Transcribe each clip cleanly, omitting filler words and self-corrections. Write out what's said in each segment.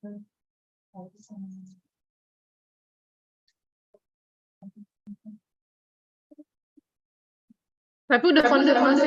Tapi udah konfirmasi.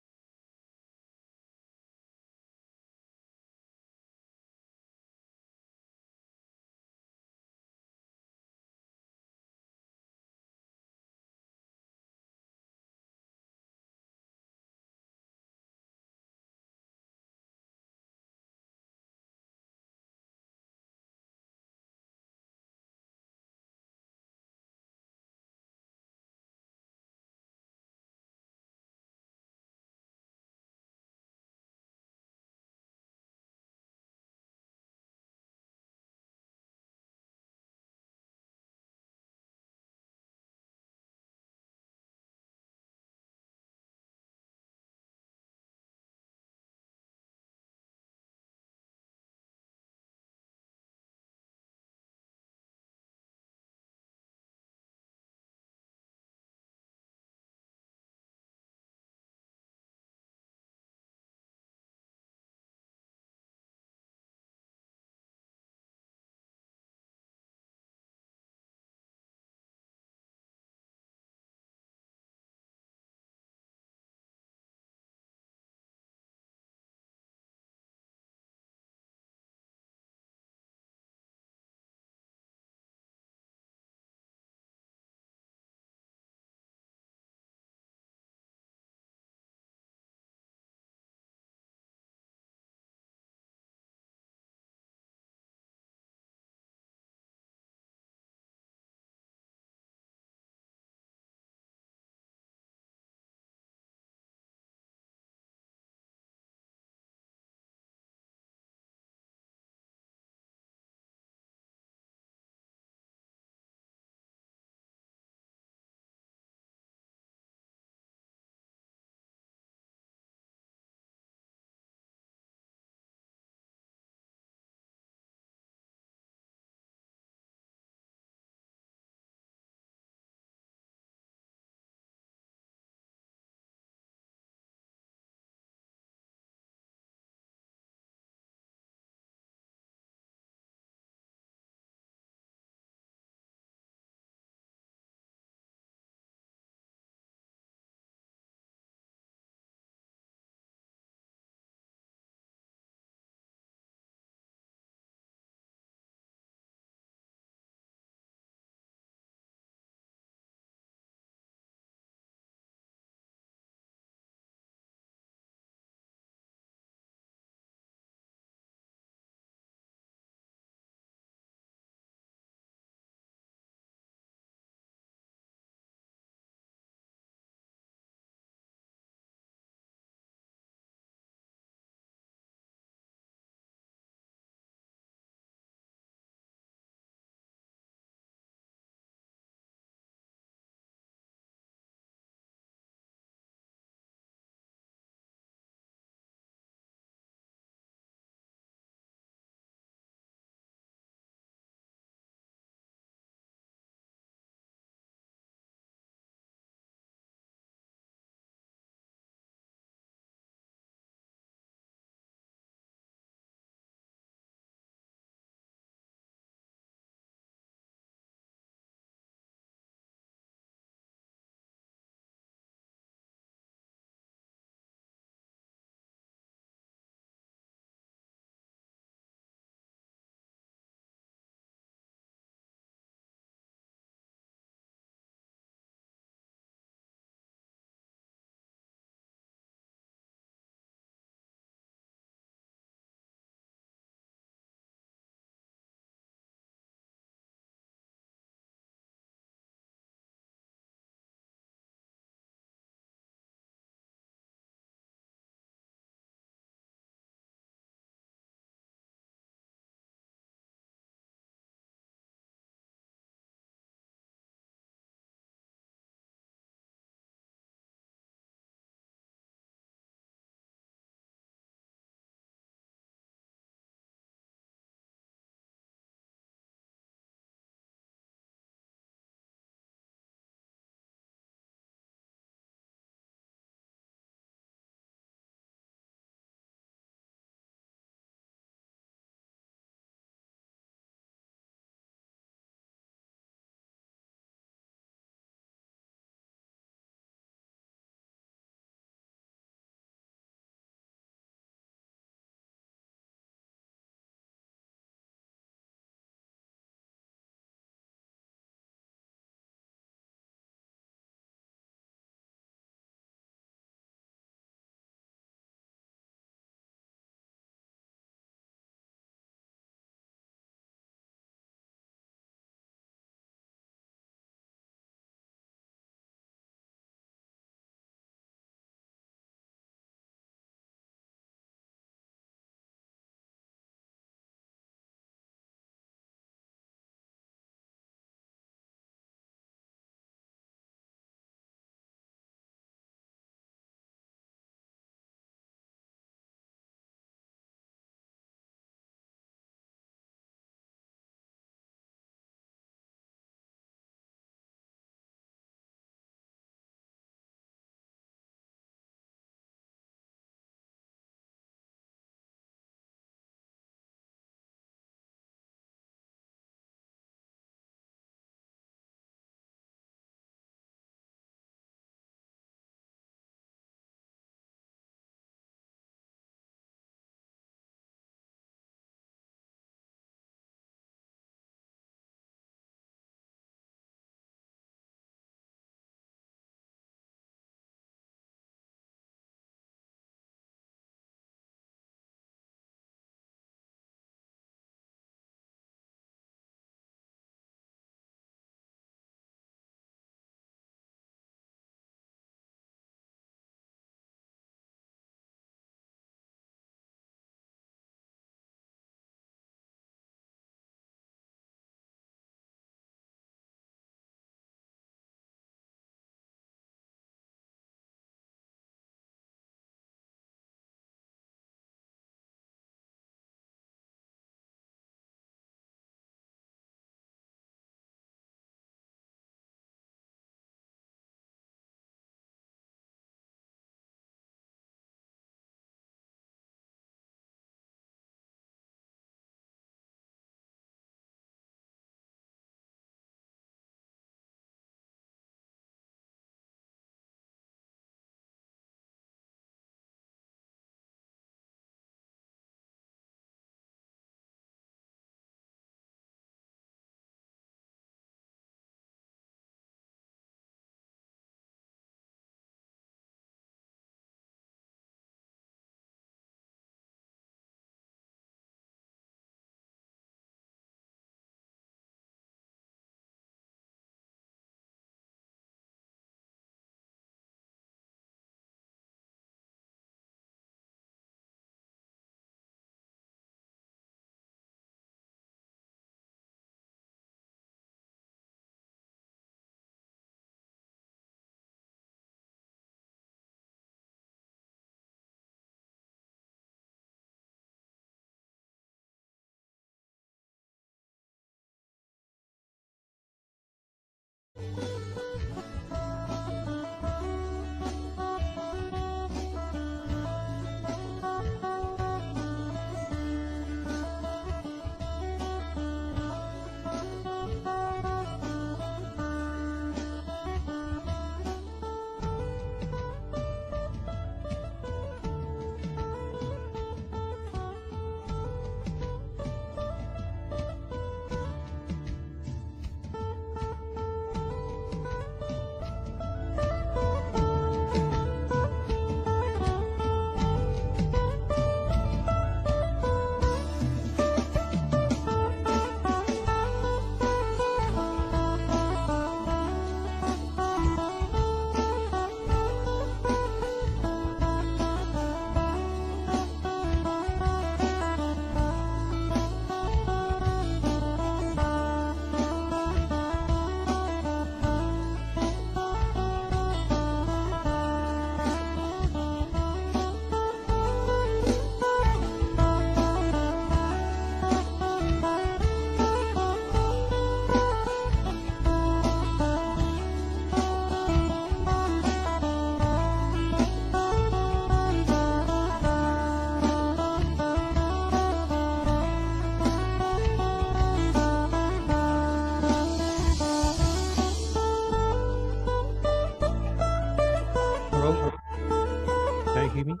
Can you hear me?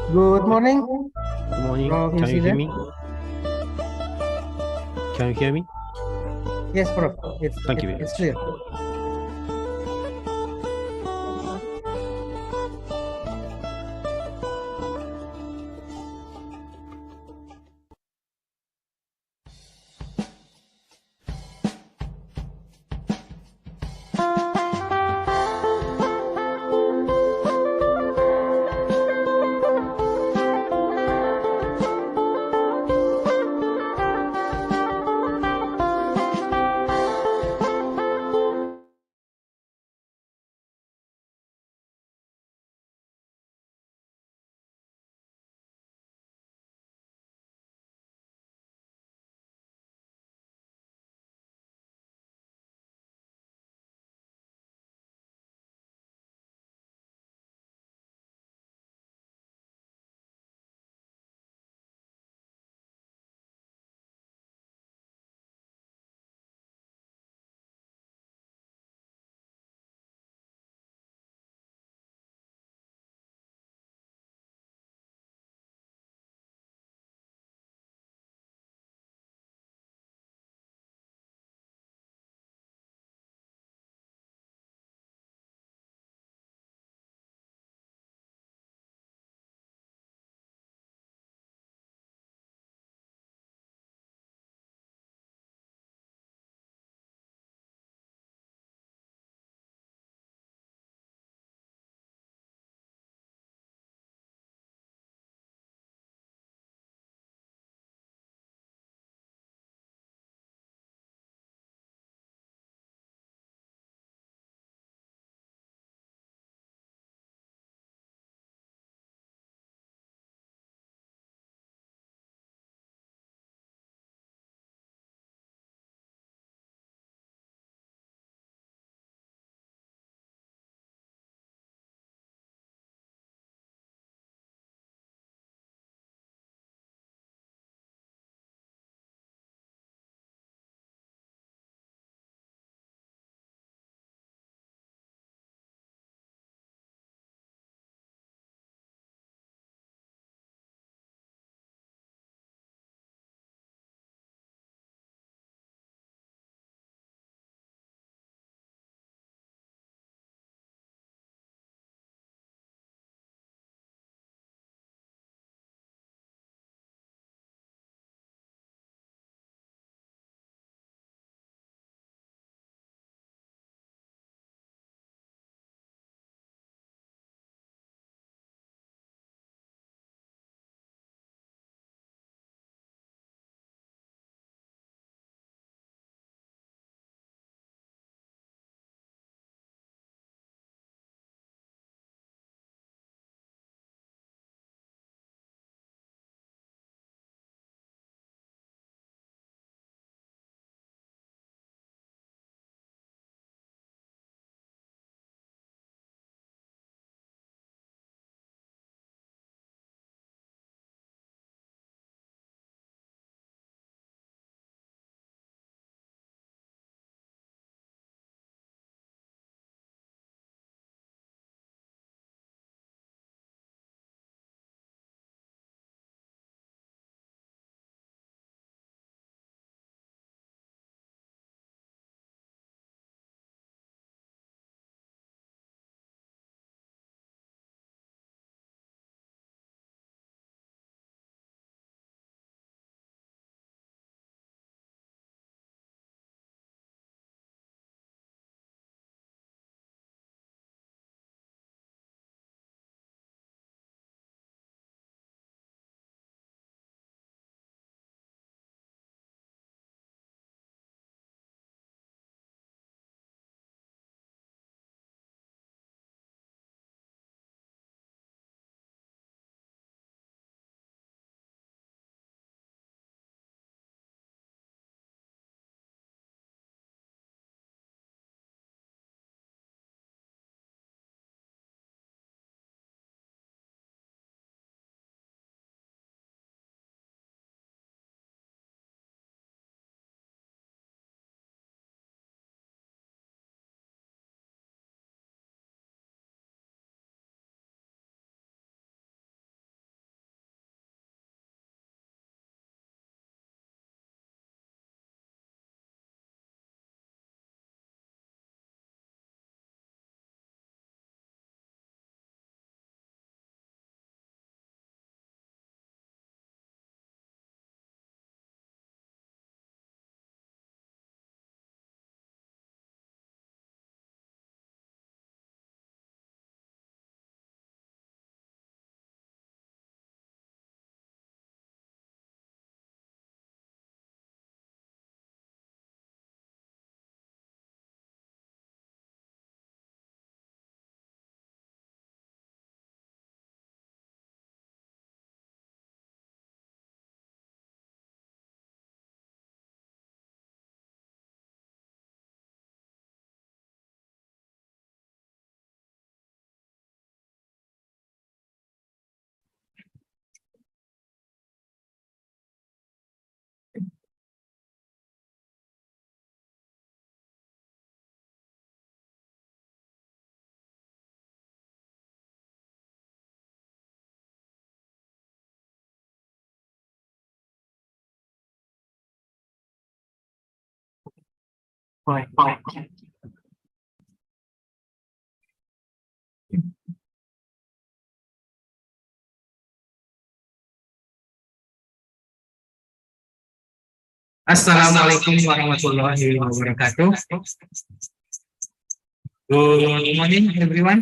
Good morning. Good morning. Prof. Can you hear Insider. me? Can you hear me? Yes, Prof. Thank you very It's much. clear. Assalamualaikum warahmatullahi wabarakatuh. Good morning, everyone.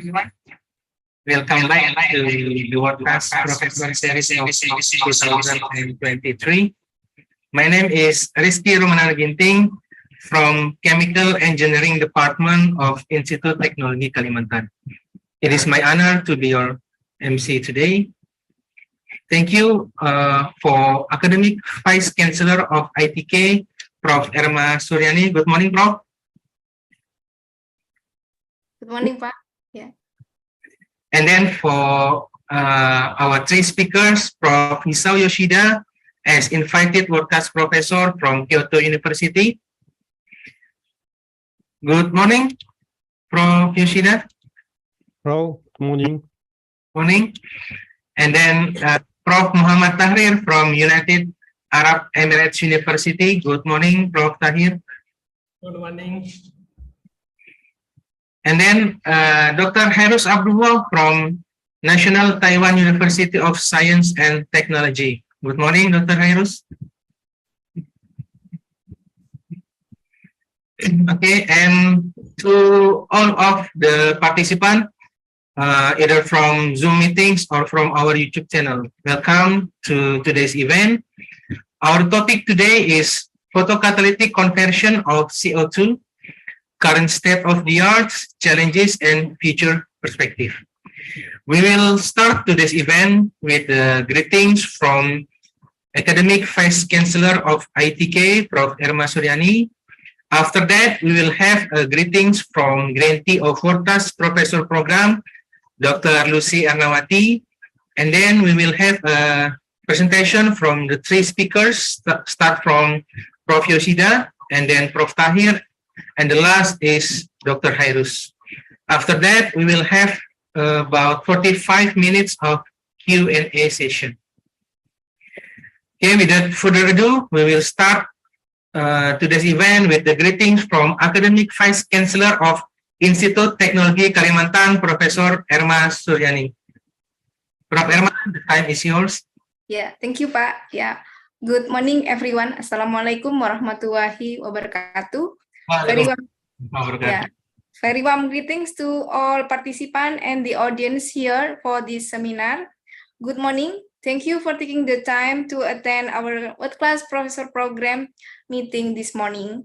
Welcome back to the World-Class Professor Series of 2023. My name is Rizky Romanar Ginting from Chemical Engineering Department of Institut Teknologi Kalimantan. It is my honor to be your MC today. Thank you for Academic Vice Chancellor of ITK, Prof. Erma Suryani. Good morning, Prof. Good morning, Pak. And then for our three speakers, Prof. Hisao Yoshida, as invited world-class professor from Kyoto University. Good morning, Prof. Yoshida. Hello, good morning. Morning. And then Prof. Muhammad Tahrir from United Arab Emirates University. Good morning, Prof. Tahir. Good morning. And then Dr. Harus Abdullah from National Taiwan University of Science and Technology. Good morning, Dr. Harus. Okay, and to all of the participants, either from Zoom meetings or from our YouTube channel, welcome to today's event. Our topic today is photocatalytic conversion of CO2, current state of the art, challenges, and future perspective. We will start today's event with greetings from Academic Vice Chancellor of ITK, Prof. Erma Suryani. After that, we will have greetings from grantee of World-Class Professor Program, Dr. Lucy Ernawati. And then we will have a presentation from the three speakers, start from Prof. Yoshida, and then Prof. Tahir, and the last is Dr. Hairus. After that, we will have about 45 minutes of Q&A session. Okay, without further ado, we will start today's event with the greetings from Academic Vice Chancellor of Institut Teknologi Kalimantan, Professor Erma Suryani. Prof. Erma, the time is yours. Yeah, thank you, Pak. Yeah, good morning, everyone. Assalamualaikum warahmatullahi wabarakatuh. Very warm greetings to all participants and the audience here for this seminar. Good morning. Thank you for taking the time to attend our world-class professor program meeting this morning.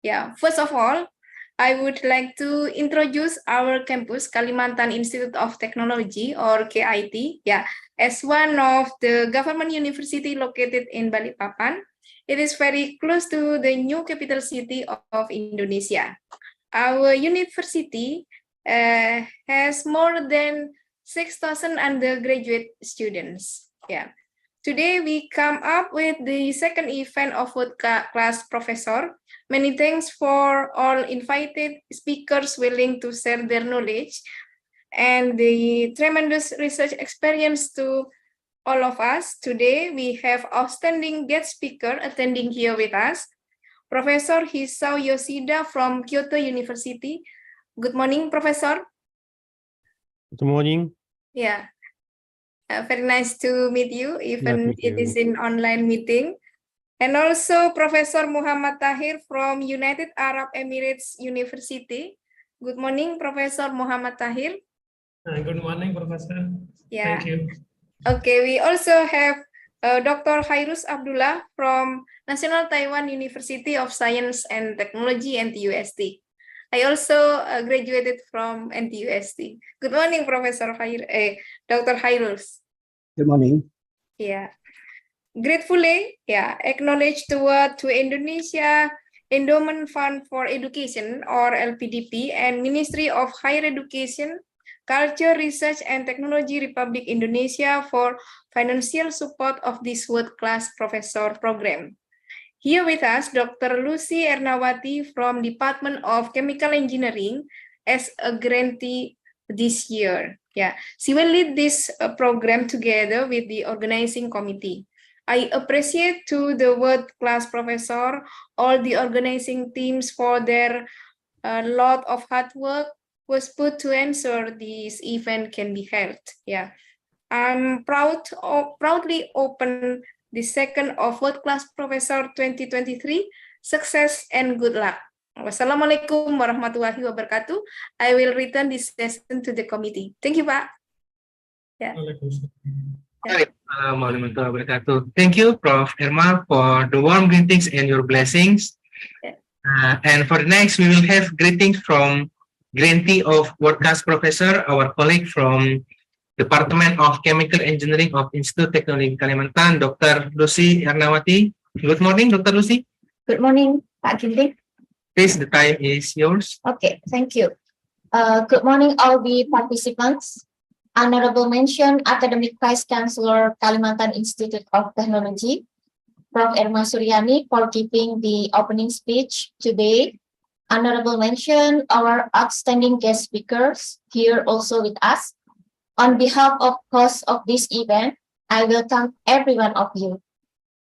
Yeah, first of all, I would like to introduce our campus, Kalimantan Institute of Technology, or KIT, as one of the government university located in Balikpapan. It is very close to the new capital city of Indonesia. Our university has more than 6,000 undergraduate students. Yeah. Today we come up with the second event of world-class professor. Many thanks for all invited speakers willing to share their knowledge and the tremendous research experience to all of us. Today we have outstanding guest speaker attending here with us, Professor Hisao Yoshida from Kyoto University. Good morning, Professor. Good morning. Yeah. Very nice to meet you, even it is in online meeting. And also Professor Muhammad Tahir from United Arab Emirates University. Good morning, Professor Muhammad Tahir. Good morning, Professor. Yeah. Thank you. Okay, we also have Dr. Hairus Abdullah from National Taiwan University of Science and Technology, NTUST. I also graduated from NTUST. Good morning, Professor Dr. Hairus. Good morning. Yeah. Gratefully, acknowledge toward to Indonesia Endowment Fund for Education, or LPDP, and Ministry of Higher Education, Culture, Research, and Technology, Republic Indonesia for financial support of this world-class professor program. Here with us, Dr. Lucy Ernawati from Department of Chemical Engineering as a grantee this year. Yeah, she will lead this program together with the organizing committee. I appreciate to the world-class professor, all the organizing teams for their lot of hard work was put to ensure this event can be held. Yeah, I'm proudly open the second of World Class Professor 2023. Success and good luck. Wassalamualaikum warahmatullahi wabarakatuh. I will return this session to the committee. Thank you, Pak. Yeah. Assalamualaikum warahmatullahi wabarakatuh. Thank you, Prof. Irma, for the warm greetings and your blessings. And for the next, we will have greetings from grantee of World Class Professor, our colleague from Department of Chemical Engineering of Institut Teknologi Kalimantan, Dr. Lucy Ernawati. Good morning, Dr. Lucy. Good morning, Pak Ginting. Please, the time is yours. Okay, thank you. Good morning, all the participants. Honorable mention, Academic Vice Chancellor Kalimantan Institute of Technology, Prof. Irma Suryani, for giving the opening speech today. Honorable mention, our outstanding guest speakers here also with us. On behalf of host of this event, I will thank every one of you.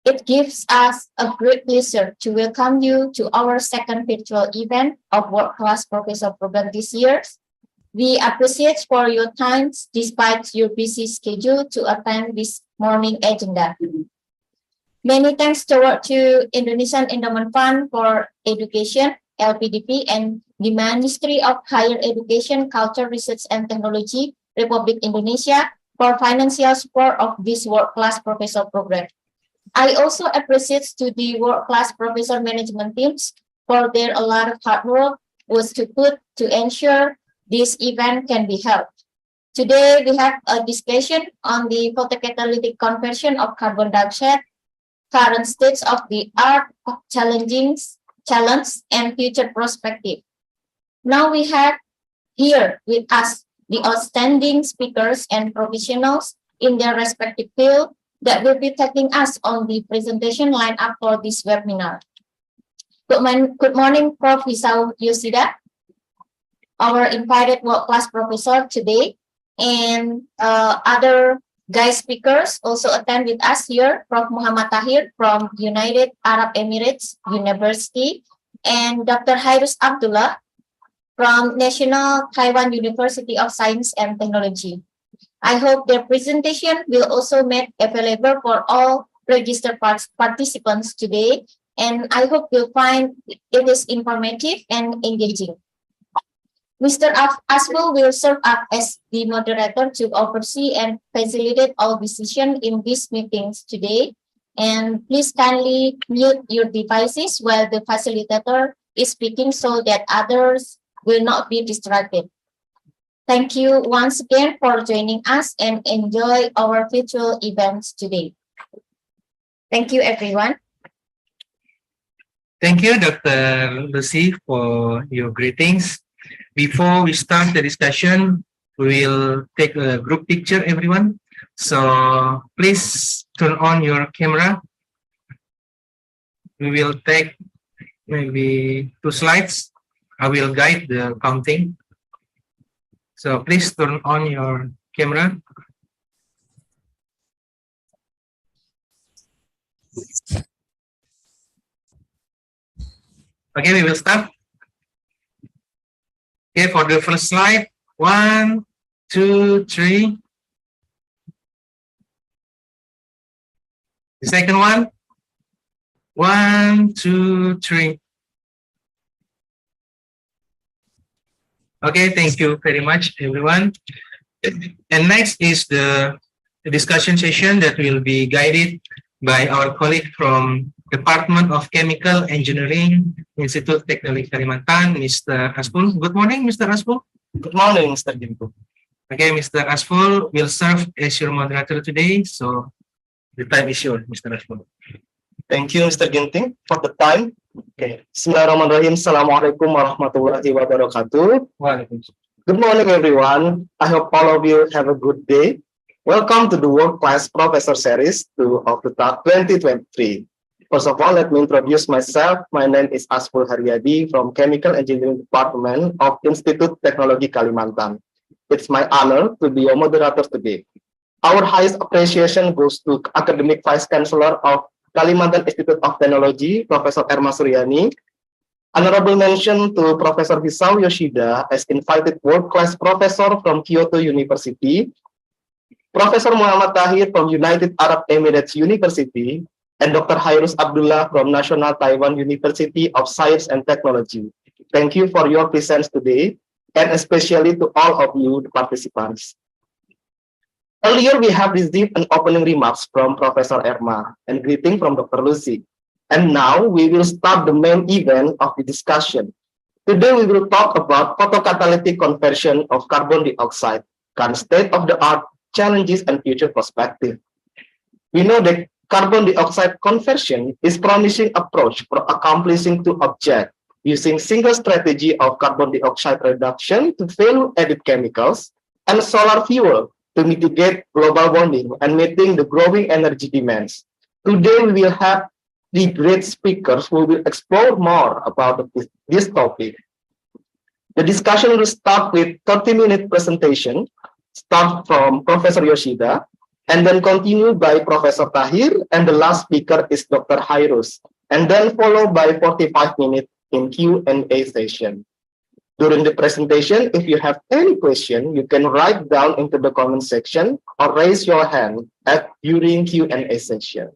It gives us a great pleasure to welcome you to our second virtual event of World Class Professor Program this year. We appreciate for your time despite your busy schedule to attend this morning agenda. Many thanks to Indonesian Endowment Fund for Education, LPDP, and the Ministry of Higher Education, Culture, Research, and Technology, Republic Indonesia, for financial support of this World Class Professor Program. I also appreciate to the World Class Professor Management teams for their a lot of hard work was to put to ensure this event can be held. Today, we have a discussion on the photocatalytic conversion of carbon dioxide, current states of the art, challenge, and future perspective. Now we have here with us the outstanding speakers and professionals in their respective field that will be taking us on the presentation lineup for this webinar. Good morning, Prof. Hisao Yoshida, our invited world-class professor today, and other guest speakers also attend with us here, Prof. Muhammad Tahir from United Arab Emirates University, and Dr. Hairus Abdullah from National Taiwan University of Science and Technology. I hope their presentation will also make available for all registered participants today, and I hope you'll find it is informative and engaging. Mr. Aswell will serve up as the moderator to oversee and facilitate all decisions in these meetings today. And please kindly mute your devices while the facilitator is speaking so that others will not be distracted. Thank you once again for joining us and enjoy our virtual events today. Thank you, everyone. Thank you, Dr. Lucy, for your greetings. Before we start the discussion, we will take a group picture, everyone. So please turn on your camera. We will take maybe 2 slides. I will guide the counting. So please turn on your camera. Okay, we will start. Okay, for the first slide, 1, 2, 3. The second one, 1, 2, 3. Okay, thank you very much, everyone. And next is the discussion session that will be guided by our colleague from Department of Chemical Engineering, Institut Teknologi Kalimantan, Mr. Aspul. Good morning, Mr. Aspul. Good morning, Mr. Gintu. Okay, Mr. Aspul will serve as your moderator today, so the time is yours, Mr. Aspul. Thank you, Mr. Ginting, for the time. Okay. Bismillahirrahmanirrahim. Assalamualaikum warahmatullahi wabarakatuh. Good morning, everyone. I hope all of you have a good day. Welcome to the World Class Professor Series 2 of the 2023. First of all, let me introduce myself. My name is Aspul Haryadi from Chemical Engineering Department of Institut Teknologi Kalimantan. It's my honor to be your moderator today. Our highest appreciation goes to Academic Vice Chancellor of Kalimantan Institute of Teknologi, Professor Erma Suryani. Honorable mention to Professor Hisao Yoshida as invited world-class professor from Kyoto University, Professor Muhammad Tahir from United Arab Emirates University, and Dr. Hairus Abdullah from National Taiwan University of Science and Technology. Thank you for your presence today, and especially to all of you, the participants. Earlier, we have received an opening remarks from Professor Erma and greeting from Dr. Lucy. And now we will start the main event of the discussion. Today, we will talk about photocatalytic conversion of carbon dioxide, current state of the art, challenges, and future perspective. We know that carbon dioxide conversion is promising approach for accomplishing two objects using single strategy of carbon dioxide reduction to value-added chemicals and solar fuel to mitigate global warming and meeting the growing energy demands. Today, we will have the great speakers who will explore more about this topic. The discussion will start with 30-minute presentation, start from Professor Yoshida, and then continue by Professor Tahir, and the last speaker is Dr. Hairus, and then followed by 45 minutes in Q&A session. During the presentation, if you have any question, you can write down into the comment section or raise your hand during Q&A session.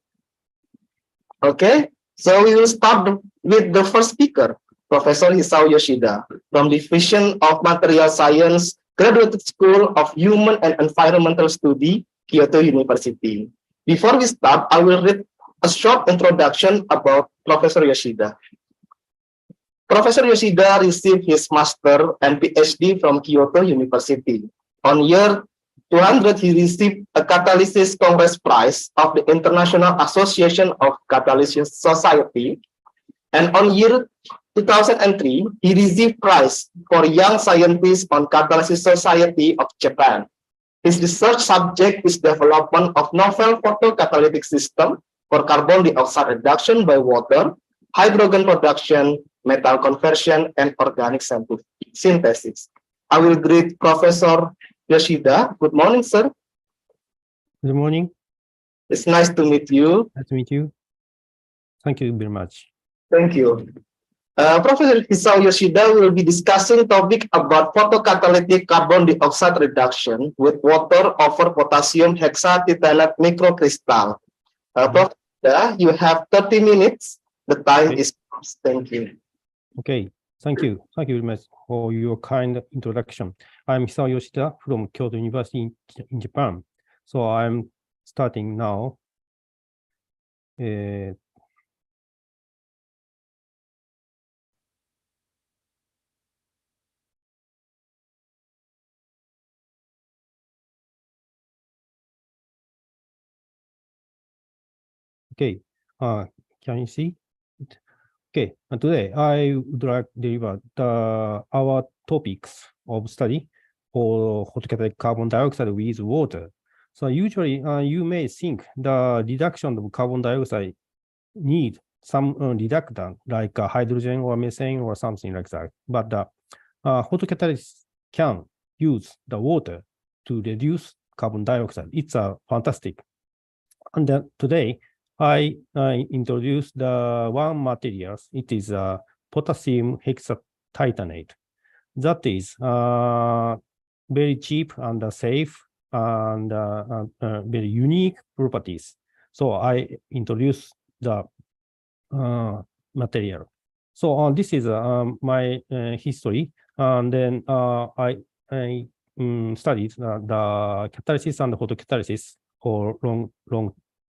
Okay, so we will start with the first speaker, Professor Hisao Yoshida from Division of Material Science, Graduate School of Human and Environmental Study, Kyoto University. Before we start, I will read a short introduction about Professor Yoshida. Professor Yoshida received his master and PhD from Kyoto University. On year 200, he received a Catalysis Congress Prize of the International Association of Catalysis Society. And on year 2003, he received prize for Young Scientist on Catalysis Society of Japan. His research subject is development of novel photocatalytic system for carbon dioxide reduction by water, hydrogen production, metal conversion, and organic synthesis. I will greet Professor Yoshida. Good morning, sir. Good morning. It's nice to meet you. Nice to meet you. Thank you very much. Thank you. Professor Hisao Yoshida will be discussing topic about photocatalytic carbon dioxide reduction with water over potassium hexatitanate microcrystal. Professor, you have 30 minutes. The time is yours. Thank you. Okay, thank you. Thank you very much for your kind introduction. I'm Hisao Yoshida from Kyoto University in Japan. So I'm starting now. Okay, can you see it? Okay, and today I would like to deliver our topics of study for photocatalytic carbon dioxide with water. So usually you may think the reduction of carbon dioxide need some reductant like hydrogen or methane or something like that. But photocatalysis can use the water to reduce carbon dioxide. It's fantastic. And then today, I introduced the one materials. It is potassium hexatitanate. That is very cheap and safe and very unique properties. So I introduced the material. So this is my history, and then I studied the catalysis and photocatalysis for long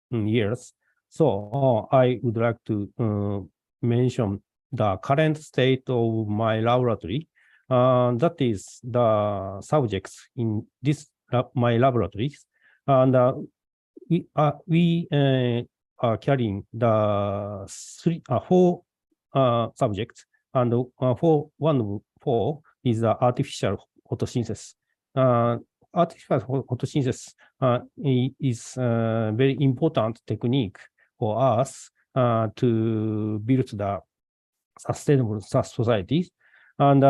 years. So I would like to mention the current state of my laboratory. That is the subjects in this my laboratories, and we are carrying the four subjects, and for one of four is the artificial photosynthesis. Artificial photosynthesis is a very important technique for us to build the sustainable societies. And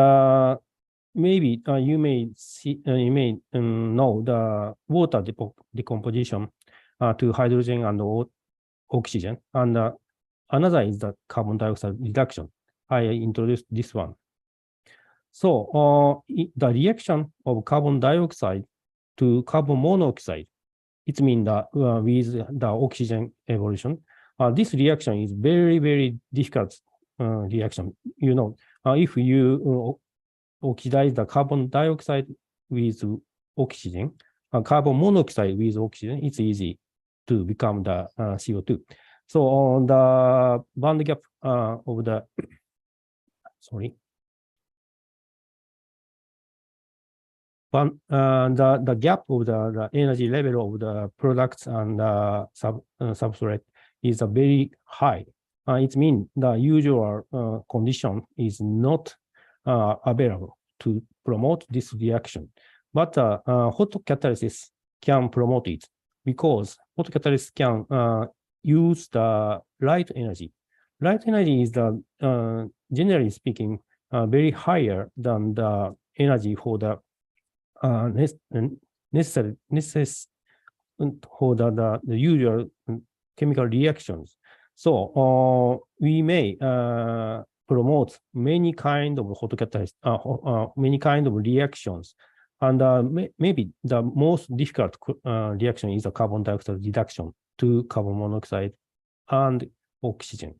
maybe you may see, you may know the water decomposition to hydrogen and oxygen, and another is the carbon dioxide reduction. I introduced this one. So the reaction of carbon dioxide to carbon monoxide, it means that with the oxygen evolution, this reaction is very, very difficult reaction. You know, if you oxidize the carbon dioxide with oxygen, carbon monoxide with oxygen, it's easy to become the CO2. So on the band gap of the, sorry, the gap of the energy level of the products and substrate is very high. It means the usual condition is not available to promote this reaction. But hot catalysis can promote it because hot catalysis can use the light energy. Light energy is the generally speaking very higher than the energy for the necessary for the usual chemical reactions. So we may promote many kind of hot catalyst, many kind of reactions, and maybe the most difficult reaction is the carbon dioxide reduction to carbon monoxide and oxygen.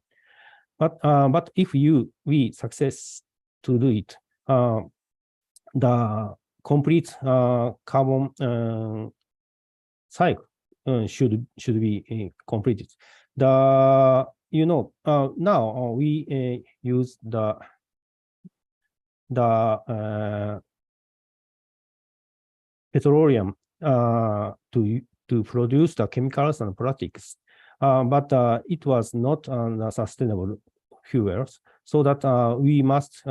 But if we success to do it, the complete carbon cycle should be completed. Now we use the petroleum to produce the chemicals and plastics, but it was not sustainable fuels, so that we must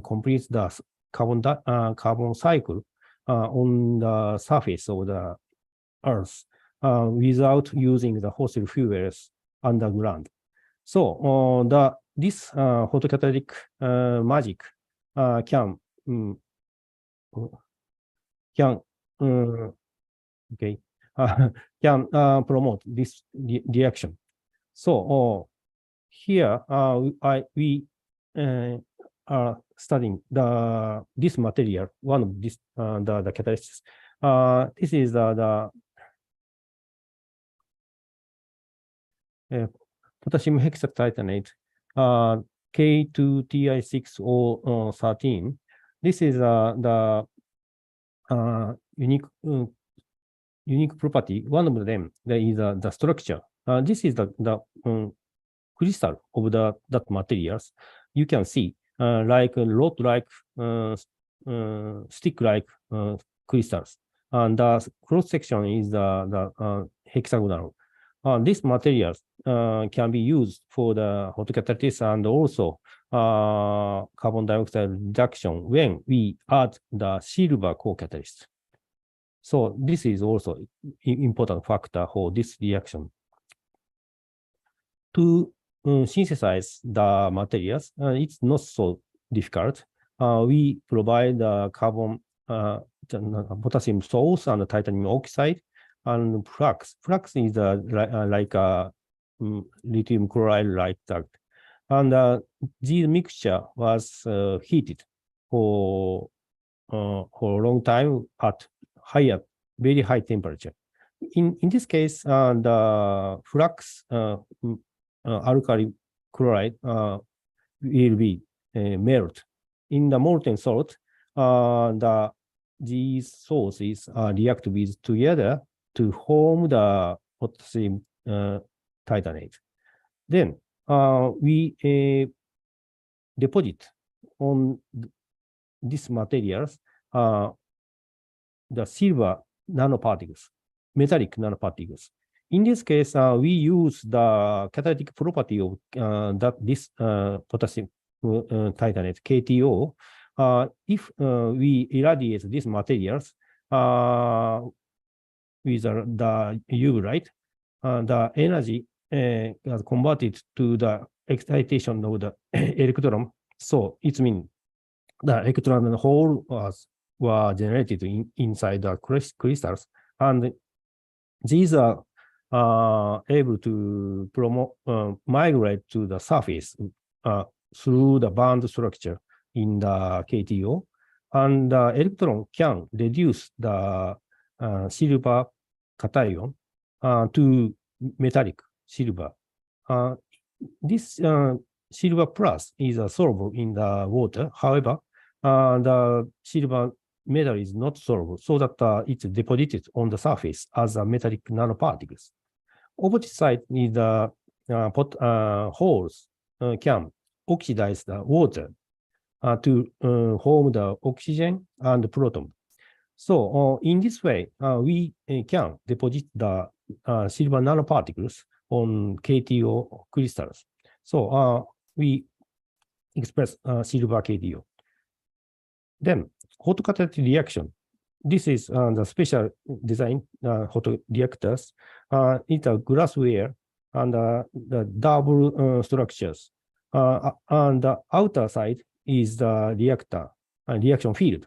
complete the carbon cycle on the surface of the Earth without using the fossil fuels underground. So this photocatalytic magic can promote this reaction. So here we are studying this material, one of this the catalysts. This is the potassium hexatitanate, K2Ti6O13. This is the unique property. One of them, there is the structure. This is the crystal of that materials. You can see like rod-like, stick-like crystals, and the cross section is the hexagonal. These materials can be used for the photocatalysis and also carbon dioxide reduction when we add the silver co-catalyst. So this is also an important factor for this reaction. To synthesize the materials, it's not so difficult. We provide the potassium salts and titanium oxide and flux. Flux is like a lithium chloride like that. And this mixture was heated for a long time at very high temperature. In this case, the flux alkali chloride will be melt. In the molten salt, these sources react with together to form the potassium titanate. Then we deposit on these materials the silver nanoparticles, metallic nanoparticles. In this case, we use the catalytic property of this potassium titanate, KTO. If we irradiate these materials with the UV light, the energy is converted to the excitation of the electron. So it means the electron and hole were generated inside the crystals, and these are able to migrate to the surface through the band structure in the KTO, and the electron can reduce the silver cation to metallic silver. This silver plus is soluble in the water. However, the silver metal is not soluble, so that it's deposited on the surface as a metallic nanoparticles. Opposite side is the holes can oxidize the water to form the oxygen and proton. So in this way, we can deposit the silver nanoparticles on KTO crystals. So we express silver KTO. Then hot catalytic reaction. This is the special design hot reactors. It's a glassware and the double structures. On the outer side is the reactor reaction field.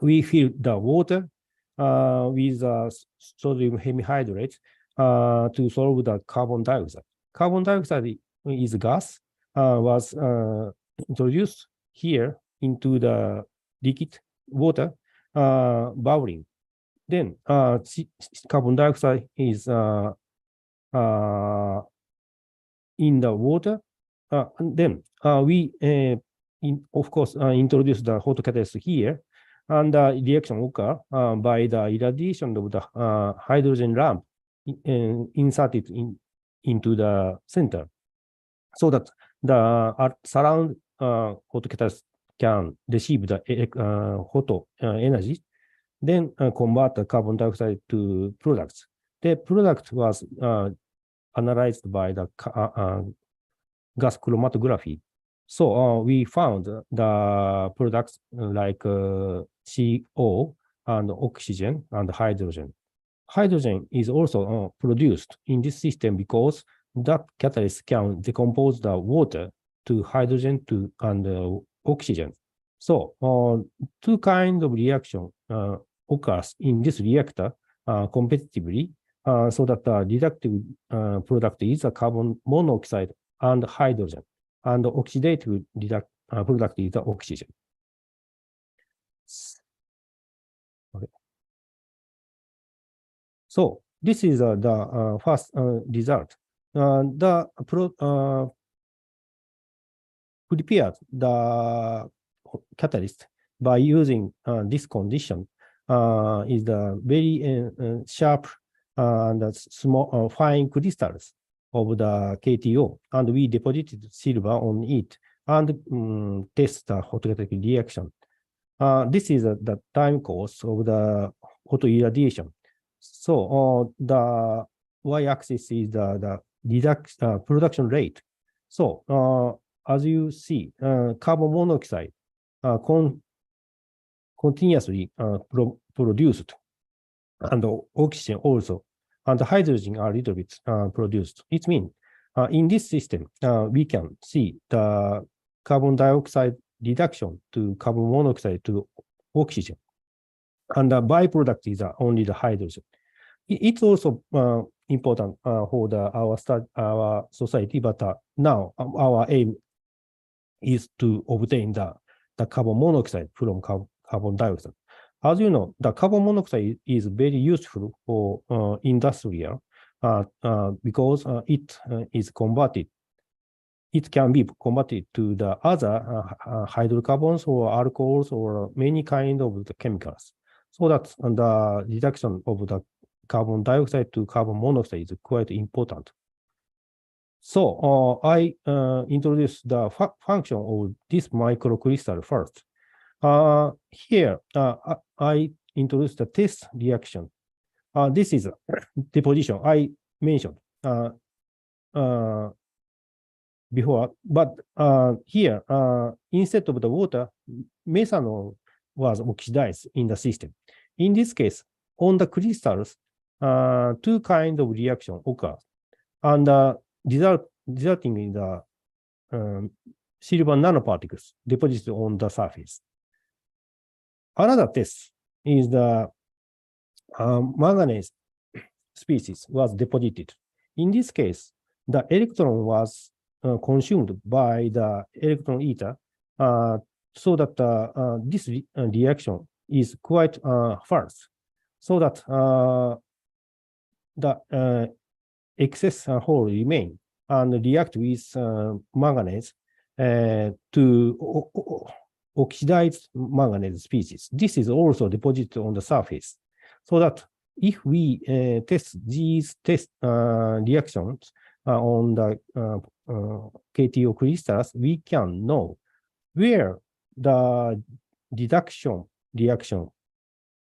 We fill the water with sodium hemihydrate to solve the carbon dioxide. Carbon dioxide is gas, was introduced here into the liquid water, bubbling. Then carbon dioxide is in the water. And then we, of course, introduce the hot catalyst here, and the reaction occur by the irradiation of the hydrogen lamp inserted into the center, so that the surround hot catalyst can receive the hot energy, then convert the carbon dioxide to products. The product was analyzed by the gas chromatography. So we found the products like CO and oxygen and hydrogen. Hydrogen is also produced in this system because that catalyst can decompose the water to hydrogen and oxygen. So two kinds of reaction occurs in this reactor competitively, so that the reductive product is a carbon monoxide and hydrogen, and the oxidative product is the oxygen. Okay. So this is the first result. Prepared the catalyst by using this condition is the very sharp and small fine crystals of the KTO, and we deposited silver on it and test the hot catalytic reaction. This is the time course of the hot irradiation. So the y-axis is the production rate. So as you see, carbon monoxide continuously produced, and oxygen also, and the hydrogen are a little bit produced. It means in this system, we can see the carbon dioxide reduction to carbon monoxide to oxygen, and the byproduct is only the hydrogen. It's also important for our society, but now our aim is to obtain the carbon monoxide from carbon dioxide. As you know, the carbon monoxide is very useful for industrial because it is converted. It can be converted to the other hydrocarbons or alcohols or many kinds of the chemicals. So that the reduction of the carbon dioxide to carbon monoxide is quite important. So I introduce the function of this microcrystal first. Here, I introduce the test reaction. This is a deposition I mentioned before, but here, instead of the water, methanol was oxidized in the system. In this case, on the crystals, two kinds of reaction occur, and resulting in the silver nanoparticles deposited on the surface. Another test is the manganese species was deposited. In this case, the electron was consumed by the electron eater, so that this reaction is quite fast, so that the excess hole remain and react with manganese to oxidize manganese species. This is also deposited on the surface, so that if we test these reactions on the KTO crystals, we can know where the reduction reaction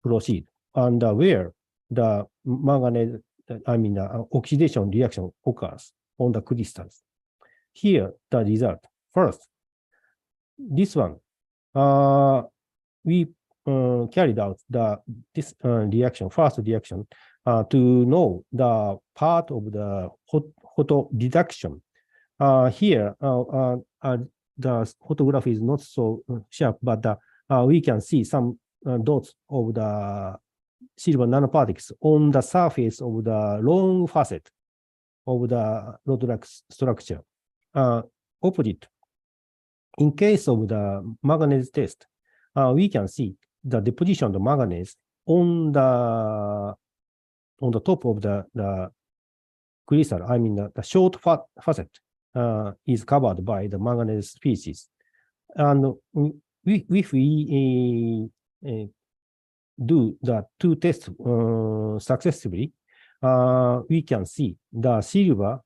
proceed and where the manganese, the oxidation reaction occurs on the crystals. Here, the result. First, this one, we carried out this reaction, first reaction, to know the part of the photo reduction. Here, the photograph is not so sharp, but we can see some dots of the silver nanoparticles on the surface of the long facet of the rod-like structure. Opposite, in case of the manganese test, we can see the deposition of the manganese on the top of the crystal. The short facet is covered by the manganese species. And if we do the two tests successfully, we can see the silver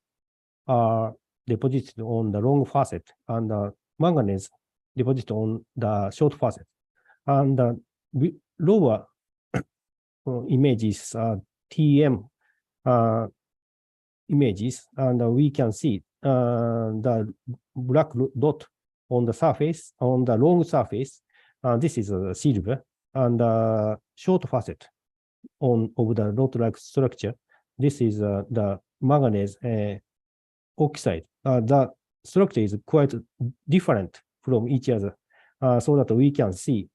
are deposited on the long facet and the manganese deposited on the short facet. And the lower images are TM images, and we can see the black dot on the surface, on the long surface. This is a silver, and the short facet of the rod-like structure. This is the manganese oxide. The structure is quite different from each other, so that we can see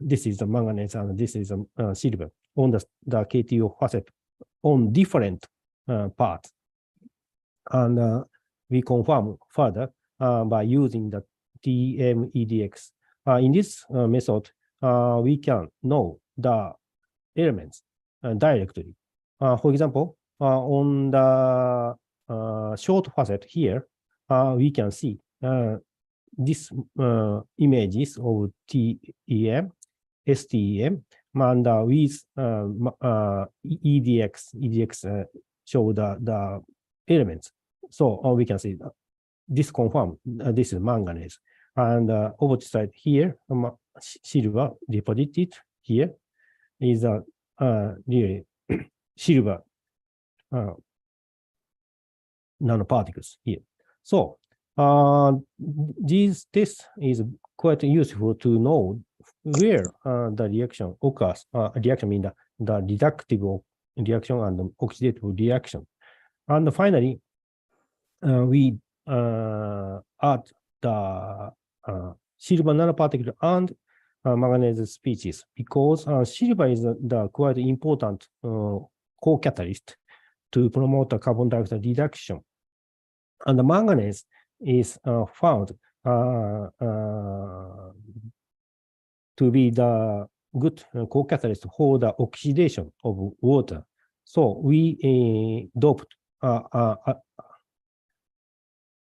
this is the manganese and this is the silver on the KTO facet on different parts. And we confirm further by using the TMEDX. In this method, we can know the elements directly. For example, on the short facet here, we can see this images of TEM, STEM, and with EDX show the elements. So we can see this confirm this is manganese. And opposite side here, silver deposited here is really silver nanoparticles here. So this test is quite useful to know where the reaction occurs. Reaction means the reductive reaction and the oxidative reaction. And finally, we add the silver nanoparticle and manganese species, because silver is the quite important co-catalyst to promote the carbon dioxide reduction. And the manganese is found to be the good co-catalyst for the oxidation of water. So we doped,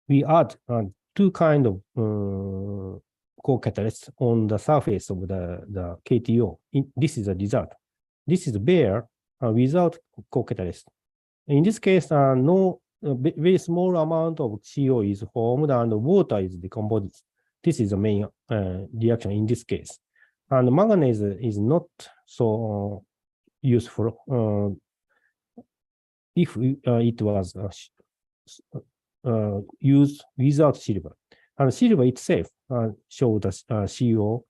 we add two kind of co-catalysts on the surface of the KTO. This is a result. This is bare without co-catalyst. In this case, no very small amount of CO is formed and water is decomposed. This is the main reaction in this case. And manganese is not so useful if it was used without silver. And silver itself shows the CO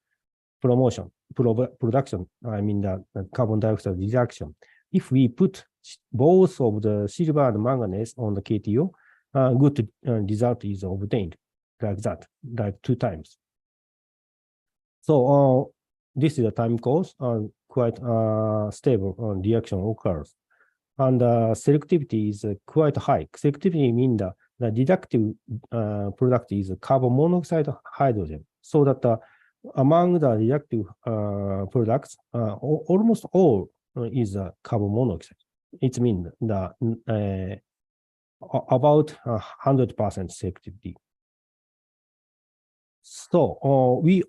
promotion, production, the carbon dioxide reduction. If we put both of the silver and manganese on the KTO, good result is obtained. like that, like 2 times. So this is the time course, quite stable reaction occurs. And selectivity is quite high. Selectivity means the reductive product is carbon monoxide hydrogen. So that among the reactive products, almost all is carbon monoxide. It means the about 100% selectivity. So we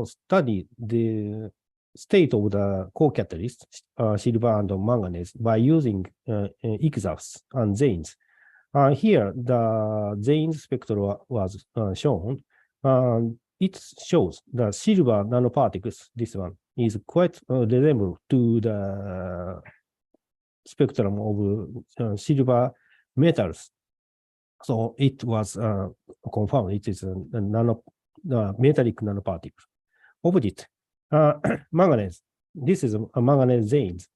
study the state of the co-catalyst, silver and manganese, by using exhaust and Zane's. Here, the Zane's spectra was shown. It shows the silver nanoparticles, this one, is quite resembled to the spectrum of silver metals. So it was confirmed it is a metallic nanoparticle. Opposite, manganese. This is a manganese Zanes.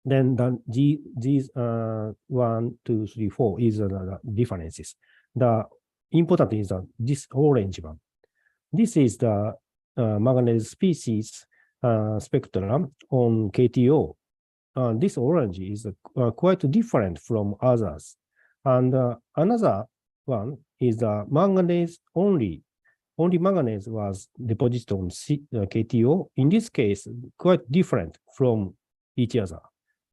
Then these 1, 2, 3, 4 is the differences. The important is this orange one. This is the manganese species spectrum on KTO. This orange is quite different from others. And another one is the manganese only. Only manganese was deposited on KTO. In this case, quite different from each other.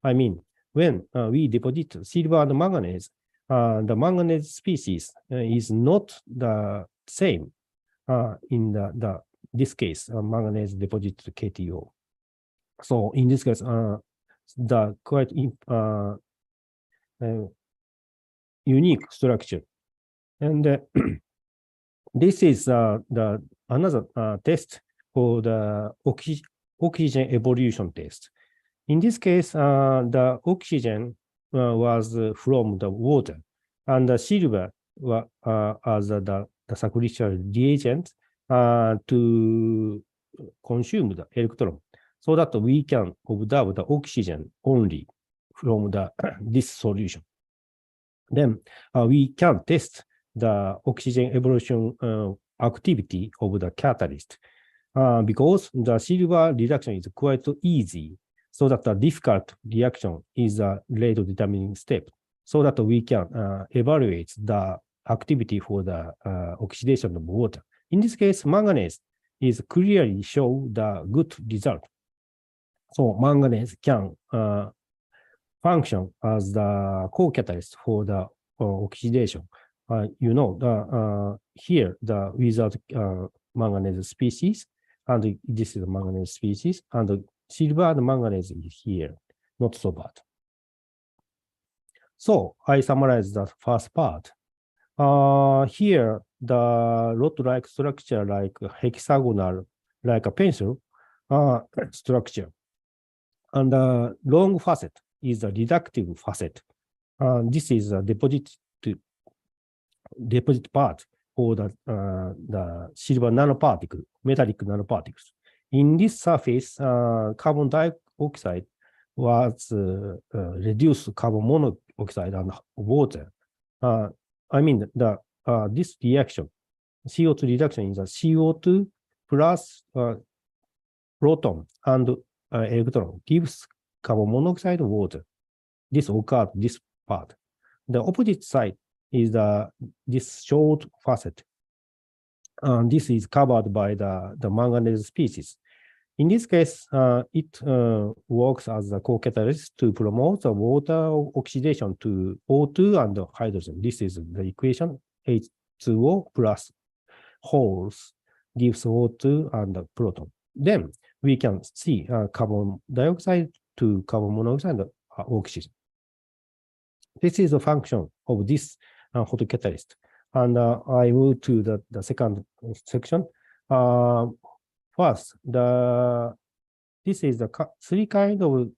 I mean, when we deposit silver and manganese, the manganese species is not the same in this case, manganese deposit KTO. So in this case, the quite unique structure. And this is the another test for the oxygen evolution test. In this case, the oxygen was from the water, and the silver as the sacrificial reagent to consume the electron, so that we can observe the oxygen only from this solution. Then we can test the oxygen evolution activity of the catalyst because the silver reduction is quite easy, so that the difficult reaction is a rate determining step, so that we can evaluate the activity for the oxidation of water. In this case, manganese is clearly show the good result. So manganese can function as the co-catalyst for the oxidation. You know, here the without manganese species, and this is the manganese species, and the silver and manganese is here, not so bad. So I summarize the first part. Here, the rod-like structure, like hexagonal, like a pencil structure, and the long facet is a reductive facet. This is a deposit part for the silver nanoparticle, metallic nanoparticles. In this surface, carbon dioxide was reduced carbon monoxide and water. I mean, this reaction, CO2 reduction is a CO2 plus proton and electron gives carbon monoxide water. This occurred this part. The opposite side is this short facet. This is covered by the manganese species. In this case, it works as a co-catalyst to promote the water oxidation to O2 and hydrogen. This is the equation. H2O plus holes gives O2 and proton. Then we can see carbon dioxide to carbon monoxide and oxygen. This is a function of this photocatalyst. And I move to the second section. First, this is the 3 kind of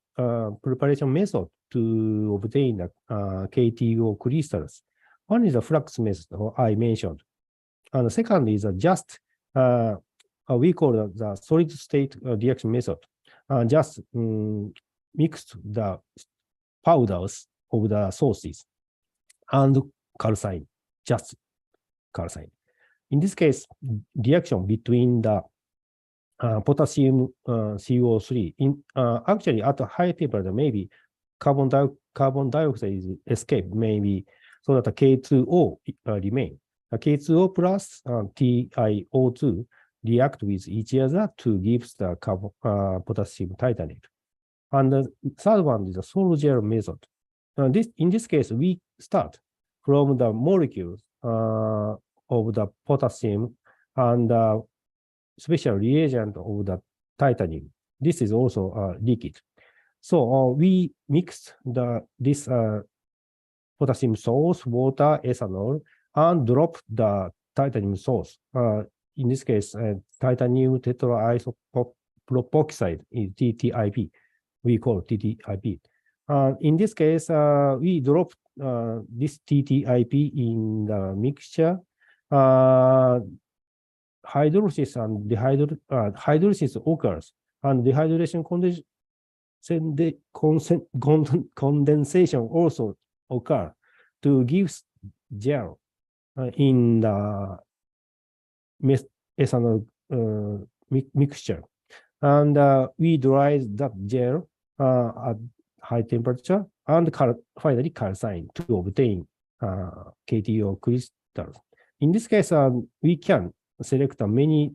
preparation method to obtain the KTO crystals. One is the flux method I mentioned. And the second is just, we call the solid state reaction method. Just mixed the powders of the sources and calcine, just calcine. In this case, reaction between the potassium CO3 actually at a high temperature, maybe carbon dioxide is escaped, maybe so that the K2O remain. K2O plus TiO2 react with each other to give the potassium titanate. And the third one is the sol-gel method. In this case, we start from the molecules of the potassium and special reagent of the titanium. This is also liquid. So we mix this potassium source, water, ethanol, and drop the titanium source. In this case, titanium tetraisopropoxide is TTIP. We call TTIP. In this case, we drop this TTIP in the mixture. Hydrolysis and hydrolysis occurs, and dehydration condensation also occur to give gel in the ethanol mixture. And we dry that gel at high temperature and finally calcine to obtain KTO crystals. In this case, we can select many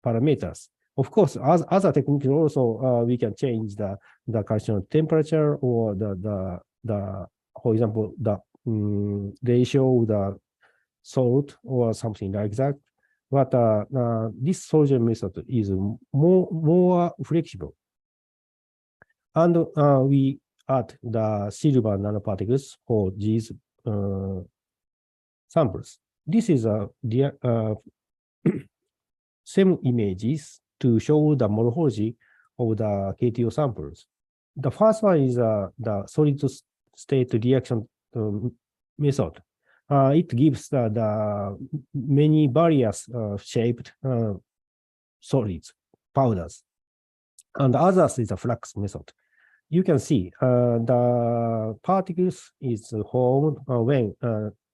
parameters. Of course, as other techniques also, we can change the calcium temperature or for example, the ratio of the salt or something like that. But this sol-gel method is more flexible. And we add the silver nanoparticles for these samples. This is same images to show the morphology of the KTO samples. The first one is the solid state reaction method. It gives the many various shaped solids, powders. And the others is the flux method. You can see the particles is formed when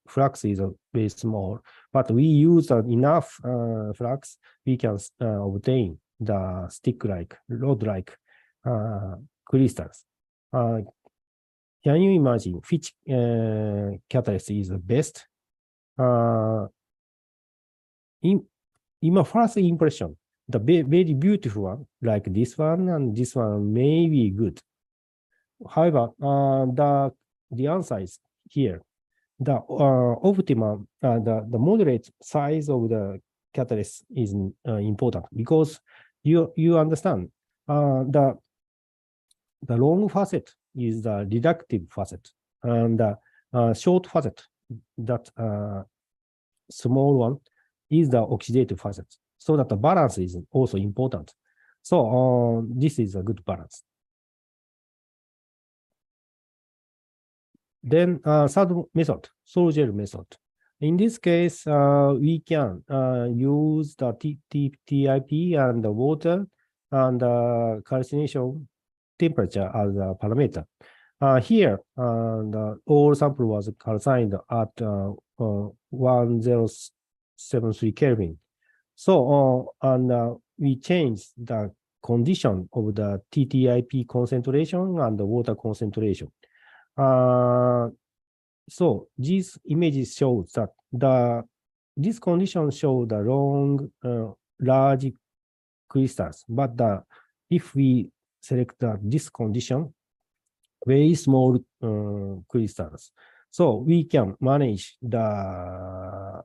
flux is very small, but we use enough flux, we can obtain the stick-like, rod-like crystals. Can you imagine which catalyst is the best? In my first impression, the very beautiful one, like this one and this one, may be good. However, the answer is here. The optimum, the moderate size of the catalyst is important because you understand the long facet is the reductive facet and the short facet, that small one, is the oxidative facet. So that the balance is also important. So this is a good balance. Then third method, sol-gel method. In this case, we can use the TIP and the water and calcination temperature as a parameter. Here, all sample was calcined at 1073 Kelvin. So, we changed the condition of the TTIP concentration and the water concentration. So these images show that this condition show the long, large crystals, but if we select this condition, very small crystals, so we can manage the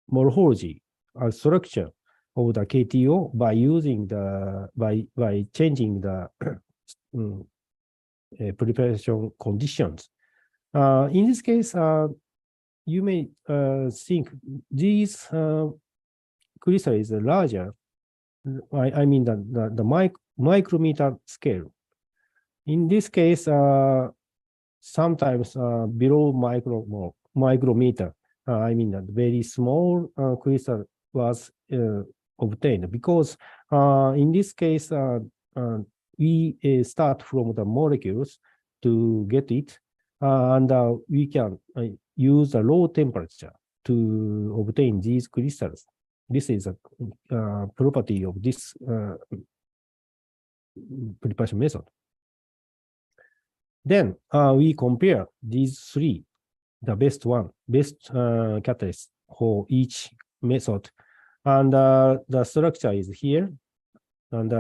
morphology or structure of the KTO by using by changing the preparation conditions. In this case, you may think these crystal is larger. I mean the micrometer scale. In this case, sometimes below micrometer. I mean that very small crystal was obtained because in this case we start from the molecules to get it, and we can use a low temperature to obtain these crystals. This is a property of this preparation method. Then we compare these three, the best catalyst for each method. And the structure is here. And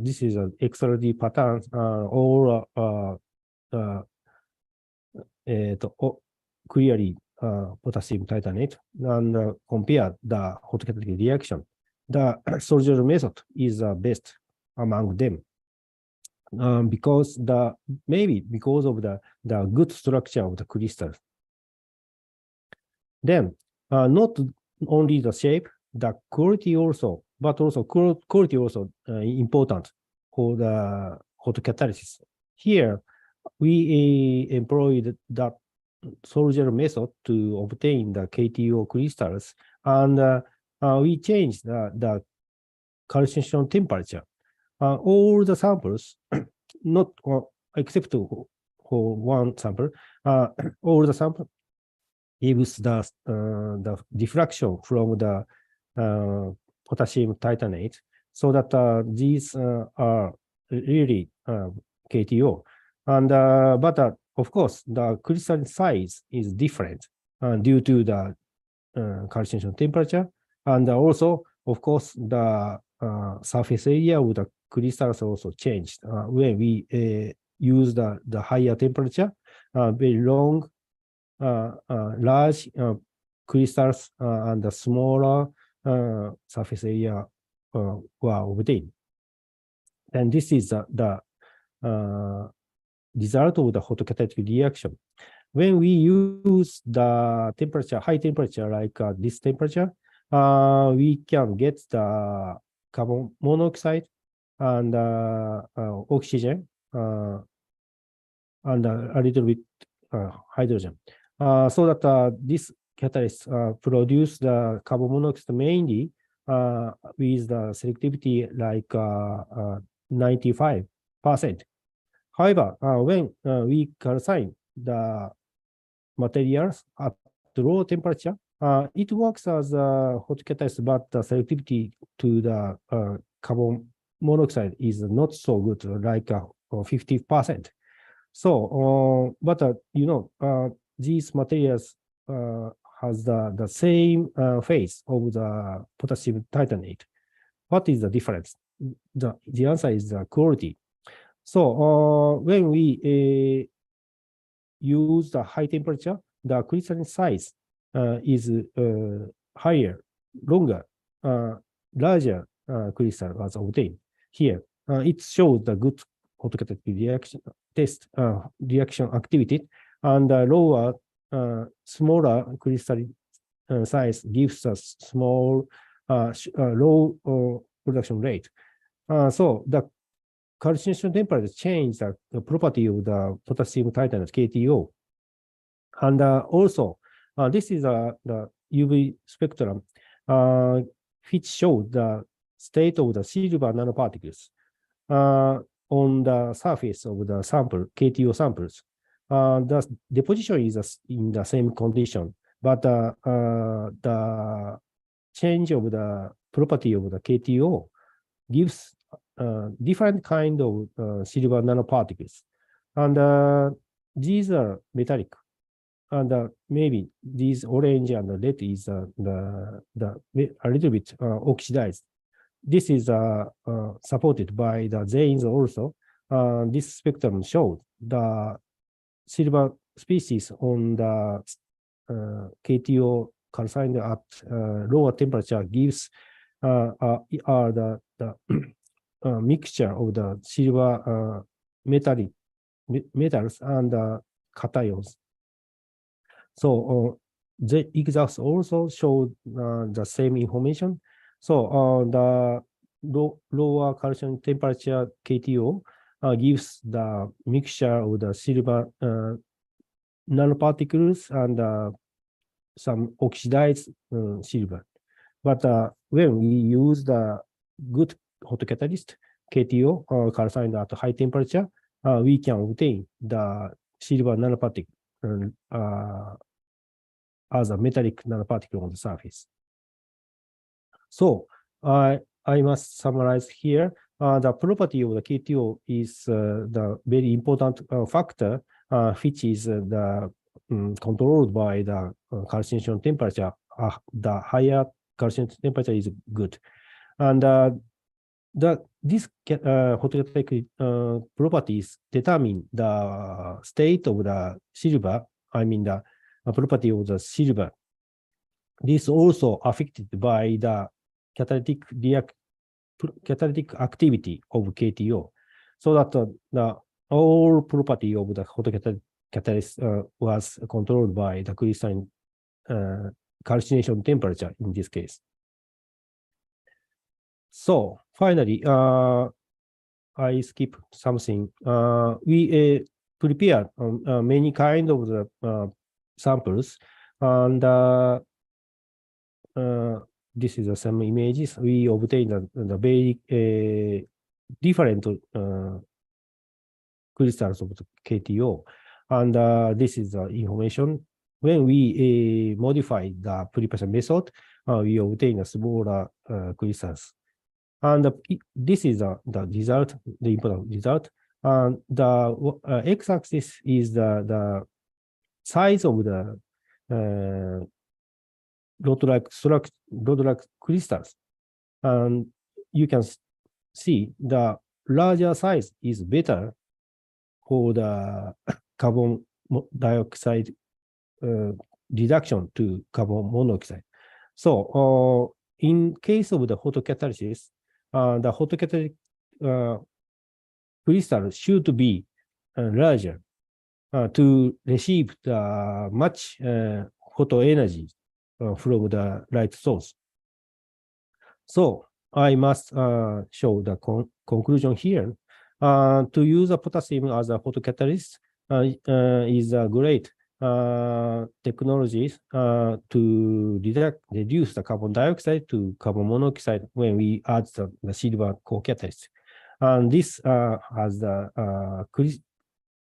this is an XRD pattern or clearly potassium titanate, and compare the hot catalytic reaction. The soldier method is the best among them. Because maybe because of the good structure of the crystal. Then not only the shape, the quality also, but also quality also important for the photocatalysis. Here we employed the soldier method to obtain the KTO crystals, and we changed the calcination temperature. All the samples, not except for one sample, all the sample gives the diffraction from the potassium titanate, so that these are really KTO. And but of course, the crystal size is different due to the calcination temperature, and also, of course, the surface area of the crystals also changed when we use the higher temperature. Very long, large crystals and the smaller surface area were obtained. And this is the result of the photocatalytic reaction. When we use the temperature, high temperature, like this temperature, we can get the carbon monoxide and oxygen and a little bit hydrogen, so that this catalyst produce the carbon monoxide mainly with the selectivity like 95%. However, when we calcine the materials at low temperature, it works as a hot catalyst, but the selectivity to the carbon monoxide is not so good, like 50%. So, but these materials has the same phase of the potassium titanate. What is the difference? The answer is the quality. So when we use the high temperature, the crystalline size is higher, longer, larger crystal was obtained. Here, it shows the good photocatalytic reaction test reaction activity, and lower, smaller crystal size gives us small, low production rate. So the calcination temperature changes the property of the potassium titanate KTO, and also this is the UV spectrum, which shows the state of the silver nanoparticles on the surface of the sample, KTO samples. The deposition is in the same condition, but the change of the property of the KTO gives different kind of silver nanoparticles, and these are metallic, and maybe these orange and red is a little bit oxidized. This is supported by the Zanes also. This spectrum shows the silver species on the KTO calcined at lower temperature gives the mixture of the silver metals and cations. So the examples also show the same information. So the lower calcium temperature KTO gives the mixture of the silver nanoparticles and some oxidized silver. But when we use the good photocatalyst KTO calcined at high temperature, we can obtain the silver nanoparticle as a metallic nanoparticle on the surface. So I must summarize here. The property of the KTO is the very important factor, which is controlled by the calcination temperature. The higher calcination temperature is good, and these photocatalytic properties determine the state of the silver. I mean the property of the silver. This also affected by the catalytic activity of KTO, so that the all property of the photocatalyst was controlled by the crystalline calcination temperature in this case. So finally, I skip something. We prepared many kind of the samples, and this is some images. We obtained the very different crystals of the KTO, and this is the information. When we modify the purification method, we obtain a smaller crystals. And this is the result, the important result. And the x-axis is the size of the rod-like crystals. And you can see the larger size is better for the carbon dioxide reduction to carbon monoxide. So in case of the photocatalysis, the photocatalytic crystal should be larger to receive the much photo energy from the light source. So I must show the conclusion here. To use a potassium as a photocatalyst is a great technologies to reduce the carbon dioxide to carbon monoxide when we add the silver co-catalyst. And this has the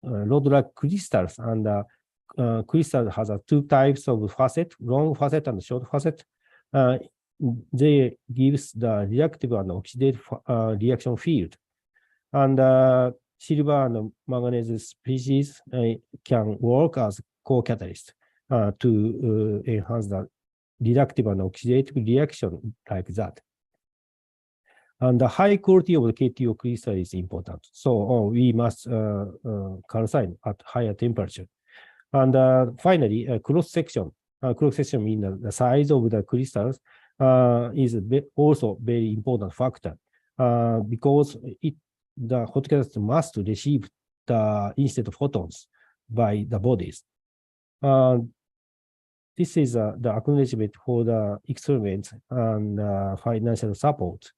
rod-like crystals, and the crystal has two types of facet, long facet and short facet. They gives the reactive and oxidative reaction field. And silver and manganese species can work as co-catalyst to enhance the reactive and oxidative reaction like that. And the high quality of the KTO crystal is important. So we must calcine at higher temperature. And finally, cross-section. Cross-section means the size of the crystals is also very important factor because the photocatalyst must receive the incident photons by the bodies. This is the acknowledgement for the experiment and financial support.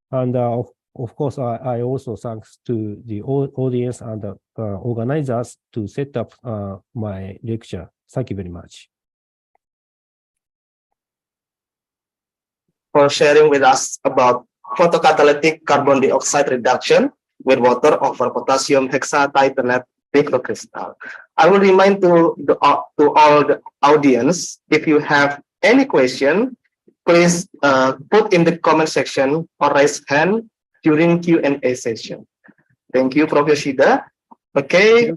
And of course, I also thanks to the audience and the organizers to set up my lecture. Thank you very much. For sharing with us about photocatalytic carbon dioxide reduction with water over potassium hexatitanate microcrystal. I will remind to all the audience, if you have any question, please put in the comment section or raise hand during Q&A session. Thank you, Professor Shida. Okay,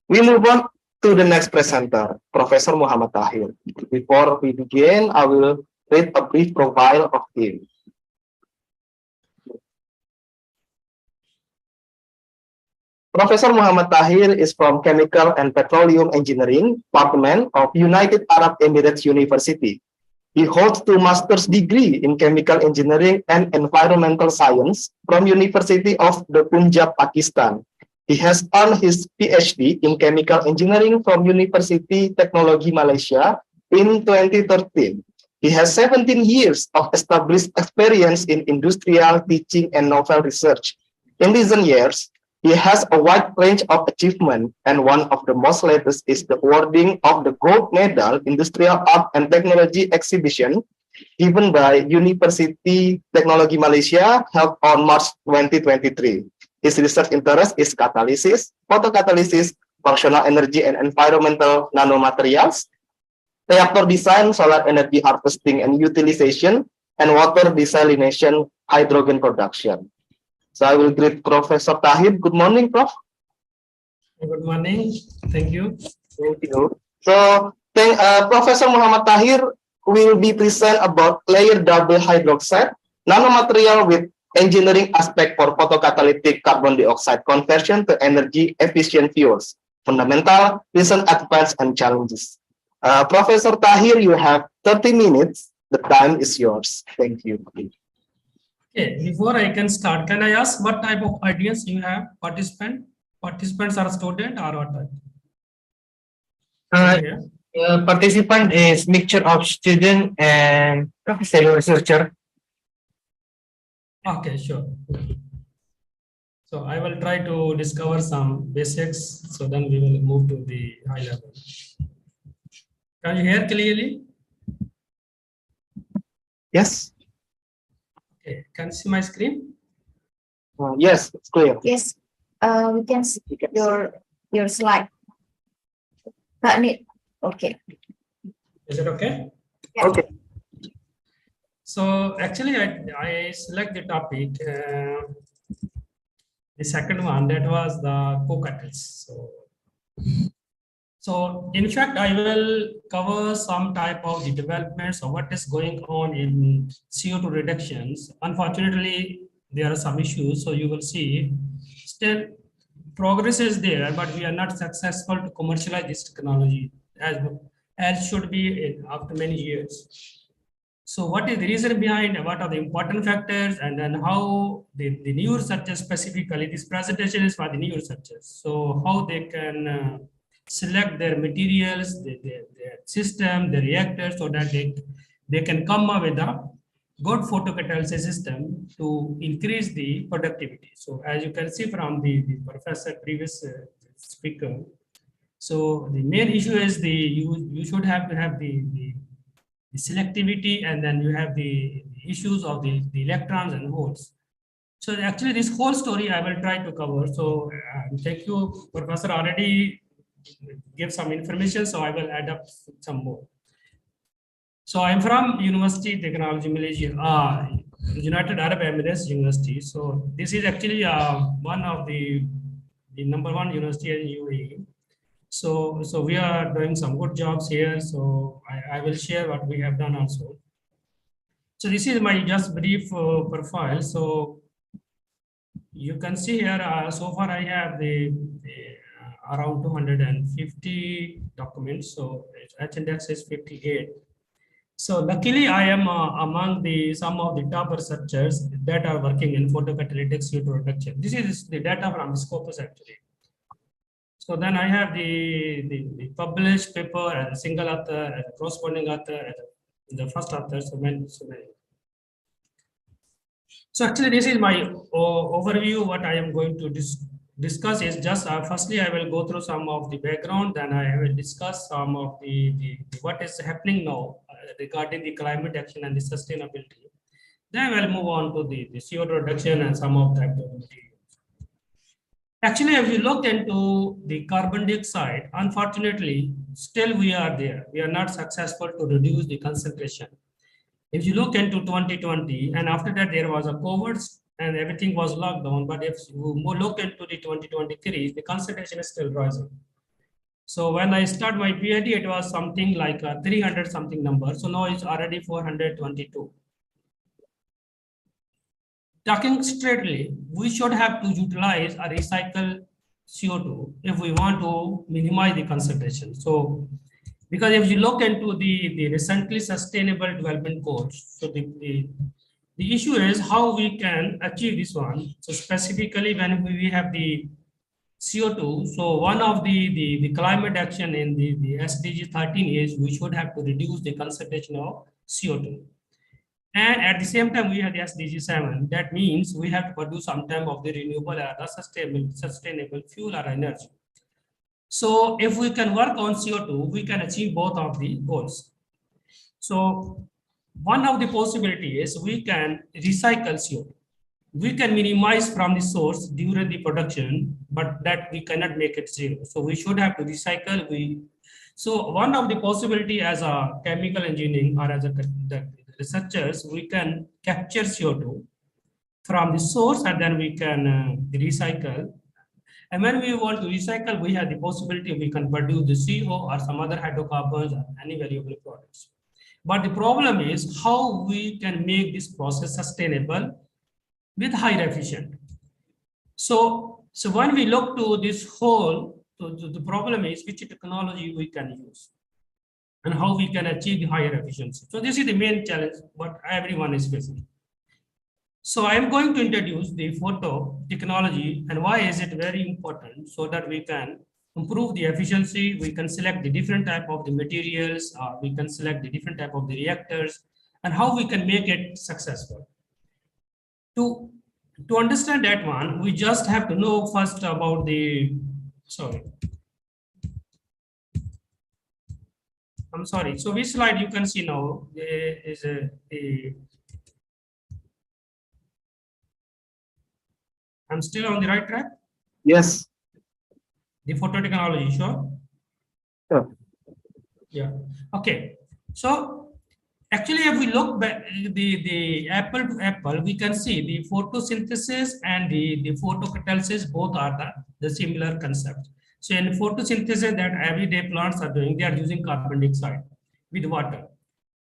we move on to the next presenter, Professor Muhammad Tahir. Before we begin, I will read a brief profile of him. Professor Muhammad Tahir is from Chemical and Petroleum Engineering Department of United Arab Emirates University. He holds 2 master's degree in Chemical Engineering and Environmental Science from University of the Punjab, Pakistan. He has earned his PhD in Chemical Engineering from University Teknologi, Malaysia in 2013. He has 17 years of established experience in industrial teaching and novel research. In recent years, he has a wide range of achievement, and one of the most latest is the awarding of the Gold Medal Industrial Art and Technology Exhibition given by University Teknologi Malaysia held on March 2023. His research interest is catalysis, photocatalysis, functional energy and environmental nanomaterials, reactor design, solar energy harvesting and utilization, and water desalination, hydrogen production. So I will greet Professor Tahir. Good morning, Prof. Good morning. Thank you. Thank you. So, Professor Muhammad Tahir will be present about layer double hydroxide nanomaterial with engineering aspect for photocatalytic carbon dioxide conversion to energy efficient fuels, fundamental, recent advances and challenges. Professor Tahir, you have 30 minutes. The time is yours. Thank you. Okay, before I can start, can I ask what type of audience you have? Participants are student or what type? Participant is mixture of student and professional researcher. Okay, sure. So I will try to discover some basics, so then we will move to the high level. Can you hear clearly? Yes. Okay, can you see my screen? Yes, it's clear. Yes, we can see your slide. Okay. Is it okay? Yeah. Okay. So actually, I select the topic, the second one, that was the co-catalyst. So in fact, I will cover some type of the developments of what is going on in CO2 reductions. Unfortunately, there are some issues. So you will see still progress is there, but we are not successful to commercialize this technology as should be after many years. So what is the reason behind, what are the important factors, and then how the new researchers, specifically this presentation is for the new researchers, so how they can select their materials, their system, the reactors, so that they can come up with a good photocatalysis system to increase the productivity. So as you can see from the professor previous speaker, so the main issue is you should have to have the selectivity, and then you have the issues of the electrons and holes. So actually this whole story I will try to cover. So thank you, Professor already gave some information, so I will add up some more. So I'm from University Technologi Malaysia, United Arab Emirates University. So this is actually one of the number one university in UAE. So we are doing some good jobs here. So I will share what we have done also. So this is my just brief profile. So you can see here, so far I have the around 250 documents. So H index is 58. So luckily I am among some of the top researchers that are working in photocatalytic CO2 reduction. This is the data from Scopus actually. So then I have the published paper as a single author, as a corresponding author, as the first author, so many. So actually this is my overview. What I am going to discuss is just, firstly I will go through some of the background, then I will discuss some of the what is happening now regarding the climate action and the sustainability. Then I will move on to the CO2 reduction and some of the activity. Actually, if you look into the carbon dioxide, unfortunately, still we are there. We are not successful to reduce the concentration. If you look into 2020, and after that there was a COVID and everything was locked down, but if you look into the 2023, the concentration is still rising. So when I start my PhD, it was something like 300 something number. So now it's already 422. Talking straightly, we should have to utilize a recycled CO2 if we want to minimize the concentration. So, because if you look into the recently sustainable development goals, so the issue is how we can achieve this one. So specifically when we have the CO2, so one of the climate action in the SDG 13 is we should have to reduce the concentration of CO2. And at the same time, we have the SDG 7. That means we have to produce some type of the renewable or the sustainable fuel or energy. So if we can work on CO2, we can achieve both of the goals. So one of the possibilities is we can recycle CO2. We can minimize from the source during the production, but that we cannot make it zero. So we should have to recycle. So one of the possibility as a chemical engineering or as a the researchers, we can capture CO2 from the source and then we can recycle. And when we want to recycle, we have the possibility we can produce the CO or some other hydrocarbons or any valuable products. But the problem is how we can make this process sustainable with higher efficient. So when we look to this whole, the problem is which technology we can use and how we can achieve the higher efficiency. So this is the main challenge what everyone is facing. So I am going to introduce the photo technology and why is it very important so that we can improve the efficiency. We can select the different type of the materials, we can select the different type of the reactors and how we can make it successful. To understand that one, we just have to know first about the, I'm sorry. So which slide you can see now is I'm still on the right track? Yes. The photo technology, sure? Sure. Yeah. Okay. So actually, if we look back the apple to apple, we can see the photosynthesis and the photocatalysis both are the similar concept. So in photosynthesis that everyday plants are doing, they are using carbon dioxide with water.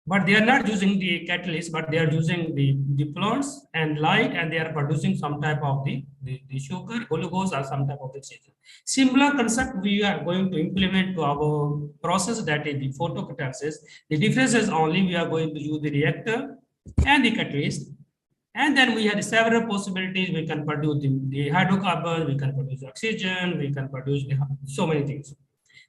But they are not using the catalyst, but they are using the plants and light, and they are producing some type of the sugar, glucose, or some type of the sugar. Similar concept we are going to implement to our process, that is the photocatalysis. The difference is only we are going to use the reactor and the catalyst. And then we have several possibilities. We can produce the hydrocarbon, we can produce oxygen, we can produce so many things.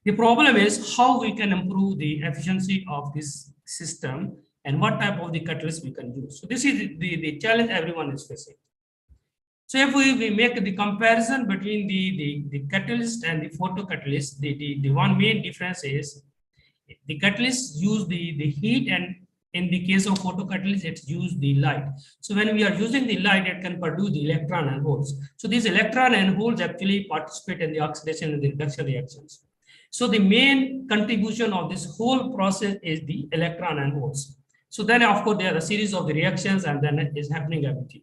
The problem is how we can improve the efficiency of this system and what type of the catalyst we can use. So this is the challenge everyone is facing. So if we make the comparison between the catalyst and the photocatalyst, the one main difference is the catalyst use the heat, and in the case of photocatalyst, it's use the light. So when we are using the light, it can produce the electron and holes. So these electron and holes actually participate in the oxidation and the reduction reactions. So the main contribution of this whole process is the electron and holes. So then, of course, there are a series of the reactions, and then it is happening everything.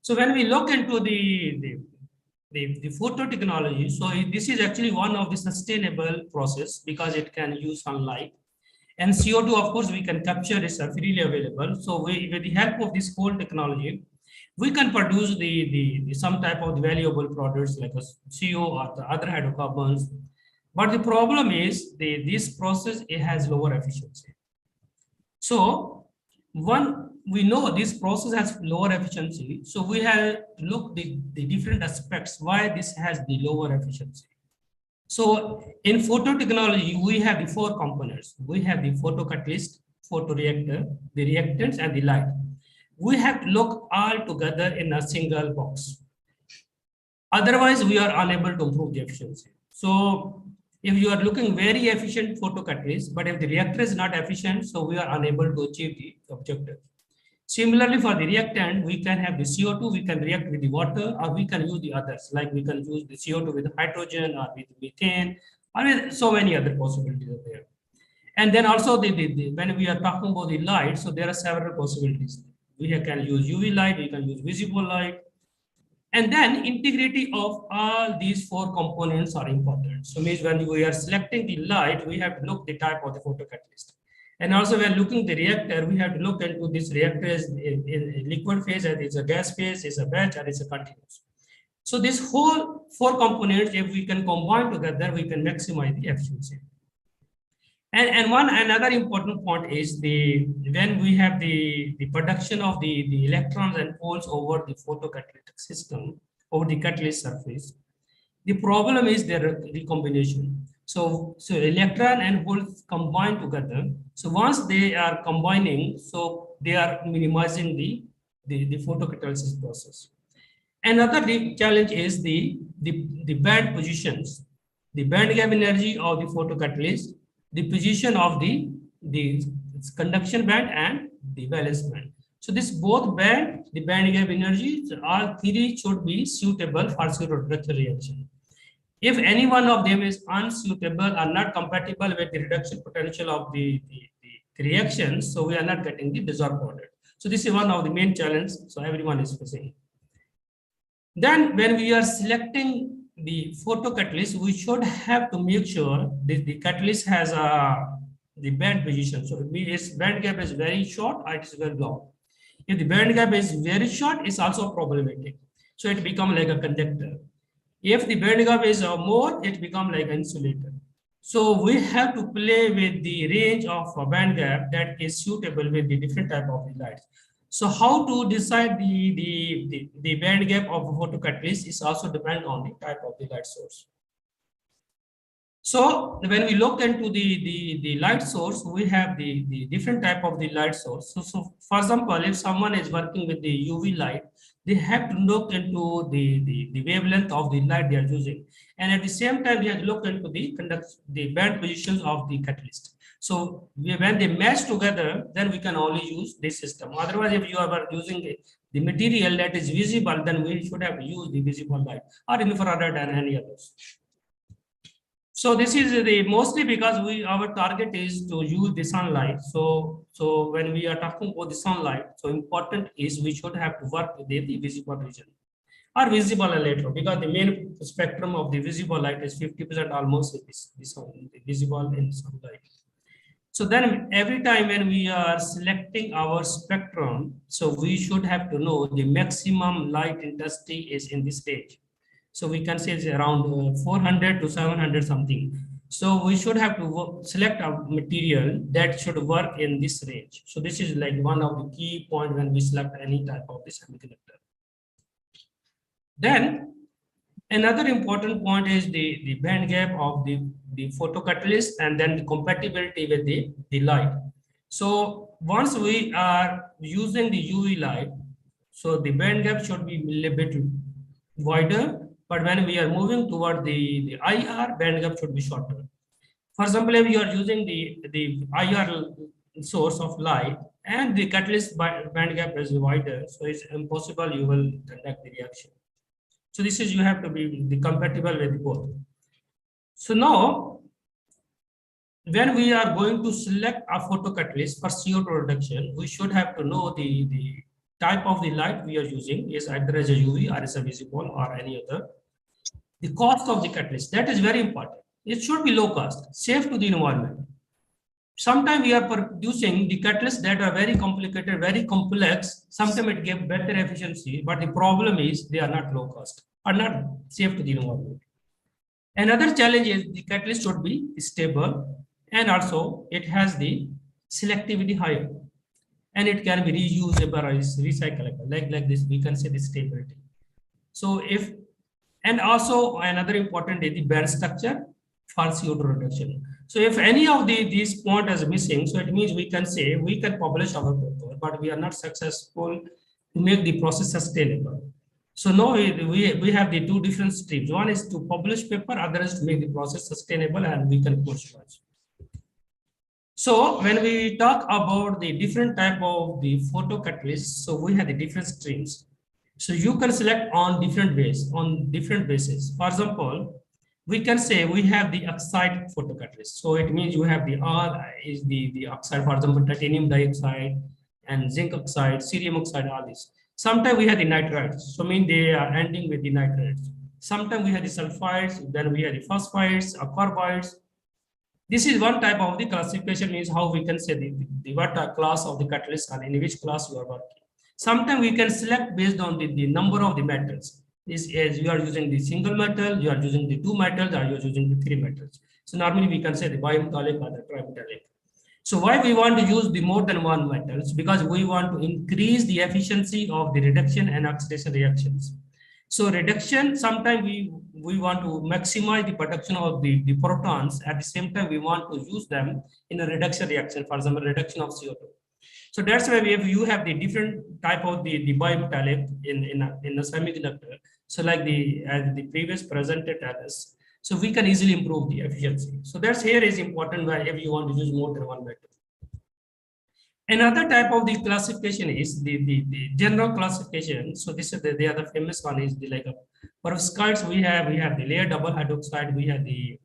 So when we look into the photo technology, so this is actually one of the sustainable process because it can use sunlight. And CO2, of course, we can capture, is freely available. So with the help of this whole technology, we can produce the some type of valuable products like a CO or the other hydrocarbons. But the problem is this process, it has lower efficiency. So we know this process has lower efficiency. So we have to look the different aspects why this has the lower efficiency. So in photo technology, we have the four components. We have the photocatalyst, photoreactor, the reactants, and the light. We have to look all together in a single box. Otherwise, we are unable to improve the efficiency. So if you are looking very efficient photocatalyst, but if the reactor is not efficient, so we are unable to achieve the objective. Similarly, for the reactant, we can have the CO2, we can react with the water, or we can use the others, like we can use the CO2 with hydrogen or with methane, or with so many other possibilities are there. And then also when we are talking about the light, so there are several possibilities. We can use UV light, we can use visible light. And then integrity of all these four components are important. So means when we are selecting the light, we have to look the type of the photocatalyst. And also when looking the reactor, we have to look into this reactor is in liquid phase, and it's a gas phase, it's a batch, and it's a continuous. So this whole four components, if we can combine together, we can maximize the efficiency. And another important point is when we have the production of the electrons and holes over the photocatalytic system, over the catalyst surface, the problem is their recombination. So electron and holes combine together. So once they are combining, so they are minimizing the photocatalysis process. Another challenge is the band positions, the band gap energy of the photocatalyst, the position of the conduction band and the valence band. So this both band, the band gap energy, all three should be suitable for pseudoreduction reaction. If any one of them is unsuitable or not compatible with the reduction potential of the reactions, so we are not getting the dissolved product. So this is one of the main challenges, so everyone is facing. Then when we are selecting the photocatalyst, we should have to make sure that the catalyst has the band position. So its band gap is very short or it is very long. If the band gap is very short, it's also problematic. So it becomes like a conductor. If the band gap is more, it becomes like an insulator. So we have to play with the range of a band gap that is suitable with the different type of the lights. So how to decide the band gap of a photocatalyst is also depend on the type of the light source. So when we look into the light source, we have the different type of the light source. So for example, if someone is working with the UV light, they have to look into the wavelength of the light they are using. And at the same time, they have to look into the band positions of the catalyst. So when they match together, then we can only use this system. Otherwise, if you are using the material that is visible, then we should have to use the visible light or infrared and any others. So this is the mostly because our target is to use the sunlight. So when we are talking about the sunlight, so important is we should have to work with the visible region or visible electron, because the main spectrum of the visible light is 50% almost is visible in sunlight. So then every time when we are selecting our spectrum, so we should have to know the maximum light intensity is in this stage. So we can say it's around 400 to 700 something. So we should have to select a material that should work in this range. So this is like one of the key points when we select any type of this semiconductor. Then another important point is the band gap of the photocatalyst and then the compatibility with the light. So once we are using the UV light, so the band gap should be a little bit wider. But when we are moving toward the IR, band gap should be shorter. For example, if you are using the IR source of light and the catalyst band gap is wider, so it's impossible you will conduct the reaction. So this is, you have to be compatible with both. So now, when we are going to select a photocatalyst for CO2 reduction, we should have to know the type of the light we are using is either as a UV or as a visible or any other. The cost of the catalyst, that is very important. It should be low cost, safe to the environment. Sometimes we are producing the catalysts that are very complicated, very complex. Sometimes it gives better efficiency, but the problem is they are not low cost, are not safe to the environment. Another challenge is the catalyst should be stable, and also it has the selectivity higher, and it can be reusable or recyclable. Like this, we can say the stability. So and also another important is the band structure for CO2 reduction. So if any of these points is missing, so it means we can say we can publish our paper, but we are not successful to make the process sustainable. So now we have the two different streams. One is to publish paper, other is to make the process sustainable, and we can commercialize. So when we talk about the different type of the photocatalysts, so we have the different streams. So you can select on different ways, on different bases. For example, we can say we have the oxide photocatalyst. So it means you have the R is the oxide, for example, titanium dioxide and zinc oxide, cerium oxide, all this. Sometimes we have the nitrides, so mean they are ending with the nitrides. Sometimes we have the sulfides, then we have the phosphides, carbides. This is one type of the classification, means how we can say the what class of the catalyst and in which class you are working. Sometimes we can select based on the number of the metals. This is you are using the single metal, you are using the two metals, or you are using the three metals. So normally we can say the bimetallic or the trimetallic. So why we want to use the more than one metals? Because we want to increase the efficiency of the reduction and oxidation reactions. So reduction, sometimes we want to maximize the production of the protons. At the same time, we want to use them in a reduction reaction, for example, reduction of CO2. So that's why if you have the different type of the bimetallic in a semiconductor, so like as the previous presented at us, so we can easily improve the efficiency. So that's here is important where if you want to use more than one metal. Another type of the classification is the general classification. So this is the other famous one is the like perovskites. We have the layer double hydroxide. We have the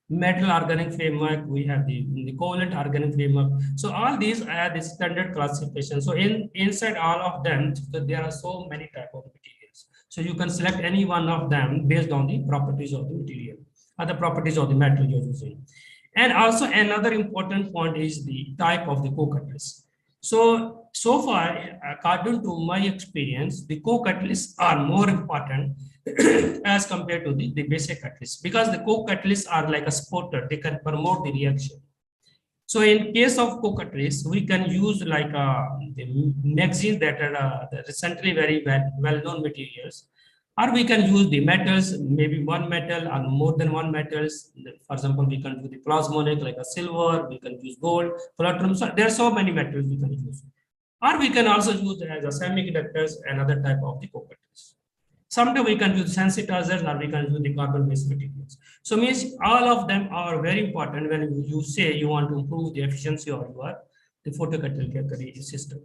metal organic framework. We have the covalent organic framework. So all these are the standard classification. So inside all of them, so there are so many type of materials. So you can select any one of them based on the properties of the material, or the properties of the metal you're using. And also another important point is the type of the co-catalyst. So far, according to my experience, the co-catalysts are more important as compared to the basic catalysts, because the co-catalysts are like a supporter, they can promote the reaction. So in case of co-catalysts, we can use like the magazines that are recently very well-known materials, or we can use the metals, maybe one metal or more than one metals. For example, we can do the plasmonic like a silver, we can use gold, platinum. So there are so many metals we can use. Or we can also use as a semiconductors, another type of the co-catalyst. Sometimes we can use sensitizers, or we can use the carbon-based materials. So means all of them are very important when you say you want to improve the efficiency of the photocatalytic system.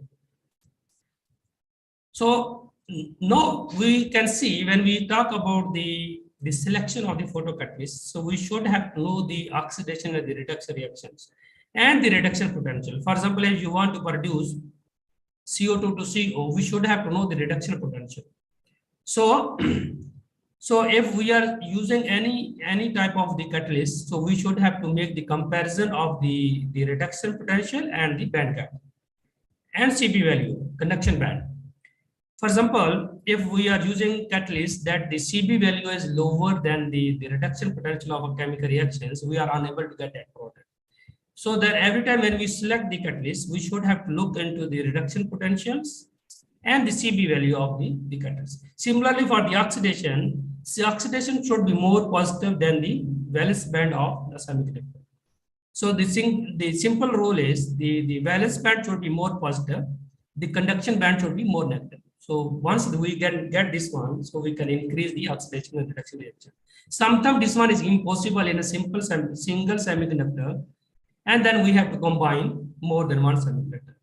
So now we can see when we talk about the selection of the photocatalyst, so we should have to know the oxidation and the reduction reactions and the reduction potential. For example, if you want to produce CO2 to CO, we should have to know the reduction potential. So if we are using any type of the catalyst, so we should have to make the comparison of the reduction potential and the band gap and CP value, conduction band. For example, if we are using catalyst that the CB value is lower than the reduction potential of a chemical reactions, we are unable to get that product. So that every time when we select the catalyst, we should have to look into the reduction potentials and the CB value of the catalyst. Similarly, for the oxidation should be more positive than the valence band of the semiconductor. So the simple rule is the valence band should be more positive, the conduction band should be more negative. So once we can get this one, so we can increase the oxidation and reduction reaction. Sometimes this one is impossible in a single semiconductor, and then we have to combine more than one semiconductor.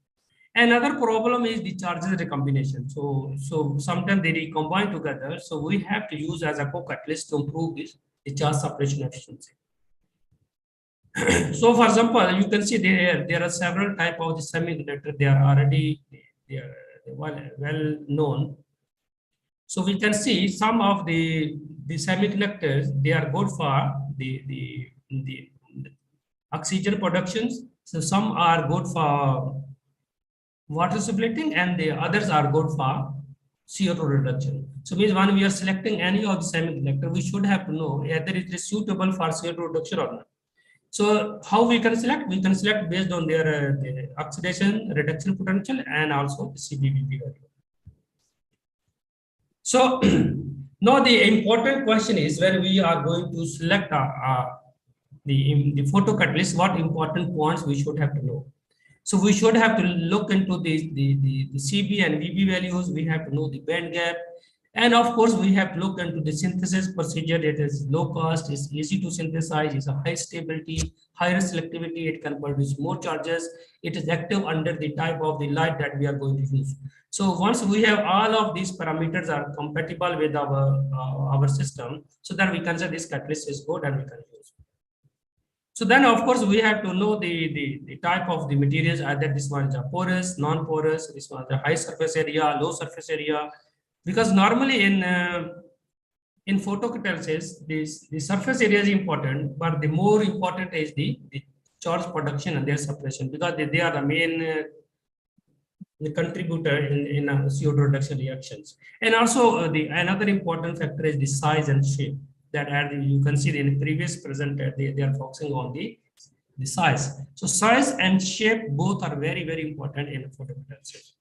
Another problem is the charges recombination. So sometimes they recombine together. So we have to use as a co-catalyst to improve the charge separation efficiency. So for example, you can see there are several types of the semiconductor. They are already well known. So we can see some of the semiconductors, they are good for the oxygen productions. So some are good for water splitting, and the others are good for CO2 reduction. So means when we are selecting any of the semiconductor, we should have to know whether it is suitable for CO2 reduction or not. So how we can select? We can select based on their oxidation reduction potential and also the CBVP value. So now the important question is when we are going to select the photocatalyst, what important points we should have to know. So we should have to look into the CB and VB values. We have to know the band gap. And of course, we have to look into the synthesis procedure. It is low cost, it's easy to synthesize, it's a high stability, higher selectivity, it can produce more charges. It is active under the type of the light that we are going to use. So once we have all of these parameters are compatible with our system, so then we can say this catalyst is good and we can use. So then, of course, we have to know the type of the materials, either this one is a porous, non-porous, this one is a high surface area, low surface area. Because normally in photocatalysis, the surface area is important, but the more important is the charge production and their separation, because they are the main contributor in CO2 reduction reactions. And also another important factor is the size and shape. That you can see in the previous presenter, they are focusing on the size. So size and shape both are very, very important in photocatalysis.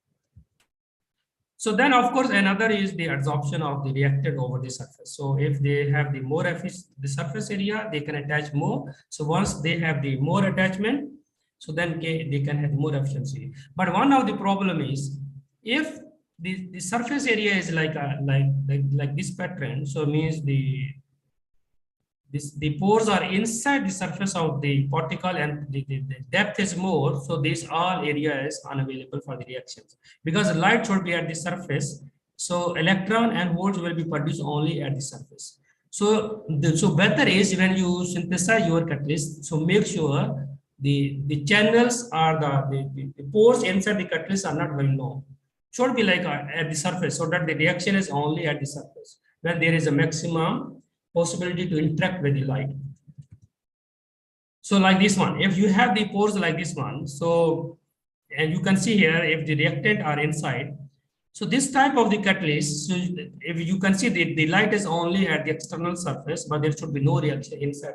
So then, of course, another is the absorption of the reactant over the surface. So if they have the more the surface area, they can attach more. So once they have the more attachment, so then they can have more efficiency. But one of the problem is if the surface area is like this pattern, so means the pores are inside the surface of the particle and the depth is more. So these all areas unavailable for the reactions because light should be at the surface. So electron and holes will be produced only at the surface. So so better is when you synthesize your catalyst. So make sure the channels are the pores inside the catalyst are not very long. Should be like at the surface so that the reaction is only at the surface when there is a maximum possibility to interact with the light. So like this one, if you have the pores like this one, so, and you can see here if the reactant are inside, so this type of the catalyst, so if you can see the light is only at the external surface, but there should be no reaction inside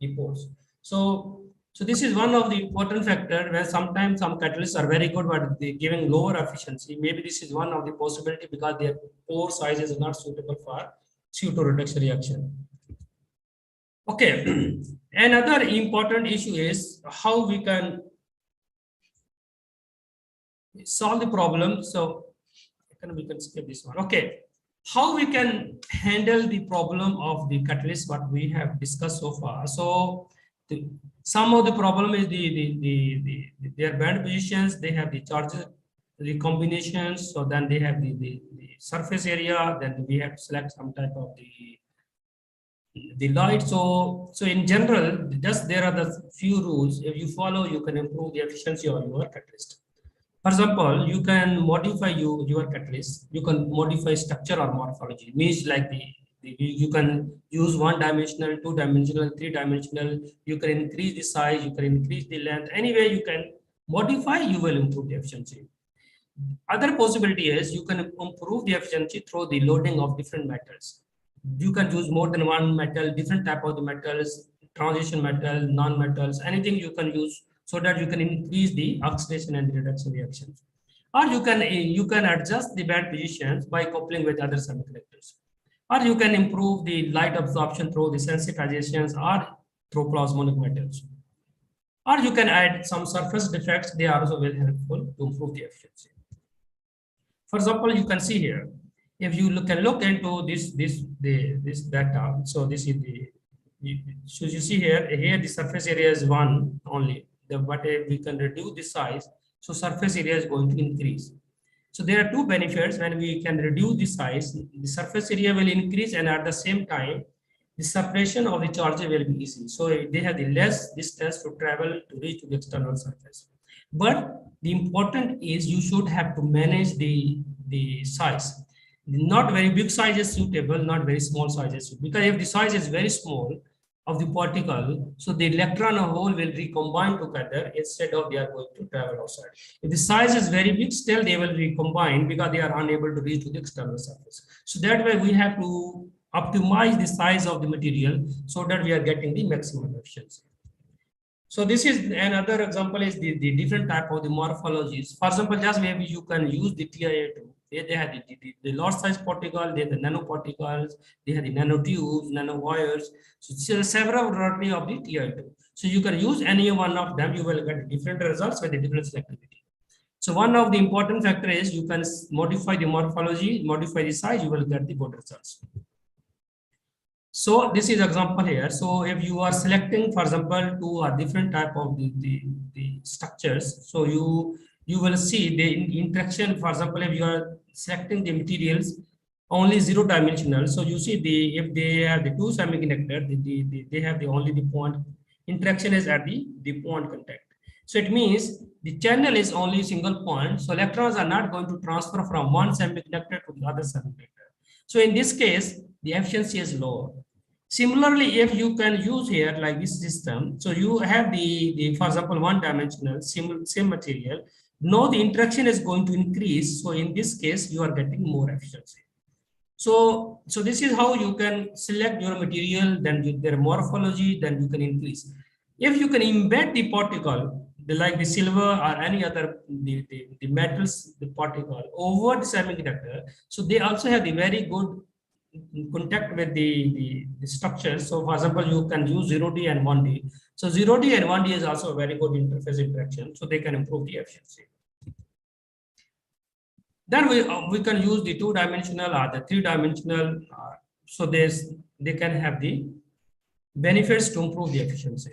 the pores. So this is one of the important factor where sometimes some catalysts are very good, but they're giving lower efficiency. Maybe this is one of the possibility because their pore size is not suitable for CO2 reduction reaction. Okay, another important issue is how we can solve the problem. So we can skip this one. Okay, how we can handle the problem of the catalyst what we have discussed so far. So some of the problem is their band positions, they have the charges, the combinations, so then they have the surface area, then we have to select some type of the light. So in general, just there are the few rules. If you follow, you can improve the efficiency of your catalyst. For example, you can modify your catalyst. You can modify structure or morphology. Means like you can use 1-dimensional, 2-dimensional, 3-dimensional. You can increase the size. You can increase the length. Anyway, you can modify. You will improve the efficiency. Other possibility is you can improve the efficiency through the loading of different metals. You can use more than one metal, different type of the metals, transition metal, non-metals, anything you can use so that you can increase the oxidation and reduction reactions. Or you can adjust the band positions by coupling with other semiconductors. Or you can improve the light absorption through the sensitizations or through plasmonic metals. Or you can add some surface defects. They are also very helpful to improve the efficiency. For example, you can see here, if you can look into this data, so this is so you see here the surface area is 1 only. But if we can reduce the size, so surface area is going to increase. So there are two benefits when we can reduce the size. The surface area will increase, and at the same time, the separation of the charges will be easy. So they have the less distance to travel to reach to the external surface. But the important is you should have to manage the size. Not very big size is suitable, not very small size is suitable. Because if the size is very small of the particle, so the electron or hole will recombine together instead of they are going to travel outside. If the size is very big, still they will recombine because they are unable to reach to the external surface. So that way we have to optimize the size of the material so that we are getting the maximum efficiency. So this is another example is the different type of the morphologies. For example, just maybe you can use the TiA2. They have the large size particle, they have the nanoparticles, they have the nanotubes, nanowires. So several variety of the TiA2. So you can use any one of them, you will get different results with the different selectivity. So one of the important factor is you can modify the morphology, modify the size, you will get the good results. So this is example here. So if you are selecting, for example, two or different type of the structures, so you will see the interaction. For example, if you are selecting the materials only 0-dimensional, so you see if they have the two semiconductor, they have only the point interaction is at the point contact. So it means the channel is only single point. So electrons are not going to transfer from one semiconductor to the other semiconductor. So in this case, the efficiency is lower. Similarly, if you can use here like this system, so you have for example, 1-dimensional same material. Now the interaction is going to increase. So in this case, you are getting more efficiency. So this is how you can select your material, then their morphology, then you can increase. If you can embed the particle, like the silver or any other the metals, the particle over the semiconductor, so they also have the very good contact with the structures. So for example, you can use 0D and 1D. So 0D and 1D is also a very good interface interaction, so they can improve the efficiency. Then we can use the 2-dimensional or the 3-dimensional. So they can have the benefits to improve the efficiency.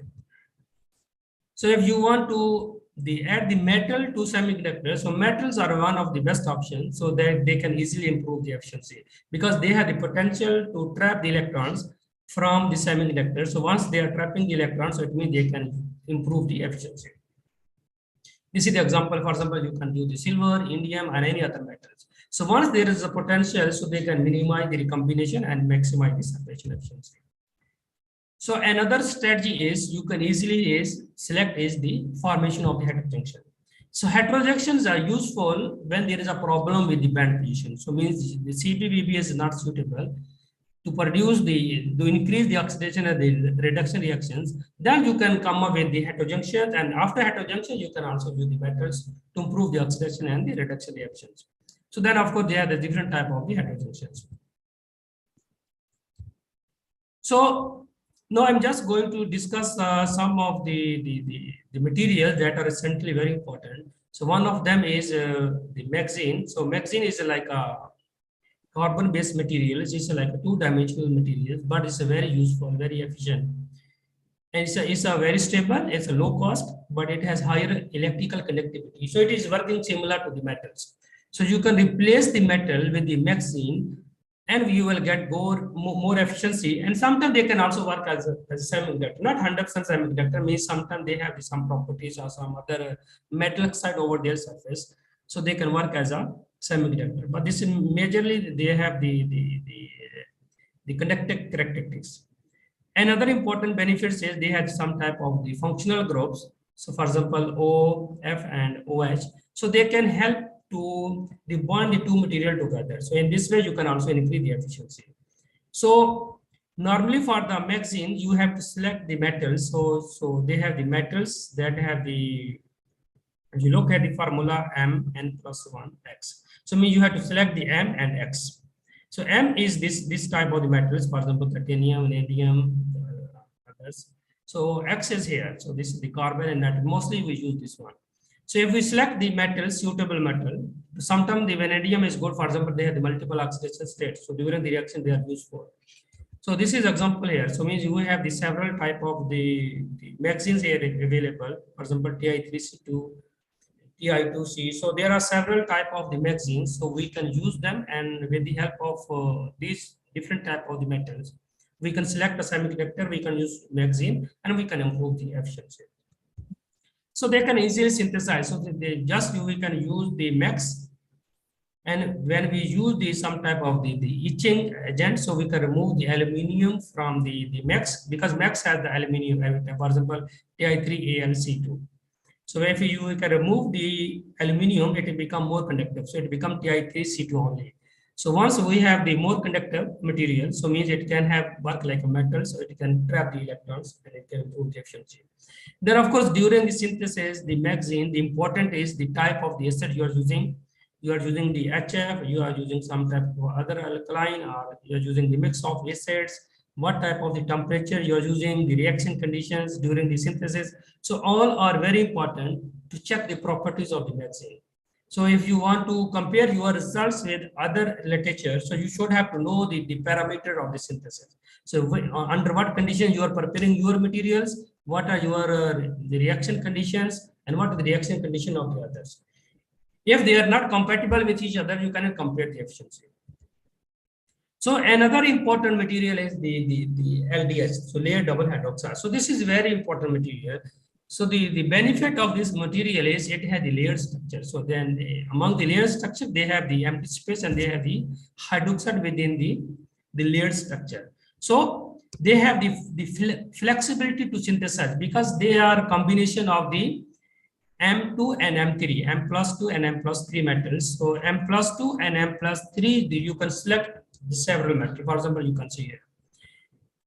So if you want to add the metal to semiconductors, so metals are one of the best options so that they can easily improve the efficiency because they have the potential to trap the electrons from the semiconductor. So once they are trapping the electrons, so it means they can improve the efficiency. This is the example. For example, you can use the silver, indium, and any other metals. So once there is a potential, so they can minimize the recombination and maximize the separation efficiency. So another strategy is you can easily select the formation of the heterojunction. So heterojunctions are useful when there is a problem with the band position. So means the CPVB is not suitable to produce to increase the oxidation and the reduction reactions. Then you can come up with the heterojunctions, and after heterojunction you can also use the metals to improve the oxidation and the reduction reactions. So then of course they are the different type of the heterojunctions. So now I'm just going to discuss some of the materials that are essentially very important. So one of them is the magazine. So magazine is like a carbon-based material. It's like a two-dimensional material, but it's a very useful, very efficient. And it's a very stable, it's a low cost, but it has higher electrical conductivity. So it is working similar to the metals. So you can replace the metal with the magazine and you will get more efficiency. And sometimes they can also work as a semiconductor. Not 100% semiconductor, means sometimes they have some properties or some other metal oxide over their surface. So they can work as a semiconductor. But this is majorly, they have the conductive characteristics. Another important benefits is they have some type of the functional groups. So for example, O, F, and OH. So they can help to bond the two material together. So in this way, you can also increase the efficiency. So normally for the magazine, you have to select the metals. So they have the metals that have the, if you look at the formula Mn+1 X. So means you have to select the M and X. So M is this type of the metals, for example, titanium, vanadium, others. So X is here. So this is the carbon and nitrogen. Mostly we use this one. So if we select the metal, suitable metal, sometimes the vanadium is good. For example, they have the multiple oxidation states. So during the reaction, they are useful. So this is example here. So means you have the several type of the magazines here available. For example, Ti3C2, Ti2C. So there are several type of the magazines. So we can use them, and with the help of these different type of the metals, we can select a semiconductor, we can use magazine, and we can improve the efficiency. So they can easily synthesize. So we can use the max, and when we use some type of the etching agent, so we can remove the aluminum from the max, because max has the aluminum. For example, Ti3AlC2. So if we can remove the aluminum, it will become more conductive. So it becomes Ti3C2 only. So once we have the more conductive material, so means it can have work like a metal, so it can trap the electrons and it can improve the efficiency. Then of course, during the synthesis, the magazine, the important is the type of the acid you are using. You are using the HF, you are using some type of other alkaline, or you are using the mix of acids, what type of the temperature you are using, the reaction conditions during the synthesis. So all are very important to check the properties of the magazine. So if you want to compare your results with other literature, so you should have to know the parameter of the synthesis. So under what conditions you are preparing your materials, what are your the reaction conditions, and what are the reaction condition of the others. If they are not compatible with each other, you cannot compare the efficiency. So another important material is the LDH, so layered double hydroxide. So this is very important material. So the benefit of this material is it has the layered structure. So then among the layered structure, they have the empty space and they have the hydroxide within the layered structure. So they have the flexibility to synthesize because they are a combination of the M2 and M3, M+2 and M+3 metals. So M+2 and M+3, you can select the several metals. For example, you can see here.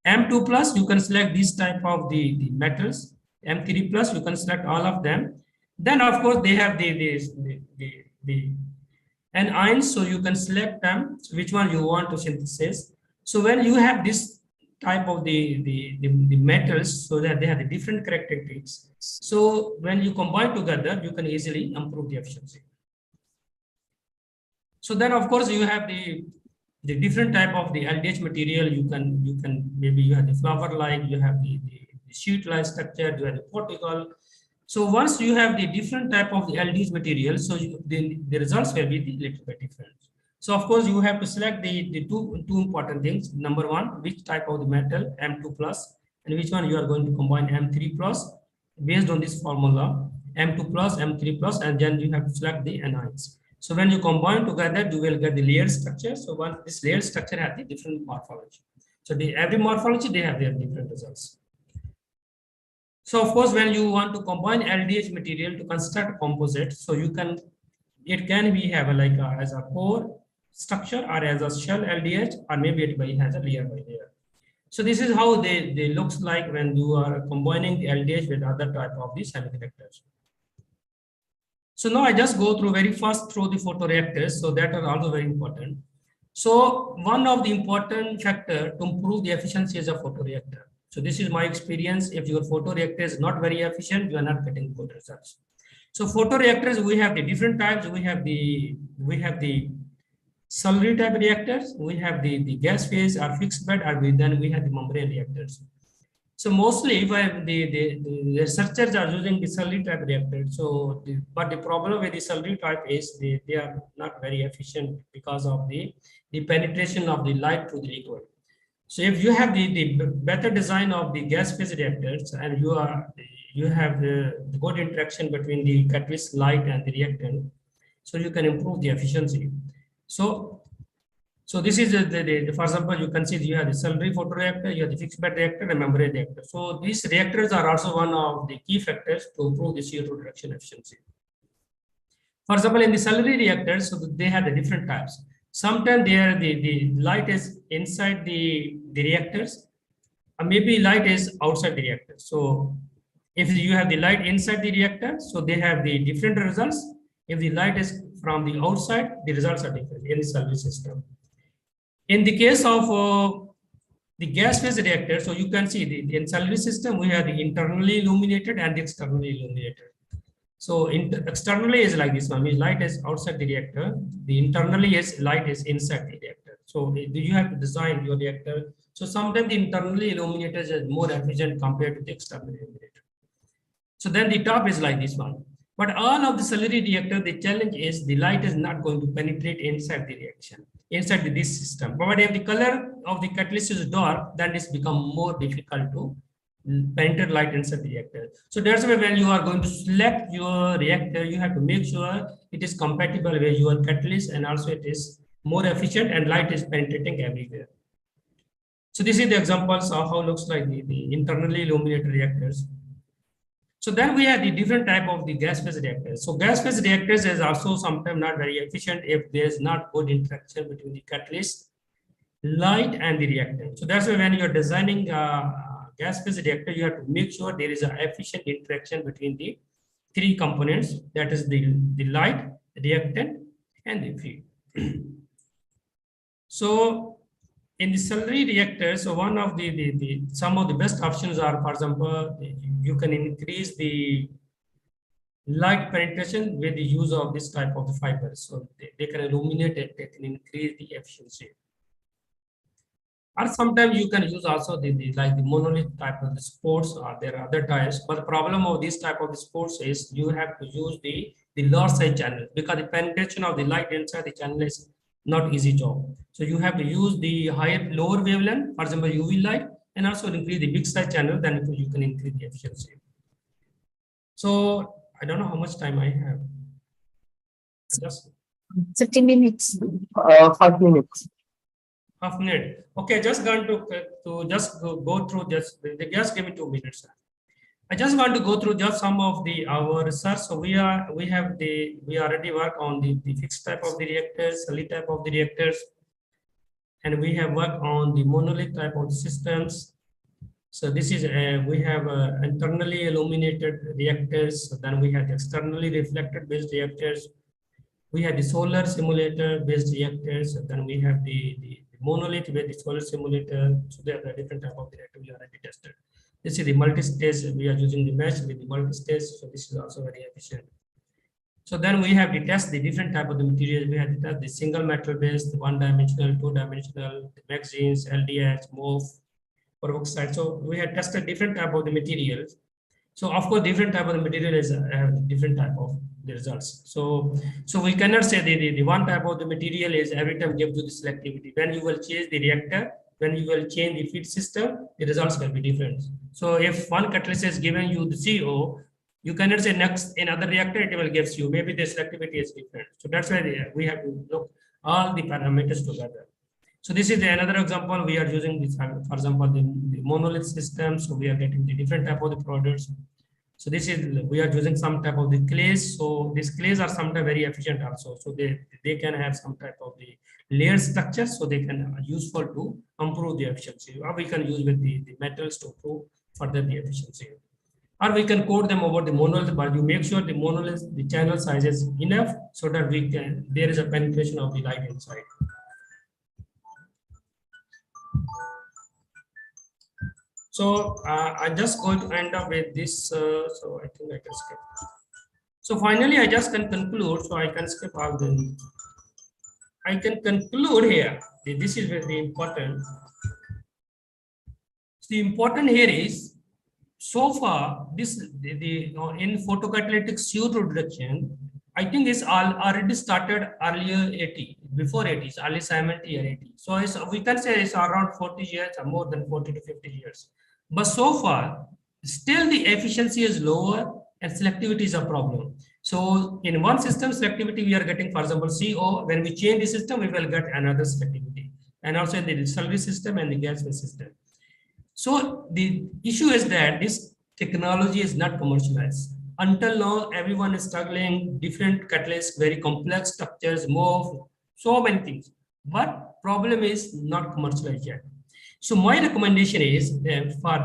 M2+, you can select this type of the metals. M3+, you can select all of them. Then of course they have the anions, so you can select them, which one you want to synthesize. So when you have this type of the metals, so that they have the different characteristics. So when you combine together, you can easily improve the efficiency. So then of course you have the the different type of the LDH material. You can maybe you have the flower like, you have the sheet like structure, you have the particle. So once you have the different type of the LDH material, so the results will be a little bit different. So of course you have to select the two important things. Number one, which type of the metal M2 plus, and which one you are going to combine M3 plus based on this formula M2 plus, M3 plus, and then you have to select the anions. So when you combine together, you will get the layered structure. So once this layered structure has the different morphology. So every morphology, they have their different results. So of course, when you want to combine LDH material to construct a composite, so it can be have as a core structure or as a shell LDH, or maybe it has a layer by layer. So this is how they looks like when you are combining the LDH with other type of the semiconductors. So now I just go through very fast through the photoreactors. So that are also very important. So one of the important factor to improve the efficiency is a photoreactor. So this is my experience. If your photoreactor is not very efficient, you are not getting good results. So photoreactors, we have the different types. We have the slurry type reactors. We have the gas phase or fixed bed, or then we have the membrane reactors. So mostly the researchers are using the slurry type reactor. So but the problem with the slurry type is they are not very efficient because of the penetration of the light through the liquid. So if you have the better design of the gas phase reactors, and you have the good interaction between the catalyst light and the reactant, so you can improve the efficiency. So this is for example, you can see you have the slurry photoreactor, you have the fixed bed reactor, and membrane reactor. So these reactors are also one of the key factors to improve the CO2 reduction efficiency. For example, in the slurry reactors, so they have the different types. Sometimes the light is inside the reactors, or maybe light is outside the reactor. So if you have the light inside the reactor, so they have the different results. If the light is from the outside, the results are different in the slurry system. In the case of the gas phase reactor, so you can see in slurry system, we have the internally illuminated and externally illuminated. So externally is like this one, means light is outside the reactor. The internally is light is inside the reactor. So you have to design your reactor. So sometimes the internally illuminated is more efficient compared to the externally illuminated. So then the top is like this one. But all of the slurry reactor, the challenge is the light is not going to penetrate inside the reaction, inside this system. But if the color of the catalyst is dark, then it's become more difficult to penetrate light inside the reactor. So that's why when you are going to select your reactor, you have to make sure it is compatible with your catalyst, and also it is more efficient and light is penetrating everywhere. So this is the examples of how it looks like the internally illuminated reactors. So then we have the different type of the gas phase reactors. So gas phase reactors is also sometimes not very efficient if there is not good interaction between the catalyst, light, and the reactant. So that's why when you're designing gas phase reactor, you have to make sure there is an efficient interaction between the three components, that is the light, reactant, and the feed. So in the slurry reactor, so one of some of the best options are, for example, you can increase the light penetration with the use of this type of the fibers. So they can illuminate it, they can increase the efficiency. Or sometimes you can use also the monolith type of the sports, or there are other types. But the problem of this type of the sports is you have to use the large size channel, because the penetration of the light inside the channel is not easy job. So you have to use the lower wavelength, for example, UV light, and also increase the big size channel, then you can increase the efficiency. So I don't know how much time I have. Just 15 minutes. 5 minutes. Half minute. Okay, just going to go through just give me 2 minutes. I just want to go through just some of our research. So we already work on the fixed type of the reactors, solid type of the reactors, and we have worked on the monolith type of the systems. So this is we have internally illuminated reactors. So then we have externally reflected based reactors. We have the solar simulator based reactors. And then we have the monolith with the solar simulator. So they are different type of reactor we already tested. This is the multi-stage. We are using the mesh with the multi-stage. So this is also very efficient. So then we have to test the different type of the materials. We have to test the single metal based, one-dimensional, two-dimensional, magazines, LDH, MOF, peroxide. So we have tested different type of the materials. So of course, different type of the material is have different type of the results. So we cannot say the one type of the material is every time give to the selectivity. When you will change the reactor, when you will change the feed system, the results will be different. So if one catalyst is giving you the CO, you cannot say next in other reactor it will give you. Maybe the selectivity is different. So that's why we have to look all the parameters together. So this is another example. We are using this, for example, the monolith system. So we are getting the different type of the products. So this is, we are using some type of the clays. So these clays are sometimes very efficient also. So they can have some type of the layer structure. So they can useful to improve the efficiency. Or we can use with the metals to improve further the efficiency. Or we can coat them over the monolith, but you make sure the monolith, the channel size is enough so that we can, there is a penetration of the light inside. So I'm just going to end up with this. So I think I can skip. So finally, I just can conclude. So I can skip all the. I can conclude here. This is very important. The important here is, so far this in photocatalytic CO2 reduction, I think it's already started earlier 80, before 80s, early 70 or 80. So we can say it's around 40 years or more than 40 to 50 years. But so far, still the efficiency is lower and selectivity is a problem. So in one system selectivity, we are getting, for example, CO. When we change the system, we will get another selectivity. And also in the distillery system and the gas system. So the issue is that this technology is not commercialized. Until now, everyone is struggling, different catalysts, very complex structures, more, so many things. But problem is not commercialized yet. So my recommendation is for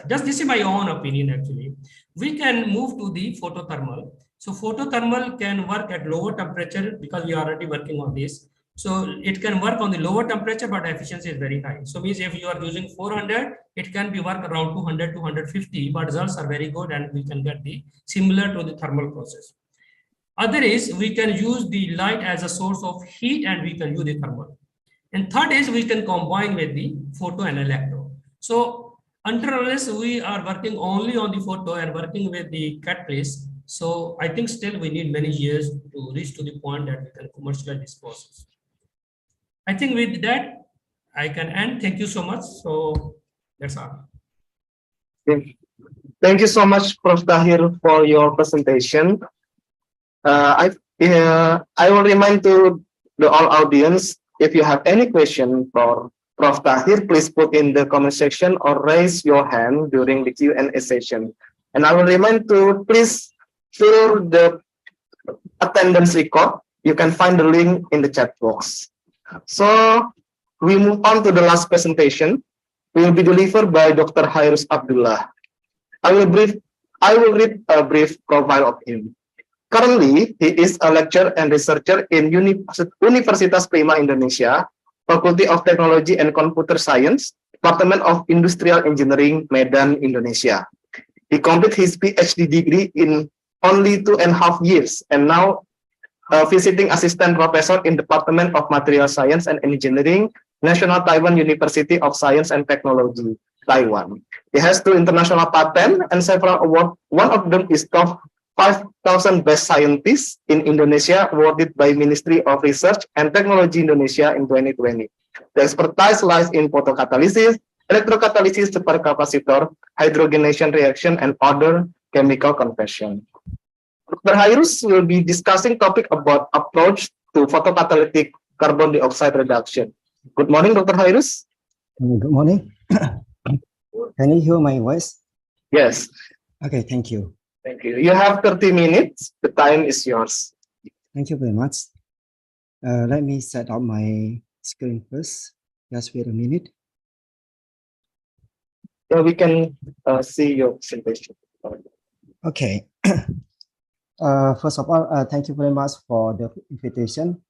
just this is my own opinion actually, we can move to the photothermal. So photothermal can work at lower temperature because we are already working on this. So it can work on the lower temperature, but efficiency is very high. So means if you are using 400, it can be work around 200, 250, but results are very good and we can get the similar to the thermal process. Other is we can use the light as a source of heat and we can use the thermal. And third is we can combine with the photo and electro. So until unless we are working only on the photo and working with the catalyst, so I think still we need many years to reach to the point that we can commercialize this process. I think with that, I can end. Thank you so much. So that's all. Thank you so much, Prof. Tahir, for your presentation. I will remind to the all audience, if you have any question for Prof. Tahir, please put in the comment section or raise your hand during the Q&A session. And I will remind to please fill the attendance record. You can find the link in the chat box. So we move on to the last presentation. Will be delivered by Dr. Hairus Abdullah. I will read a brief profile of him. Currently, he is a lecturer and researcher in Universitas Prima Indonesia, Faculty of Technology and Computer Science, Department of Industrial Engineering, Medan, Indonesia. He completed his PhD degree in only 2.5 years and now visiting assistant professor in Department of Material Science and Engineering, National Taiwan University of Science and Technology, Taiwan. He has 2 international patents and several awards. One of them is top 5,000 best scientists in Indonesia, awarded by Ministry of Research and Technology Indonesia in 2020. The expertise lies in photocatalysis, electrocatalysis, supercapacitor, hydrogenation reaction, and other chemical conversion. Dr. Hairus will be discussing topic about approach to photocatalytic carbon dioxide reduction. Good morning, Dr. Hairus. Good morning. Can you hear my voice? Yes. Okay, thank you. Thank you. You have 30 minutes. The time is yours. Thank you very much. Let me set up my screen first. Just wait a minute. Yeah, we can see your presentation. Okay. First of all, thank you very much for the invitation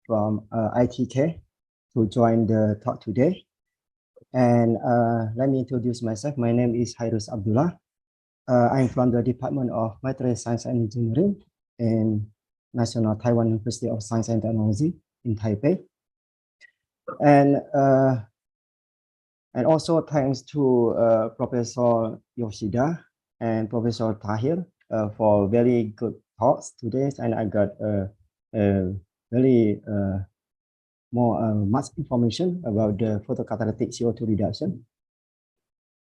from ITK to join the talk today. And let me introduce myself. My name is Hairus Abdullah. I'm from the Department of Material Science and Engineering in National Taiwan University of Science and Technology in Taipei. And also thanks to Professor Yoshida and Professor Tahir for very good talks today. And I got very much information about the photocatalytic CO2 reduction.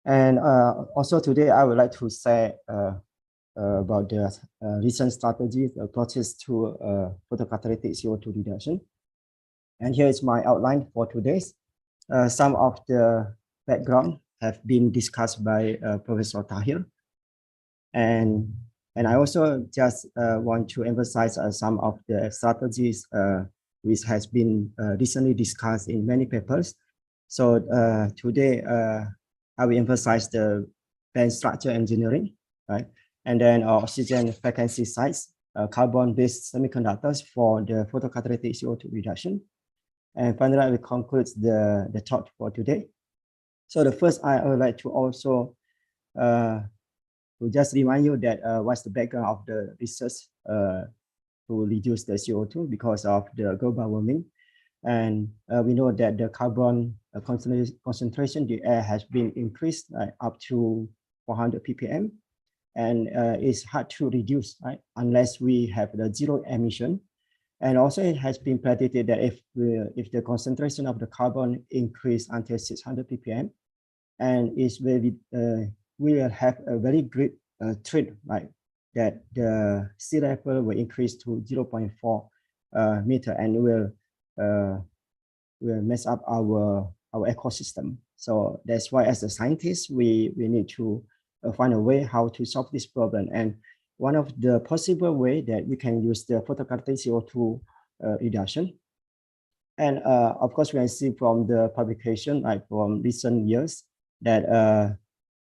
And also today I would like to say about the recent strategies approaches to photocatalytic CO2 reduction. And here is my outline for today's. Some of the background have been discussed by Professor Tahir. And I also just want to emphasize some of the strategies which has been recently discussed in many papers. So today I will emphasize the band structure engineering, right? And then oxygen frequency size, carbon-based semiconductors for the photocatalytic CO2 reduction. And finally, I will conclude the talk for today. So the first, I would like to also to just remind you that what's the background of the research to reduce the CO2 because of the global warming. And we know that the carbon concentration in the air has been increased up to 400 ppm. And it's hard to reduce, right, unless we have the zero emission. And also it has been predicted that if the concentration of the carbon increase until 600 ppm, and we will have a very great threat, right, that the sea level will increase to 0.4 meter and will mess up our ecosystem. So that's why as a scientist, we need to find a way how to solve this problem. And one of the possible way that we can use the photocatalytic CO2 reduction. And of course, we can see from the publication, like from recent years, that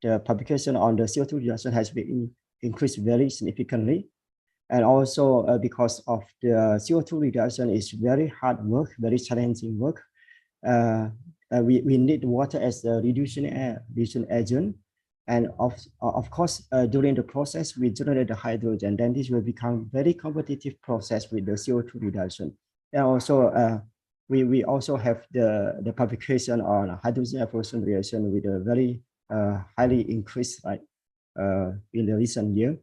the publication on the CO2 reduction has been increased very significantly. And also because of the CO2 reduction is very hard work, very challenging work. We need water as a reducing agent. And of course, during the process, we generate the hydrogen, then this will become very competitive process with the CO2 reduction. And also, we also have the publication on hydrogen evolution reaction with a very highly increased, right, in the recent year.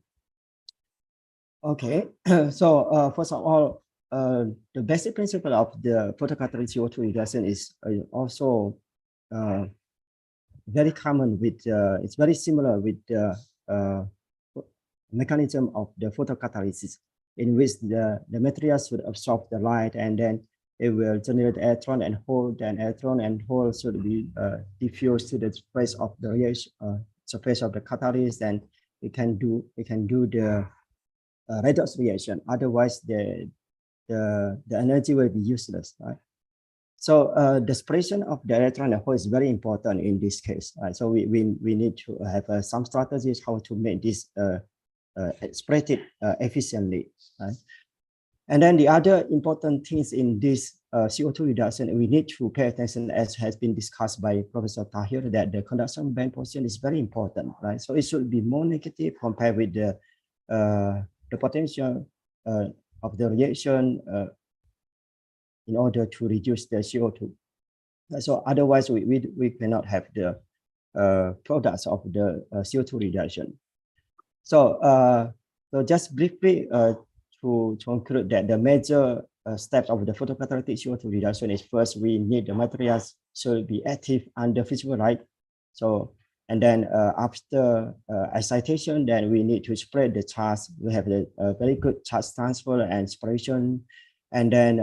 Okay, so first of all, the basic principle of the photocatalytic CO2 reduction is also very common with, it's very similar with the mechanism of the photocatalysis, in which the materials should absorb the light and then it will generate electron and hole, then electron and hole should be diffused to the surface of the reaction, surface of the catalyst, and it can do the redox reaction. Otherwise, the energy will be useless, right? So the separation of the electron and hole is very important in this case. Right? So we need to have some strategies how to make this separated efficiently. Right? And then the other important things in this CO2 reduction, we need to pay attention, as has been discussed by Professor Tahir, that the conduction band position is very important. Right? So it should be more negative compared with the potential of the reaction in order to reduce the CO2. So otherwise, we cannot have the products of the CO2 reduction. So, so just briefly to conclude that the major steps of the photocatalytic CO2 reduction is, first, we need the materials should be active under visible light. So, and then after excitation, then we need to spread the charge. We have the very good charge transfer and separation. And then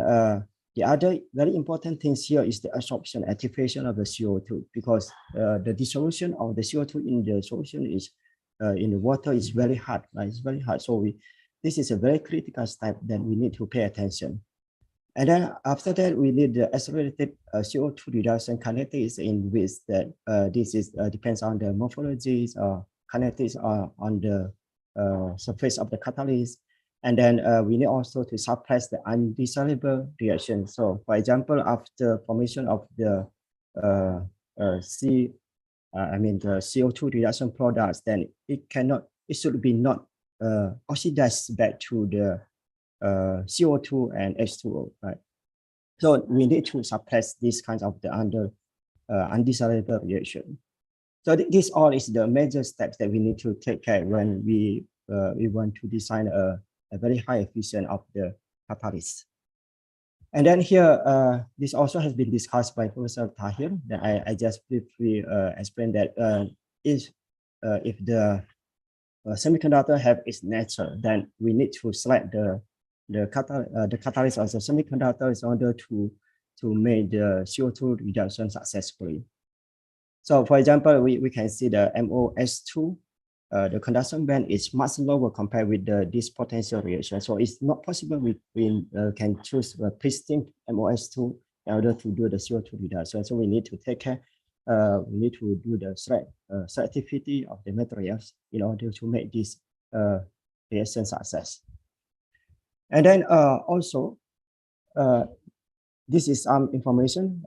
the other very important things here is the absorption, activation of the CO2, because the dissolution of the CO2 in the solution is in the water is very hard, right? It's very hard. So this is a very critical step that we need to pay attention. And then after that, we need the accelerated CO2 reduction kinetics, in which that this is depends on the morphologies or kinetics on the surface of the catalyst. And then we need also to suppress the undesirable reaction. So for example, after formation of the I mean the CO2 reduction products, then it should be not oxidized back to the CO2 and H2O, right? So we need to suppress this kind of the undesirable reaction. So this all is the major steps that we need to take care when we want to design a very high efficient of the catalyst. And then here, this also has been discussed by Professor Tahir. That I just briefly explained that if the semiconductor have its nature, then we need to select the catalyst as a semiconductor in order to make the CO2 reduction successfully. So for example, we can see the MOS2, the conduction band is much lower compared with this potential reaction. So it's not possible we can choose a pristine MOS2 in order to do the CO2 reduction. So we need to take care, we need to do the selectivity of the materials in order to make this reaction success. And then also, this is some information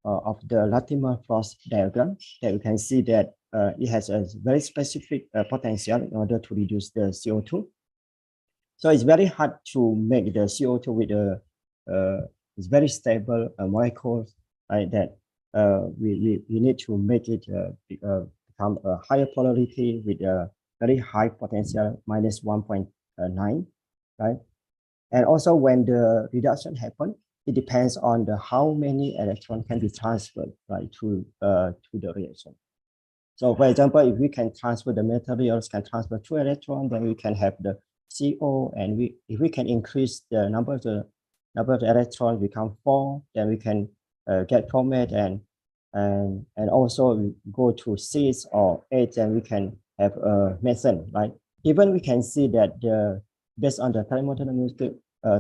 of the Latimer Frost diagram that you can see that it has a very specific potential in order to reduce the CO2. So it's very hard to make the CO2 with it's very stable molecules, right? That we need to make it become a higher polarity with a very high potential, minus 1.9, right? And also when the reduction happens, it depends on how many electrons can be transferred, right, to the reaction. So for example, if we can transfer the materials, can transfer 2 electrons, then we can have the CO, and if we can increase the number of the electrons become 4, then we can get format, and also go to 6 or 8, and we can have a methane, right? Even we can see that based on the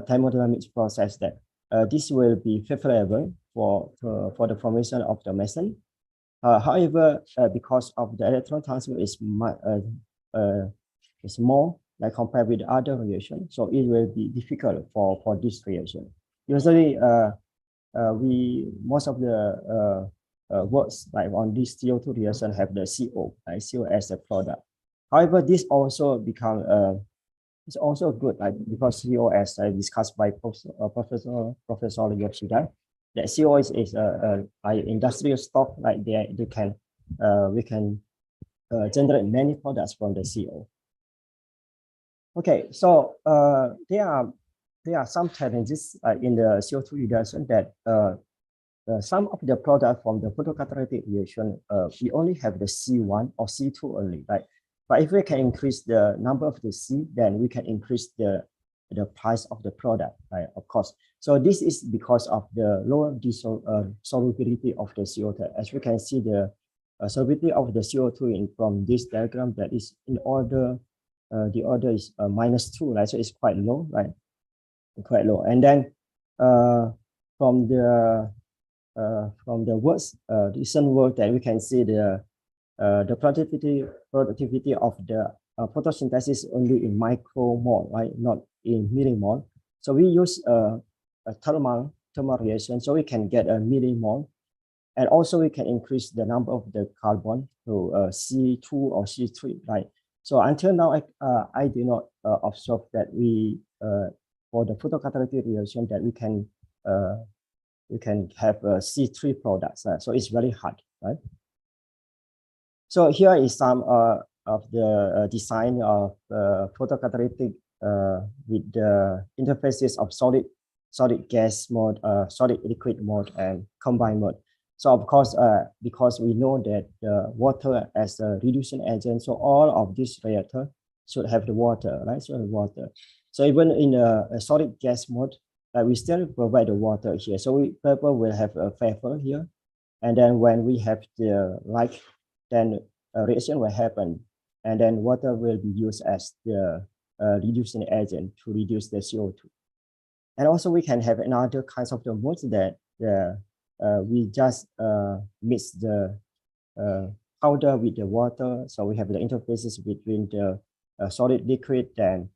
thermodynamics process that this will be favorable for the formation of the methane. However, because of the electron transfer is more like compared with other reaction, so it will be difficult for this reaction. Usually, most of the works like on this CO2 reaction have the CO, right? CO as a product. However, this also become it's also good, like because CO, as I discussed by Professor Yoshida, that CO is industrial stock, like we can generate many products from the CO. Okay, so there are some challenges in the CO2 reduction that some of the products from the photocatalytic reaction, we only have the C1 or C2 only, right? But if we can increase the number of the C, then we can increase the price of the product, right? Of course. So this is because of the lower solubility of the CO2. As we can see, the solubility of the CO2 from this diagram, that is in order, the order is -2, right? So it's quite low, right? Quite low. And then from the recent work that we can see the productivity of the photosynthesis only in micromole, right? Not in millimole. So we use a thermal reaction, so we can get a millimole, and also we can increase the number of the carbon to C2 or C3, right? So until now, I did not observe that we for the photocatalytic reaction that we can have C3 products. So it's very hard, right? So here is some of the design of photocatalytic with the interfaces of solid gas mode, solid liquid mode, and combined mode. So of course, because we know that the water as a reducing agent, so all of this reactor should have the water, right? So water. So even in a solid gas mode, we still provide the water here. So purple will have a vapor here, and then when we have the light, then a reaction will happen, and then water will be used as the reducing agent to reduce the CO2. And also we can have another kinds of the modes that we just mix the powder with the water. So we have the interfaces between the solid liquid, and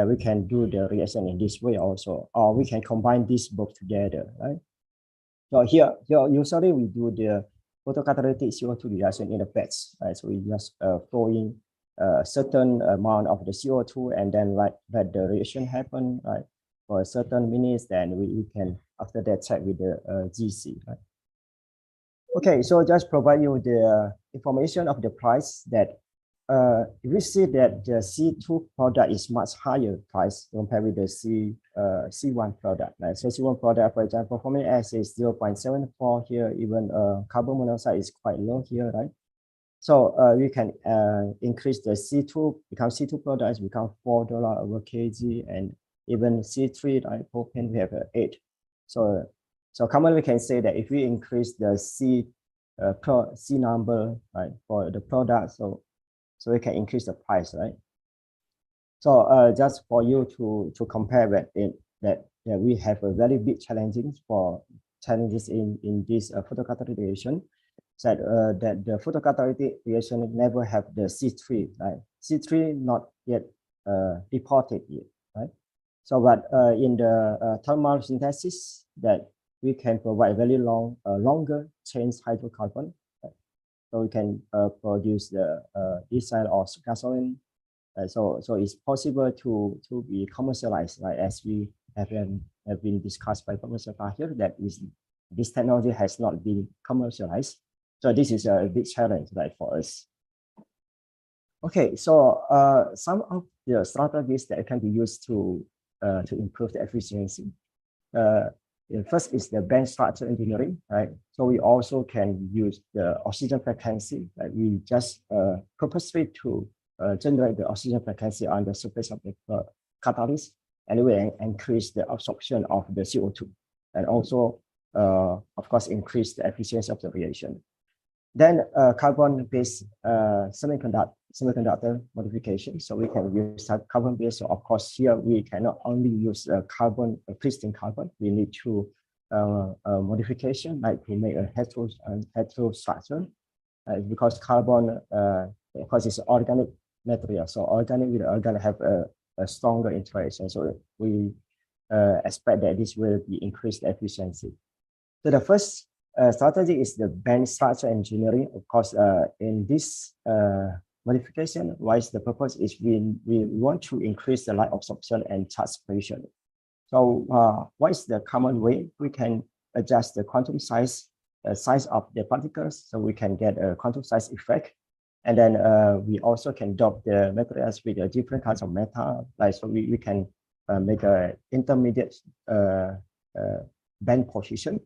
we can do the reaction in this way also, or we can combine these both together, right? So here usually we do photocatalytic CO2 reduction in the batch. Right? So we just throwing a certain amount of the CO2 and then let the reaction happen, right, for a certain minutes. Then we can after that check with the GC. Right? Okay, so just provide you the information of the price that we see that the C2 product is much higher price compared with the C1 product. Right? So C1 product, for example, performance S is 0.74 here, even carbon monoxide is quite low here, right? So we can increase the C2, become C2 products, become $4 over kg, and even C3, right, propane, we have 8. So commonly we can say that if we increase the C number, right, for the product, so we can increase the price, right? So just for you to compare with it, that we have a very big challenges in this photocatalytic reaction. That the photocatalytic reaction never have the C3, right? C3 not yet reported yet, right? So but in the thermal synthesis, that we can provide very longer chain hydrocarbon. Right? So we can produce the diesel or gasoline. So it's possible to be commercialized, right? As we have been discussed by Professor Tahir, that this technology has not been commercialized. So this is a big challenge, right, for us. Okay, so some of the strategies that can be used to improve the efficiency. First is the bench structure engineering, right? So we also can use the oxygen frequency, like we just purposely to generate the oxygen frequency on the surface of the catalyst, and we increase the absorption of the CO2, and also, of course, increase the efficiency of the reaction. Then carbon-based semiconductor modification. So we can use carbon-based. So of course, here we cannot only use pristine carbon. We need to modification, like to make a hetero structure, because carbon, of course, is organic material. So organic with organic have a stronger interaction. So we expect that this will be increased efficiency. So the first strategy is the bench structure engineering. Of course, in this modification, what is the purpose is we want to increase the light absorption and charge separation. So what is the common way we can adjust the quantum size of the particles, so we can get a quantum size effect. And then we also can dope the materials with different kinds of metal, like so we can make an intermediate band position.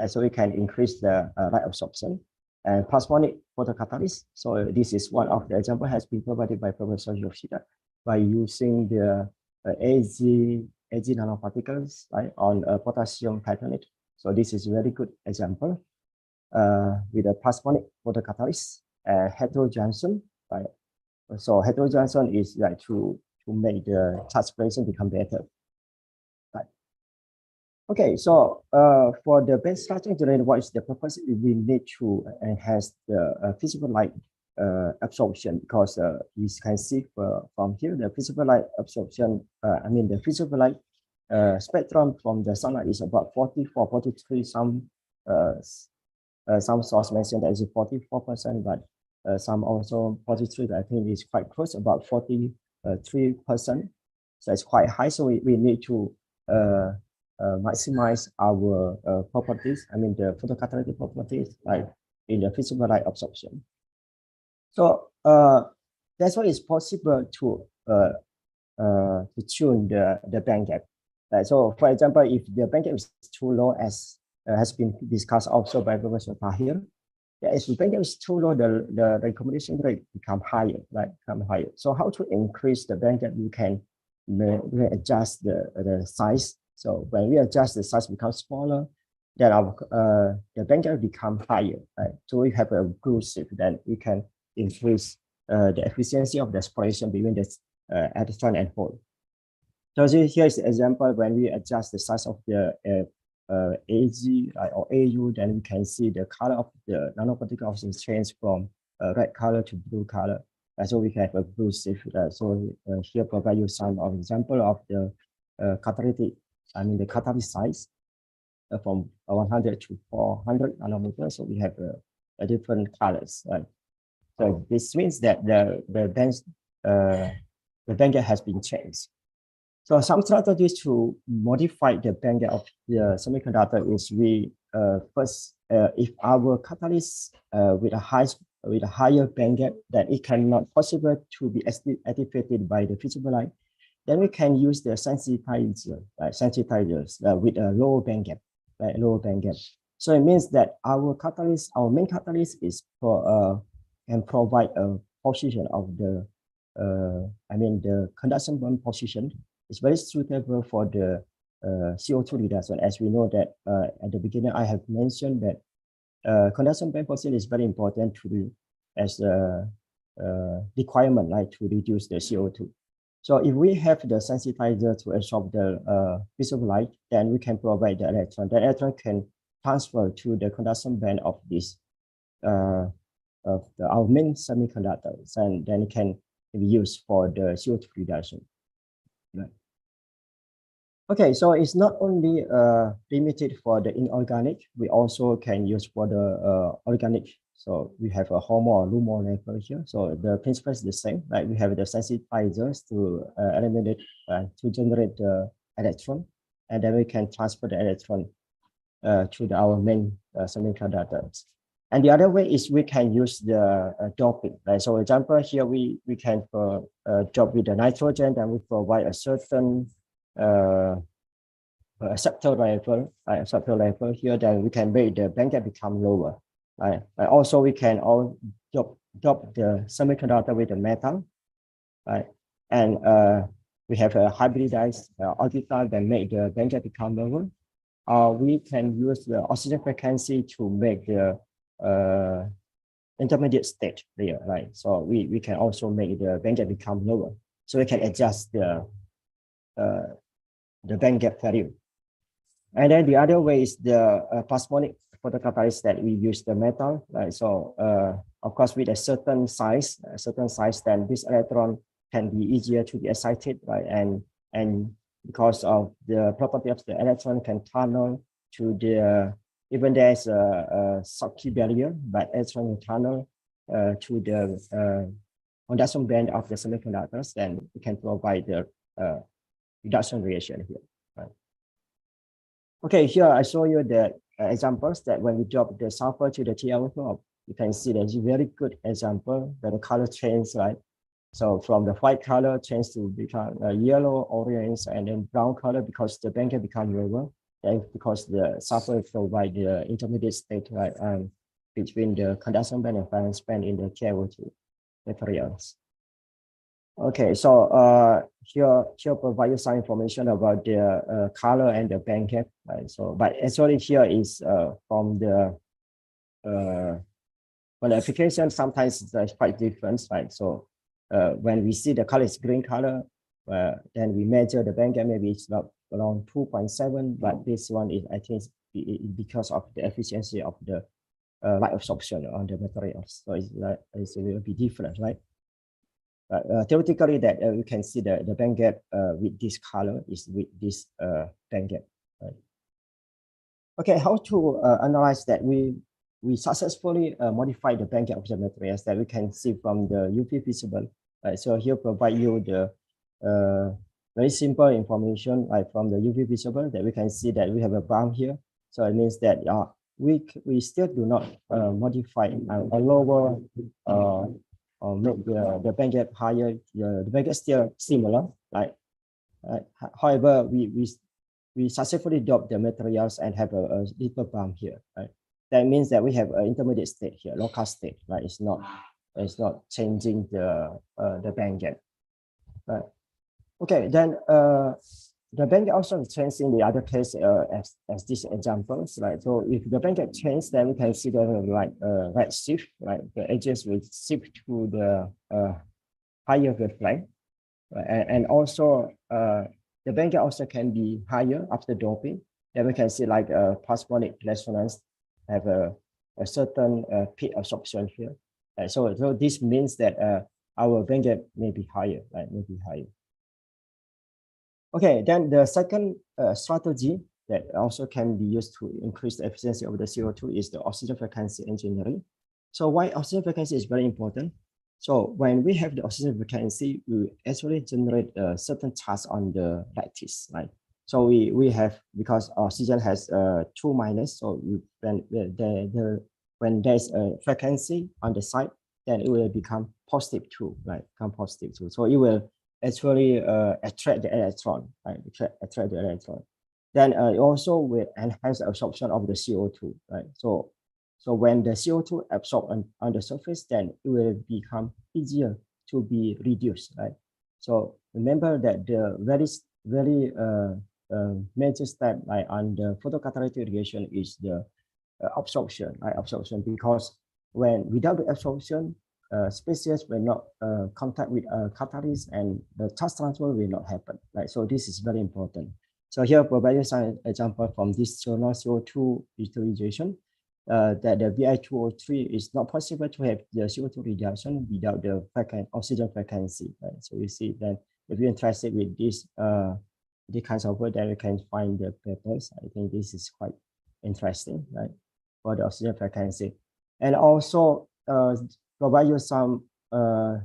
So we can increase the light absorption and plasmonic photocatalyst. So this is one of the example has been provided by Professor Yoshida by using the AZ nanoparticles, right, on potassium titanate. So this is a very good example with a plasmonic photocatalyst, heterojunction, right? So heterojunction is like to make the charge separation become better. Okay, so for the bench structure engineering, what is the purpose? We need to enhance the visible light absorption, because you can see from here the visible light absorption. The visible light spectrum from the sunlight is about 44, 43. Some source mentioned that is 44%, but some also 43. I think is quite close, about 43%. So it's quite high. So we need to maximize our properties, the photocatalytic properties, like in the visible light absorption. So that's why it's possible to tune the band gap. So for example, if the band gap is too low, as has been discussed also by Professor Tahir, if the band gap is too low, the recommendation rate become higher, right? So how to increase the band gap? You can adjust the size. So when we adjust, the size becomes smaller, then the band gap become higher, right? So we have a good shift, then we can increase the efficiency of the separation between the electron and hole. So here is the example when we adjust the size of the AG or AU, then we can see the color of the nanoparticle oxygen change from red color to blue color. So we can have a blue shift. So here provide you some example of the catalytic. The catalyst size from 100 to 400 nanometers. So we have different colors. Right? So this means that the band gap has been changed. So some strategies to modify the band gap of the semiconductor is we first, if our catalyst with a higher band gap that it cannot possible to be activated by the visible light, then we can use the sensitizers with a lower band gap, lower band gap. So it means that our main catalyst is can provide a position of the the conduction band position is very suitable for the CO2 reduction. As we know that at the beginning, I have mentioned that conduction band position is very important to as a requirement, like to reduce the CO2. So if we have the sensitizer to absorb the visible light, then we can provide the electron. The electron can transfer to the conduction band of this our main semiconductors, and then it can be used for the CO2 reduction. Right. Okay, so it's not only limited for the inorganic, we also can use for the organic. So we have a HOMO or LUMO level here. So the principle is the same, right? We have the sensitizers to eliminate, to generate the electron, and then we can transfer the electron to our main semiconductors. And the other way is we can use the doping, right? So for example, here we can dope with the nitrogen, and we provide a certain acceptor level here, then we can make the band gap become lower. Right? Also, we can dope the semiconductor with the metal, right? And we have a hybridized orbital that make the band gap become lower. We can use the oxygen frequency to make the intermediate state layer, right? So we can also make the band gap become lower. So we can adjust the band gap value. And then the other way is the plasmonic photocatalyst that we use the metal, right? So of course, with a certain size, then this electron can be easier to be excited, right? And because of the property of the electron can tunnel to the, even there's a Schottky barrier, but electron will tunnel to the conduction band of the semiconductors, then we can provide the reduction reaction here. Right? Okay, here I show you the examples that when we drop the sulfur to the TiO2, you can see there's a very good example that the color change, right? So from the white color change to become yellow, orange, and then brown color because the band gap become lower. And because the sulfur provide the intermediate state, right, between the conduction band and valence band in the TiO2 materials. Okay, so here provide you some information about the color and the band gap, right? So, but actually here is from the application, sometimes it's quite different, right? So when we see the color is green color, then we measure the band gap, maybe it's not around 2.7, but this one is, I think, because of the efficiency of the light absorption on the materials. So it will be different, right? Theoretically, that we can see the band gap with this color is with this band gap. Right? Okay, how to analyze that? We successfully modify the band gap of the materials that we can see from the UV visible. Right? So here provide you the very simple information from the UV visible that we can see that we have a bump here. So it means that we still do not modify a lower or make the band gap higher. The band gap still similar, right? However, we successfully dope the materials and have a deeper bump here, right? That means that we have an intermediate state here, local state, right? It's not changing the band gap, right? Okay, then the band gap also changes in the other case as these examples, right? So if the band gap changes, then we can see the right shift, right? The edges will shift to the higher wavelength, right? And also the band gap also can be higher after doping. Then we can see like a plasmonic resonance have a certain peak absorption here. Right? So this means that our band gap may be higher, right? May be higher. Okay, then the second strategy that also can be used to increase the efficiency of the CO2 is the oxygen frequency engineering. So why oxygen frequency is very important? So when we have the oxygen frequency, we actually generate a certain charge on the lattice, right? So we have, because oxygen has 2 minus, so when there's a frequency on the side, then it will become positive 2, right? Become positive 2. So it will actually attract the electron, right? Attract the electron. Then it also will enhance the absorption of the CO2, right? So when the CO2 absorbed on the surface, then it will become easier to be reduced, right? So remember that the very major step, like on the photocatalytic irrigation, is the absorption, right? Absorption, because without the absorption, species will not contact with catalyst, and the charge transfer will not happen, right? So this is very important. So here, provide you some example from this journal CO2 utilization. That the Vi203 is not possible to have the CO2 reduction without the oxygen frequency, right? So you see that if you're interested with this kinds of work, then you can find the papers. I think this is quite interesting, right, for the oxygen frequency. And also provide you some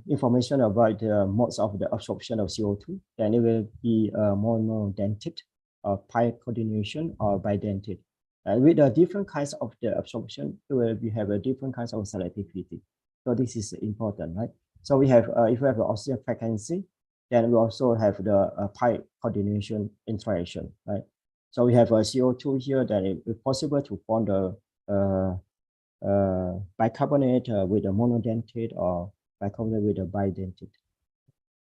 information about the modes of the absorption of CO2. Then it will be monodentate, or pi coordination, or bidentate. With the different kinds of the absorption, we have a different kinds of selectivity. So this is important, right? So we have, if we have the oxygen frequency, then we also have the pi coordination interaction, right? So we have a CO2 here, that it is possible to form the bicarbonate with a monodentate, or bicarbonate with a bidentate.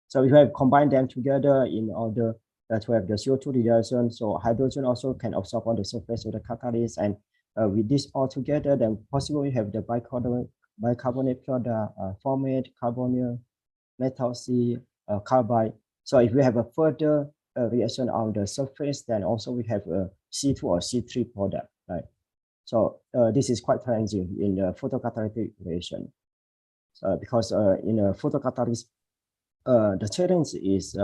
So if we have combined them together in order to have the CO2 reduction, so hydrogen also can absorb on the surface of the catalyst, and with this all together, then possible we have the bicarbonate product, formate, carbonyl, metal C, carbide. So if we have a further reaction on the surface, then also we have a C2 or C3 product, right? So this is quite challenging in the photocatalytic reaction, because in a photocatalyst, the challenge is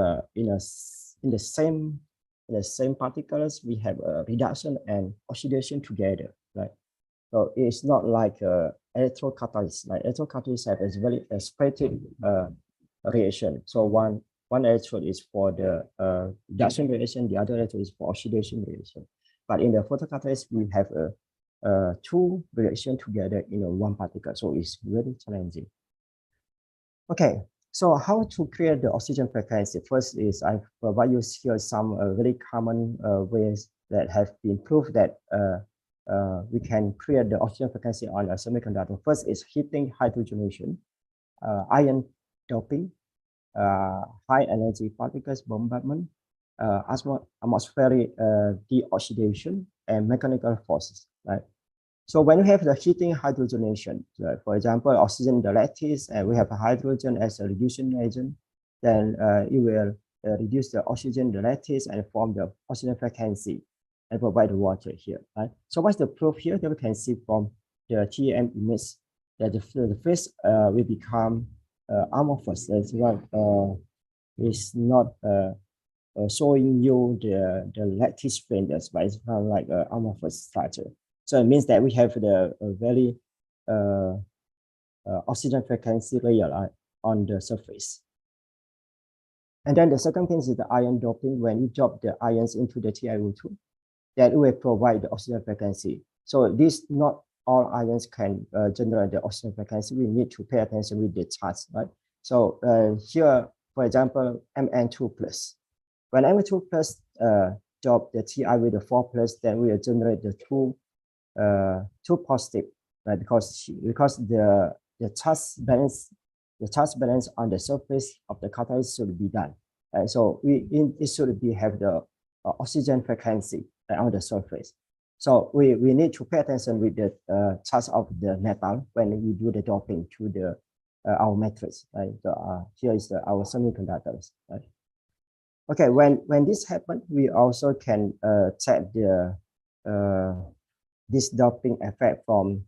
in the same particles, we have a reduction and oxidation together, right? So it's not like electrocatalysts. Like electrocatalysts have a very separated reaction. So one electrode is for the reduction reaction, the other electrode is for oxidation reaction. But in the photocatalyst, we have two reactions together in one particle. So it's very challenging. Okay. So how to create the oxygen frequency? First is I provide you here some very common ways that have been proved that we can create the oxygen frequency on a semiconductor. First is heating hydrogenation, ion doping, high energy particles bombardment, atmospheric deoxidation, and mechanical forces, right? So when we have the heating hydrogenation, for example, oxygen in the lattice, and we have hydrogen as a reducing agent, then it will reduce the oxygen in the lattice and form the oxygen frequency and provide the water here, right? So what's the proof here that we can see from the TEM image that the phase will become amorphous. That's right. It's not showing you the lattice fingers, but it's kind of like an amorphous structure. So it means that we have the very oxygen frequency layer on the surface. And then the second thing is the ion doping. When you drop the ions into the TiO2, that will provide the oxygen frequency. So this, not all ions can generate the oxygen frequency. We need to pay attention with the charts, right? So here, for example, Mn2 plus. When Mn2 plus drop the Ti with the 4 plus, then we will generate the two positive, right? Because the charge balance on the surface of the catalyst should be done. Right? So it should have the oxygen frequency on the surface. So we need to pay attention with the charge of the metal when we do the doping to the our matrix. Right? So, here is our semiconductors. Right? Okay, when this happens, we also can check the this doping effect from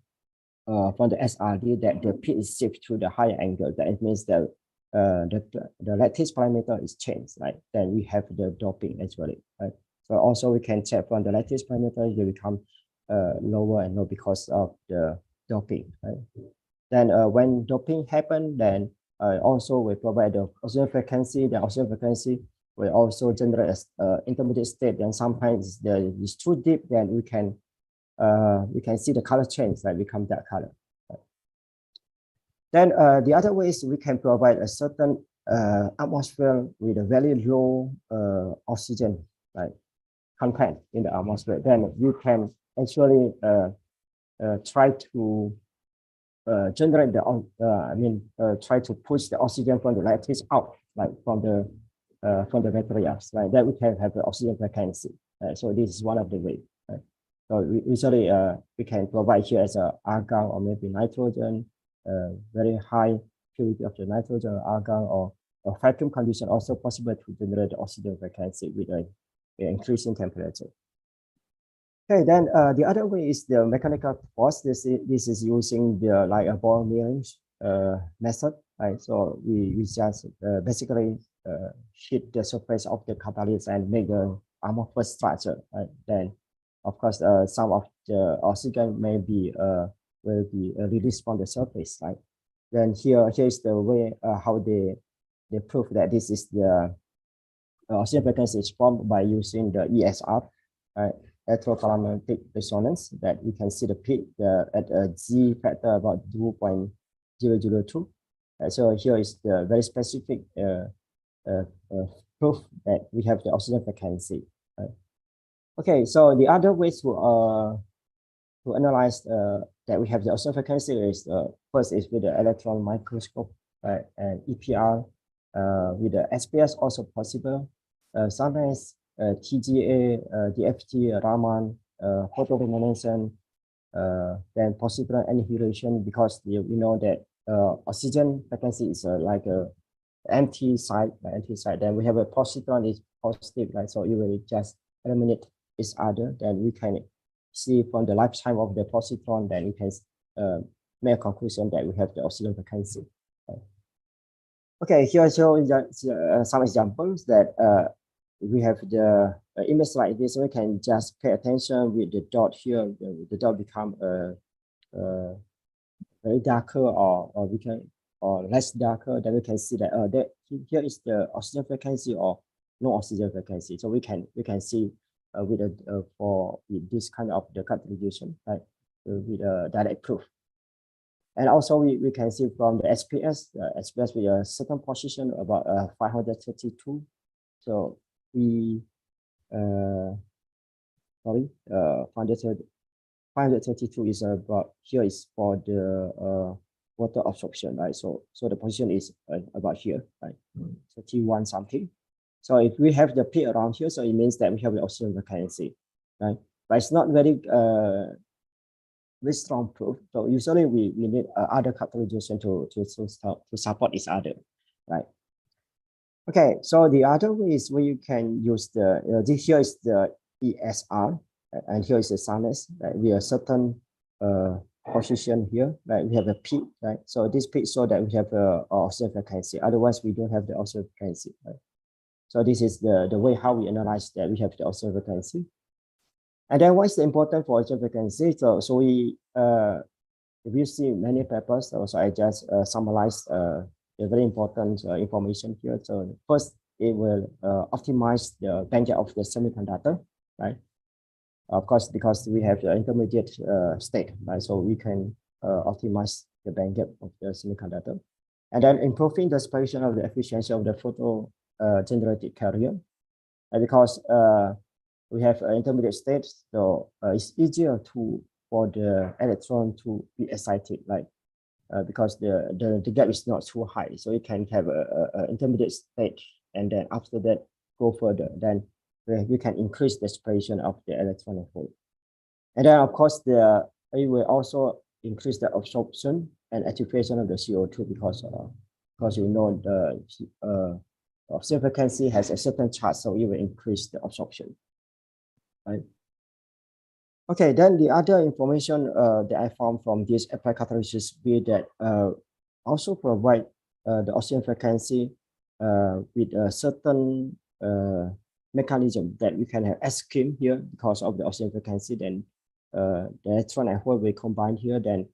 the SRD, that the peak is shifted to the higher angle. That means that the lattice parameter is changed, right? Then we have the doping actually, right? So also we can check from the lattice parameter, they become lower and lower because of the doping, right? Then when doping happen, then also we provide the oxygen frequency. The oxygen frequency will also generate intermediate state. Then sometimes it's too deep, then we can see the color change, like become that color. Then the other ways we can provide a certain atmosphere with a very low oxygen content in the atmosphere. Then you can actually try to generate try to push the oxygen from the lattice out, like from the materials, like that we can have the oxygen frequency. So this is one of the ways. So usually we can provide here as a argon or maybe nitrogen, very high purity of the nitrogen or argon, or a vacuum condition also possible to generate the oxygen frequency with an increasing temperature. Okay, then the other way is the mechanical force. This is using the like a ball milling method, right? So we just basically hit the surface of the catalyst and make the amorphous structure, right? Then of course some of the oxygen may be will be released from the surface, right? Then here is the way how they prove that this is the oxygen frequency is formed by using the ESR, right? Electroclimactic resonance, that you can see the peak at a Z factor about 2.002. So here is the very specific proof that we have the oxygen frequency. Right? Okay, so the other ways to analyze that we have the oxygen frequency is first is with the electron microscope, right? And EPR with the SPS also possible. Sometimes TGA, DFT, Raman, photoluminescence, then possible annihilation, because we know that oxygen frequency is like a empty side, then we have a positron is positive, right? So you will just eliminate each other, then we can see from the lifetime of the positron, then we can make a conclusion that we have the oxygen frequency. Right? Okay, here show some examples that we have the image like this. We can just pay attention with the dot here. The dot become very darker, or we can less darker. Then we can see that here is the oxygen frequency or no oxygen frequency. So we can see with this kind of the categorization, right? With a direct proof. And also we can see from the SPS, SPS with a certain position about 532. So we 532 is about, here is for the water absorption, right? So the position is about here, right? So T1 something. So if we have the P around here, so it means that we have the oxygen frequency, right? But it's not very strong proof. So usually we need other categorization to support each other, right? Okay, so the other way is where you can use the here is the ESR, and here is the sinus, right? We have a certain position here, right? We have a peak, right? So this peak show that we have oxygen frequency. Otherwise, we don't have the oxygen frequency, right? So this is the way how we analyze that we have the oxygen frequency. And then what's the important for oxygen frequency? So we if you see many papers, so I just summarize the very important information here. So first, it will optimize the bandgap of the semiconductor, right? Of course, because we have the intermediate state, right? So we can optimize the bandgap of the semiconductor, and then improving the separation of the efficiency of the photo generated carrier, and because we have intermediate state, so it's easier for the electron to be excited, like because the gap is not too high, so you can have a intermediate state, and then after that go further, then you can increase the separation of the electron and hole. And then of course it will also increase the absorption and activation of the CO2, because you know the oxygen frequency has a certain charge, so it will increase the absorption, right? Okay, then the other information that I found from this applied catalysis be that also provide the oxygen frequency with a certain mechanism that we can have S-scheme here because of the oxygen frequency. Then the electron and hole will combine here. Then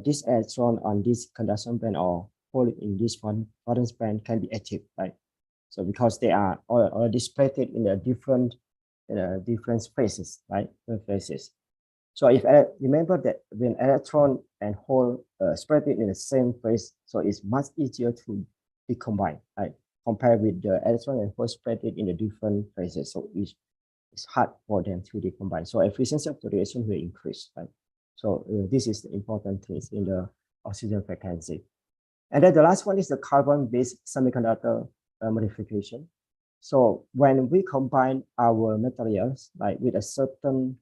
this electron on this conduction band or hole in this valence band can be active, right? So because they are already spread in a different spaces, right? Phases. So if remember that when electron and hole spread in the same phase, so it's much easier to decombine, right? Compared with the electron and hole spread in the different phases, so it's hard for them to decombine. So efficiency of the reaction will increase, right? So this is the important thing in the oxygen frequency. And then the last one is the carbon-based semiconductor modification. So when we combine our materials like with a certain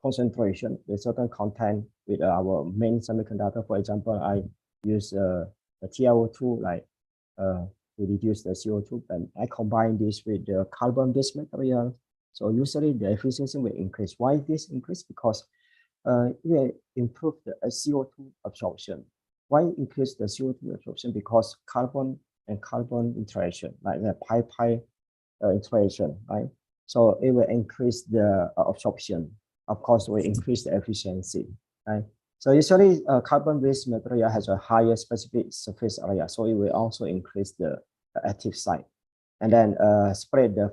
concentration, with certain content with our main semiconductor, for example, I use the TiO2 like to reduce the CO2, and I combine this with the carbon-based material. So usually the efficiency will increase. Why this increase? Because it will improve the CO2 absorption. Why increase the CO2 absorption? Because carbon and carbon interaction, like the pi interaction, right? So it will increase the absorption. Of course, will increase the efficiency, right? So usually carbon-based material has a higher specific surface area, so it will also increase the active site. And then spreading the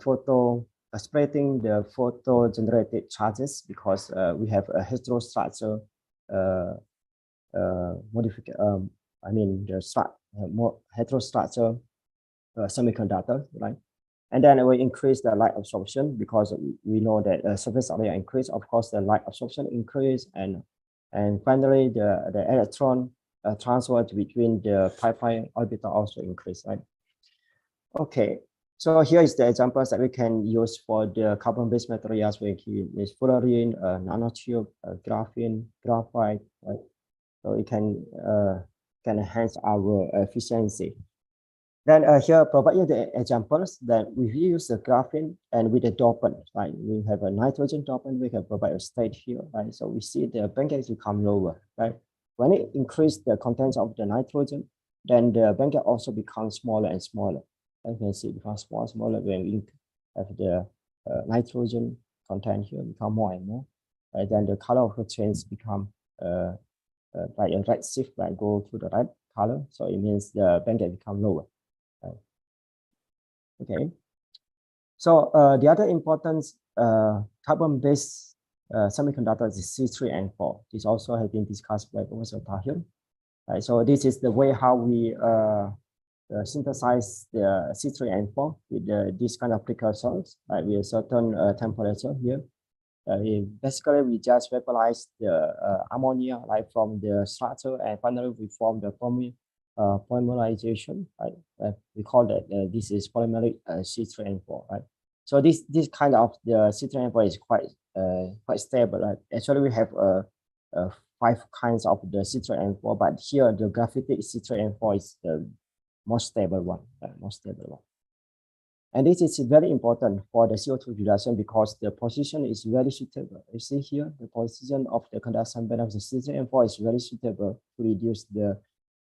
photo-generated charges, because we have a heterostructure modification. I mean the more heterostructure semiconductor, right? And then we increase the light absorption because we know that surface area increase. Of course, the light absorption increase, and finally the electron transfer between the pi orbital also increase, right? Okay, so here is the examples that we can use for the carbon-based materials. We can use fullerene, nanotube, graphene, graphite, right? So it can enhance our efficiency. Then here provide you the examples that we use the graphene and with the dopant, right? We have a nitrogen dopant, we can provide a state here, right? So we see the band gap become lower, right? When it increase the contents of the nitrogen, then the band gap also becomes smaller and smaller. You can see it becomes smaller when we have the nitrogen content here become more and more. Right? Then the color of the chains become like a red shift, right? Go to the red color, so it means the band gap become lower. Right. Okay, so the other important carbon-based semiconductors is C3 and 4. This also has been discussed by Professor Tahir. Right, so this is the way how we synthesize the C3 and 4 with this kind of precursors, right, with a certain temperature here. Basically, we just vaporize the ammonia like from the structure, and finally we form the polymerization, right? We call that this is polymeric C3 and 4, right? So this kind of the C3 and 4 is quite stable. Right? Actually, we have 5 kinds of the C3 and 4, but here the graphitic C3 and 4 is the most stable one, And this is very important for the CO2 reduction because the position is very suitable. You see here, the position of the conduction band of the C3 and 4 is very suitable to reduce the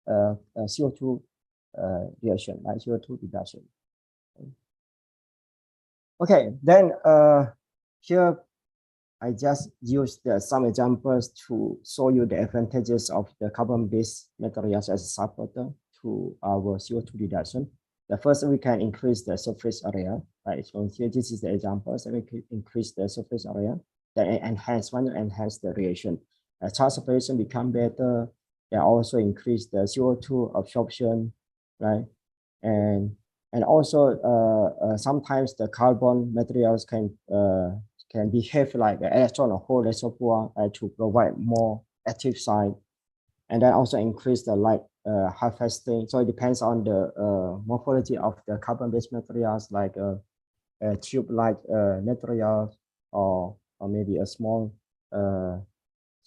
CO2 reaction, right? CO2 reduction. Okay, then here I just used some examples to show you the advantages of the carbon-based materials as a supporter to our CO2 reduction. The first, we can increase the surface area, right? So here, this is the example. So we can increase the surface area, then enhance the reaction. As charge separation become better, they also increase the CO2 absorption, right? And also sometimes the carbon materials can behave like an electron or hole reservoir to provide more active side, and then also increase the light harvesting. So it depends on the morphology of the carbon-based materials, like a tube-like material, or maybe a small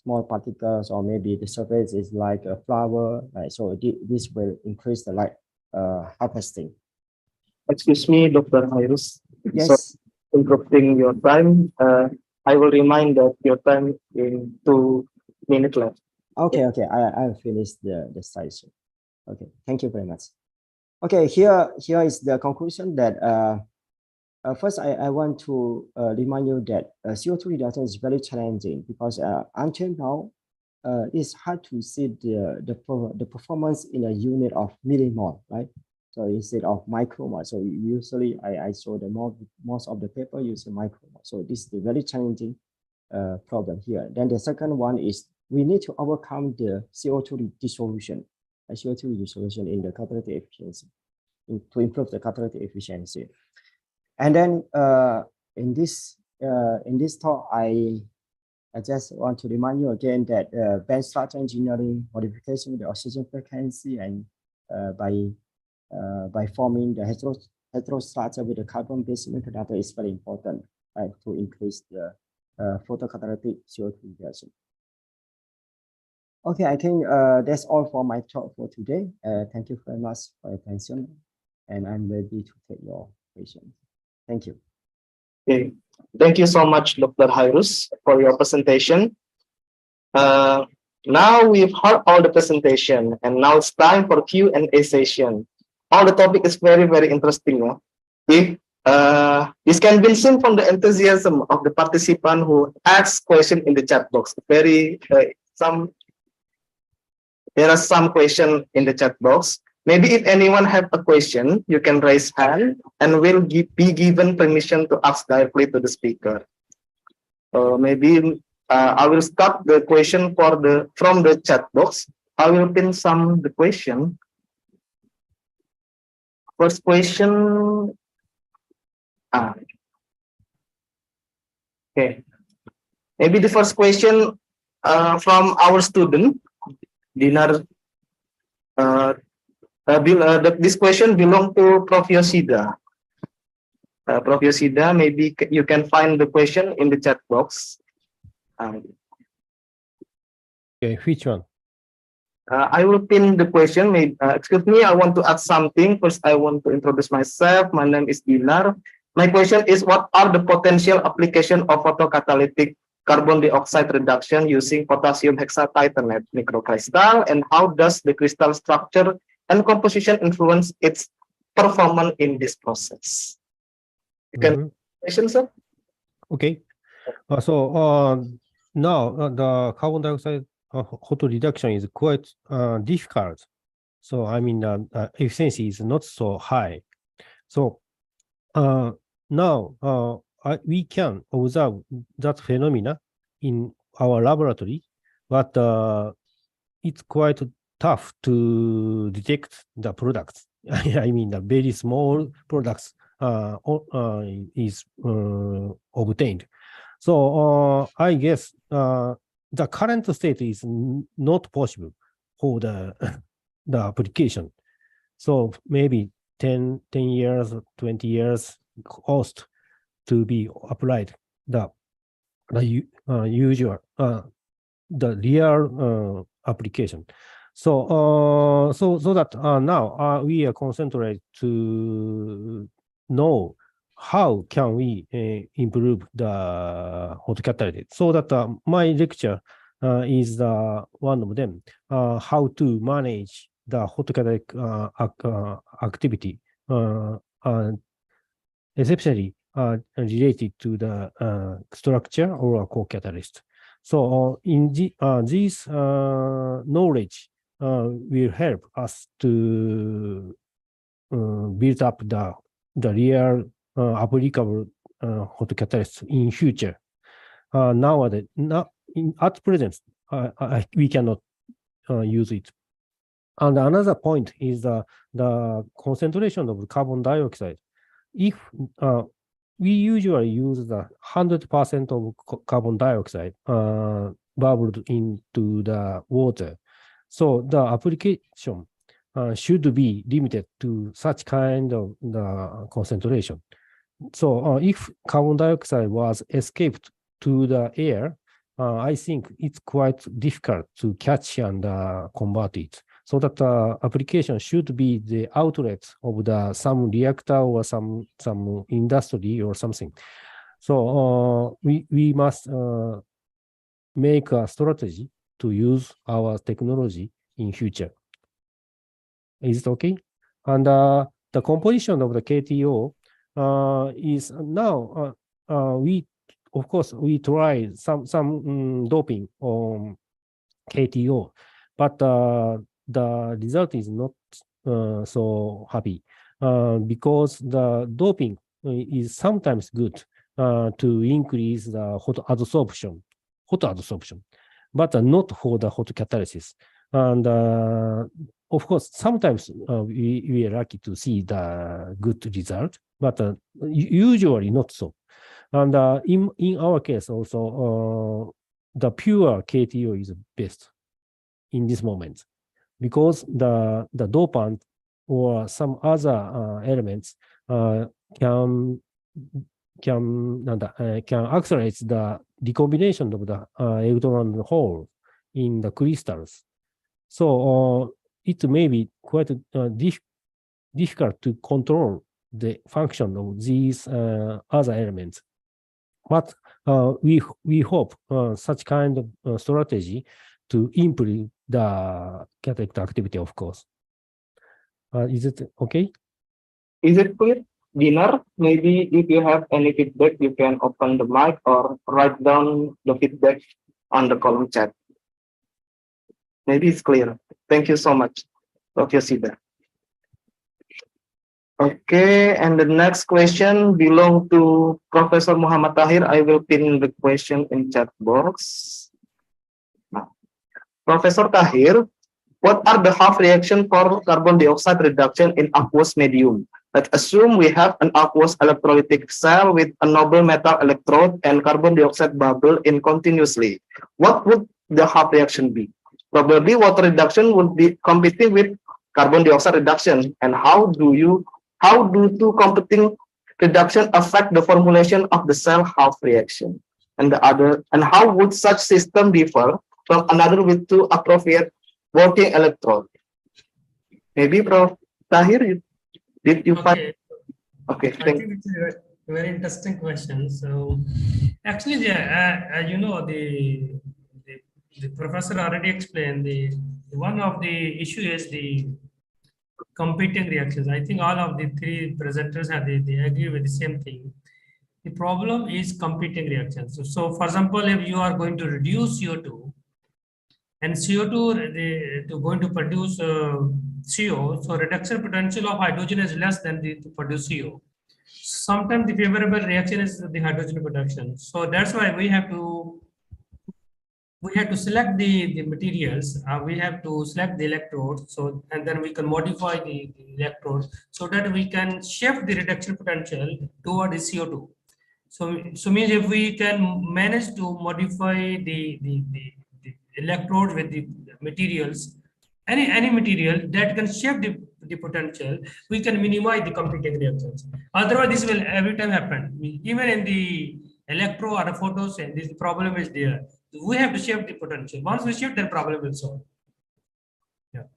particles, or maybe the surface is like a flower, right? So this will increase the light harvesting. Excuse me, Dr. Hairus. Yes. So, interrupting your time, I will remind that your time in 2 minutes left. Okay, I finished the session. Okay, thank you very much. Okay, here is the conclusion that first I want to remind you that CO2 reduction is very challenging because until now it's hard to see the performance in a unit of millimole, right? So instead of micromole, so usually I saw most of the paper use micromole. So this is a very challenging problem here. Then the second one is we need to overcome the CO2 dissolution, CO2 dissolution in the catalytic efficiency, to improve the catalytic efficiency. And then in this talk, I just want to remind you again that band structure engineering, modification of the oxygen frequency, and by forming the heterostructure with the carbon-based semiconductor is very important, right, to increase the photocatalytic CO2 reduction. Okay, I think that's all for my talk for today. Thank you very much for your attention, and I'm ready to take your questions. Thank you. Okay. Thank you so much, Dr. Hairus, for your presentation. Now we've heard all the presentation, and now it's time for Q&A session. All the topic is very, very interesting. This can be seen from the enthusiasm of the participant who asks question in the chat box. There are some questions in the chat box. Maybe if anyone have a question, you can raise hand and will be given permission to ask directly to the speaker. Maybe I will start the question from the chat box. I will pin the question. First question. Okay. Maybe the first question from our student, Dinar. This question belongs to Prof. Yosida. Prof. Yosida, maybe you can find the question in the chat box. Okay, which one? I will pin the question. Excuse me, I want to add something. First, I want to introduce myself. My name is Dinar. My question is, what are the potential application of photocatalytic carbon dioxide reduction using potassium hexatitanate microcrystal, and how does the crystal structure and composition influence its performance in this process? You can question, sir? Okay. Now the carbon dioxide photo reduction is quite difficult. So I mean, efficiency is not so high. So now we can observe that phenomena in our laboratory, but it's quite tough to detect the products. I mean, the very small products is obtained. So I guess the current state is not possible for the application. So maybe 10 years, 20 years cost to be applied the real application. So that now we are concentrated to know how can we improve the photocatalytic. So that my lecture is one of them, how to manage the photocatalytic activity, especially related to the structure or co-catalyst. So in this knowledge will help us to build up the real applicable photocatalysts in future. Nowadays, at present, we cannot use it. And another point is the concentration of carbon dioxide. If we usually use the 100% of carbon dioxide bubbled into the water, so the application should be limited to such kind of the concentration. So if carbon dioxide was escaped to the air, I think it's quite difficult to catch and convert it. So that the application should be the outlet of some reactor or some industry or something. So we must make a strategy to use our technology in future. Is it okay? And the composition of the KTO is now we of course we try some doping on KTO, but the result is not so happy because the doping is sometimes good to increase the hot adsorption, but not for the hot catalysis. And of course, sometimes we are lucky to see the good result, but usually not so. And in our case also, the pure KTO is best in this moment because the dopant or some other elements can accelerate the recombination of the electron hole in the crystals. So it may be quite difficult to control the function of these other elements. But we hope such kind of strategy to improve the catalytic activity, of course. Is it okay? Is it clear? Dinar, maybe if you have any feedback, you can open the mic or write down the feedback on the column chat. Maybe it's clear. Thank you so much, Dr. Sida. Okay, and the next question belong to Professor Muhammad Tahir. I will pin the question in chat box. Professor Tahir, what are the half reaction for carbon dioxide reduction in aqueous medium? Let's assume we have an aqueous electrolytic cell with a noble metal electrode and carbon dioxide bubble in continuously. What would the half reaction be? Probably water reduction would be competing with carbon dioxide reduction. And how do two competing reduction affect the formulation of the cell half reaction? And how would such system differ from another with two appropriate working electrode? Maybe Prof. Tahir, did you find? Okay, I think it's a very interesting question. So actually, you know, the professor already explained one of the issue is the competing reactions. I think all of the three presenters have they agree with the same thing. The problem is competing reactions. So for example, if you are going to reduce CO2 and CO2 going to produce CO, so reduction potential of hydrogen is less than to produce CO. Sometimes the favorable reaction is the hydrogen production. So that's why we have to select the materials. We have to select the electrodes. So and then we can modify the electrodes so that we can shift the reduction potential toward the CO2. So means if we can manage to modify the electrode with the materials, any material that can shift the potential, we can minimize the competing reactions. Otherwise, this will every time happen. Even in the electro or a photo cell, this problem is there. We have to shift the potential. Once we shift, the problem will solve. Yeah.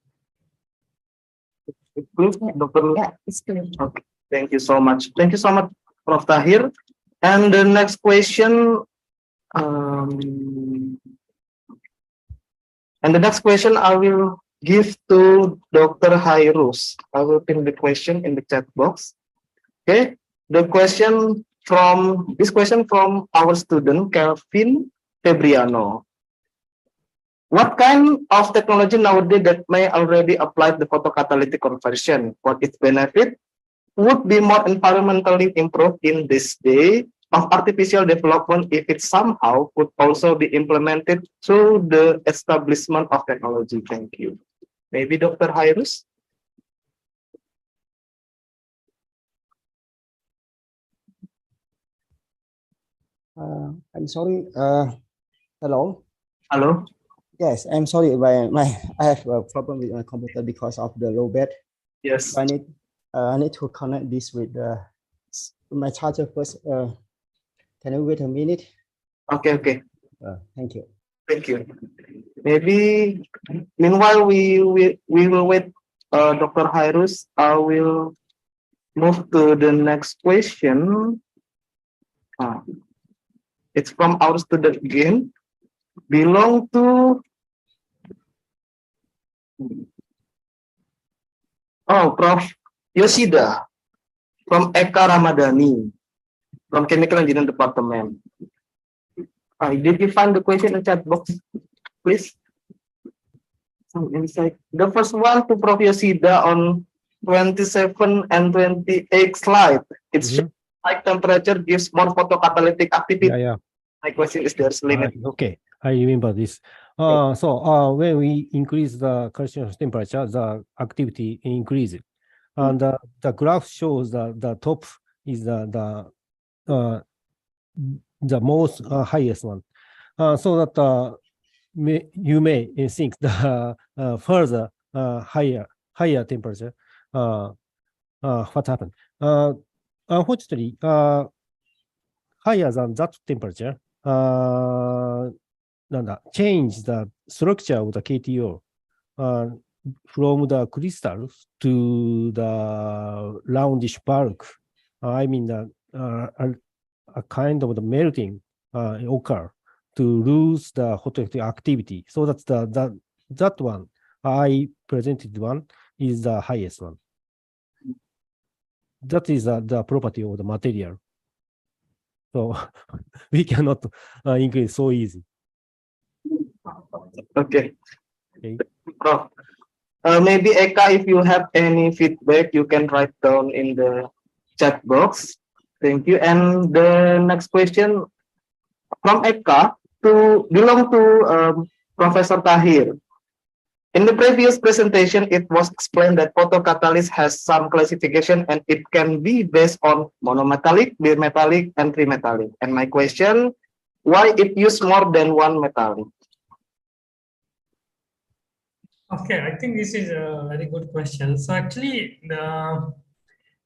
Yeah, it's clear. Okay. Thank you so much. Thank you so much, Prof. Tahir. And the next question. And the next question I will give to Dr. Hairus. I will pin the question in the chat box. Okay. The question from our student Kelvin Febriano. What kind of technology nowadays that may already apply the photocatalytic conversion? What its benefit would be more environmentally improved in this day of artificial development if it somehow could also be implemented through the establishment of technology? Thank you. Maybe Dr. Hairus? I'm sorry. Hello. Hello. Yes, I'm sorry. I have a problem with my computer because of the low bed. Yes. So I need to connect this with my charger first. Can you wait a minute? Okay. Okay. Thank you. Thank you. Maybe meanwhile we will wait. Dr. Hairus, I will move to the next question. It's from our student again. Belong to Prof. Yoshida from Eka Ramadhani from Chemical Engineering Department. Did you find the question in chat box, please? some insight. The first one to Prof. Yosida on 27 and 28 slide. It's high temperature gives more photocatalytic activity. Yeah. My question is there's limit. Okay, I remember this. When we increase the calcium temperature, the activity increases. And the graph shows that the top is the most highest one. So that you may think the further higher temperature, what happened? Unfortunately, higher than that temperature, change the structure of the KTO from the crystals to the roundish bulk. I mean, a kind of the melting occur to lose the photoelectric activity. So that's that one I presented one is the highest one. That is the property of the material. So we cannot increase so easy. Okay. Prof. Maybe Eka, if you have any feedback, you can write down in the chat box. Thank you. And the next question from Eka belong to Professor Tahir. In the previous presentation, it was explained that photocatalyst has some classification and it can be based on monometallic, bimetallic, and trimetallic. And my question, why it use more than one metallic? Okay, I think this is a very good question. So actually,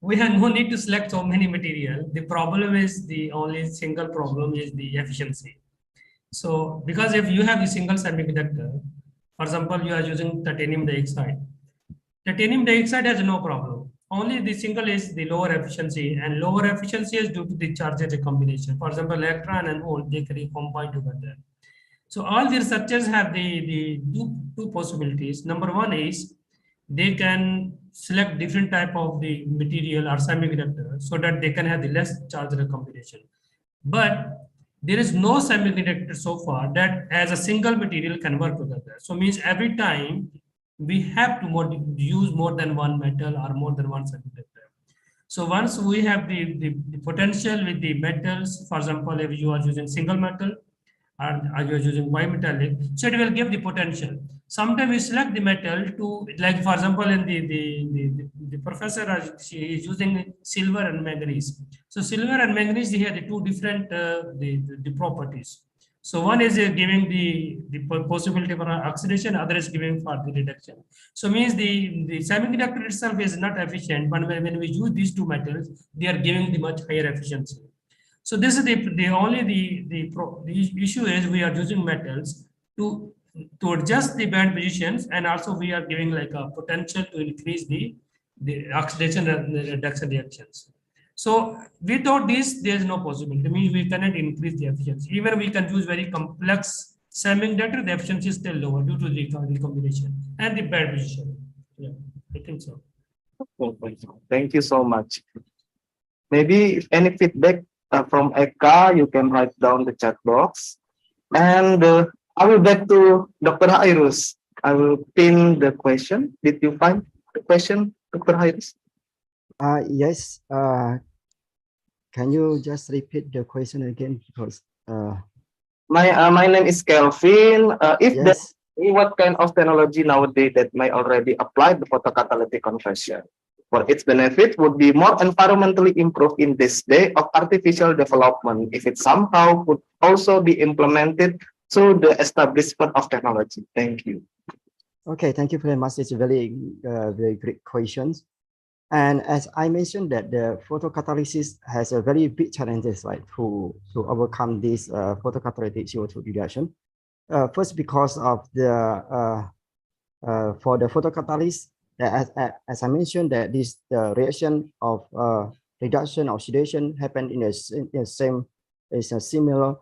we have no need to select so many material. The problem is the only single problem is the efficiency. So because if you have a single semiconductor, for example, you are using titanium dioxide. Titanium dioxide has no problem. Only the single is the lower efficiency, and lower efficiency is due to the charges recombination. For example, electron and hole, they can combine together. So all the researchers have the two possibilities. Number one is they can select different type of the material or semiconductor so that they can have the less charge recombination. But there is no semiconductor so far that as a single material can work together. So means every time we have to use more than one metal or more than one semiconductor. So once we have the potential with the metals, for example, if you are using single metal, or you're using bimetallic, so it will give the potential. Sometimes we select the metal to, like for example, in the professor she is using silver and manganese. So silver and manganese, they have the two different the properties. So one is giving the possibility for oxidation, other is giving for the reduction. So means the semiconductor itself is not efficient, but when we use these two metals, they are giving the much higher efficiency. So this is the issue is we are using metals to adjust the band positions, and also we are giving like a potential to increase the oxidation and the reduction reactions. So without this, there is no possibility. I mean, we cannot increase the efficiency. Even we can use very complex semiconductor, the efficiency is still lower due to the combination and the band position. Yeah, I think so. Thank you so much. Maybe if any feedback from Eka, you can write down the chat box. And I will back to Dr. Hairus. I will pin the question. Did you find the question, Dr. Hairus? Yes. Can you just repeat the question again? Because my name is Kelvin. Yes. What kind of technology nowadays that may already apply the photocatalytic conversion? For its benefit would be more environmentally improved in this day of artificial development if it somehow would also be implemented through the establishment of technology. Thank you. Okay, thank you very much. It's a very great questions. And as I mentioned that the photocatalysis has a very big challenges, right, to overcome this photocatalytic CO2 reduction. First, because of the for the photocatalyst, as I mentioned, that this reaction of reduction oxidation happen in a similar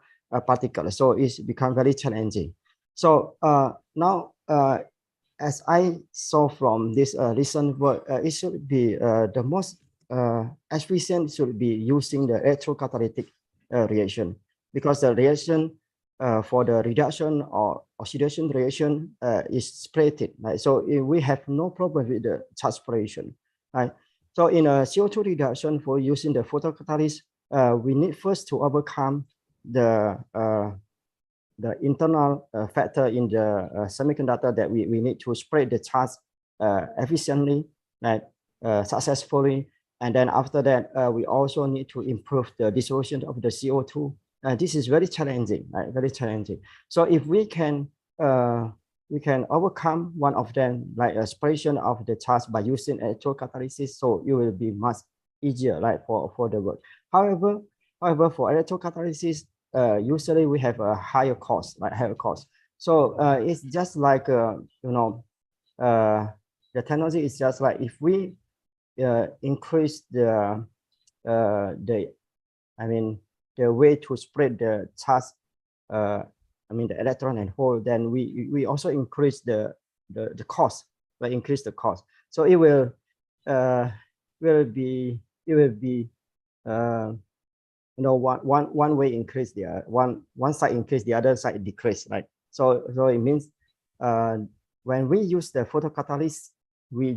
particle, so it's become very challenging. So now, as I saw from this recent work, it should be the most efficient should be using the electrocatalytic reaction, because the reaction for the reduction or oxidation reaction is separated, right? So we have no problem with the charge separation, right? So in a CO2 reduction for using the photocatalyst, we need first to overcome the internal factor in the semiconductor that we need to spread the charge efficiently, right, successfully. And then after that, we also need to improve the dissolution of the CO2. This is very challenging, right? Very challenging. So if we can overcome one of them, like a separation of the charge by using electrocatalysis, so it will be much easier, right, for the work. However, for electrocatalysis, usually we have a higher cost, like higher cost. So it's just like you know, the technology is just like if we increase the way to spread the charge, the electron and hole, then we also increase the cost, like increase the cost. So it will be one way increase, the one side increase, the other side decrease, right? So it means when we use the photocatalyst, we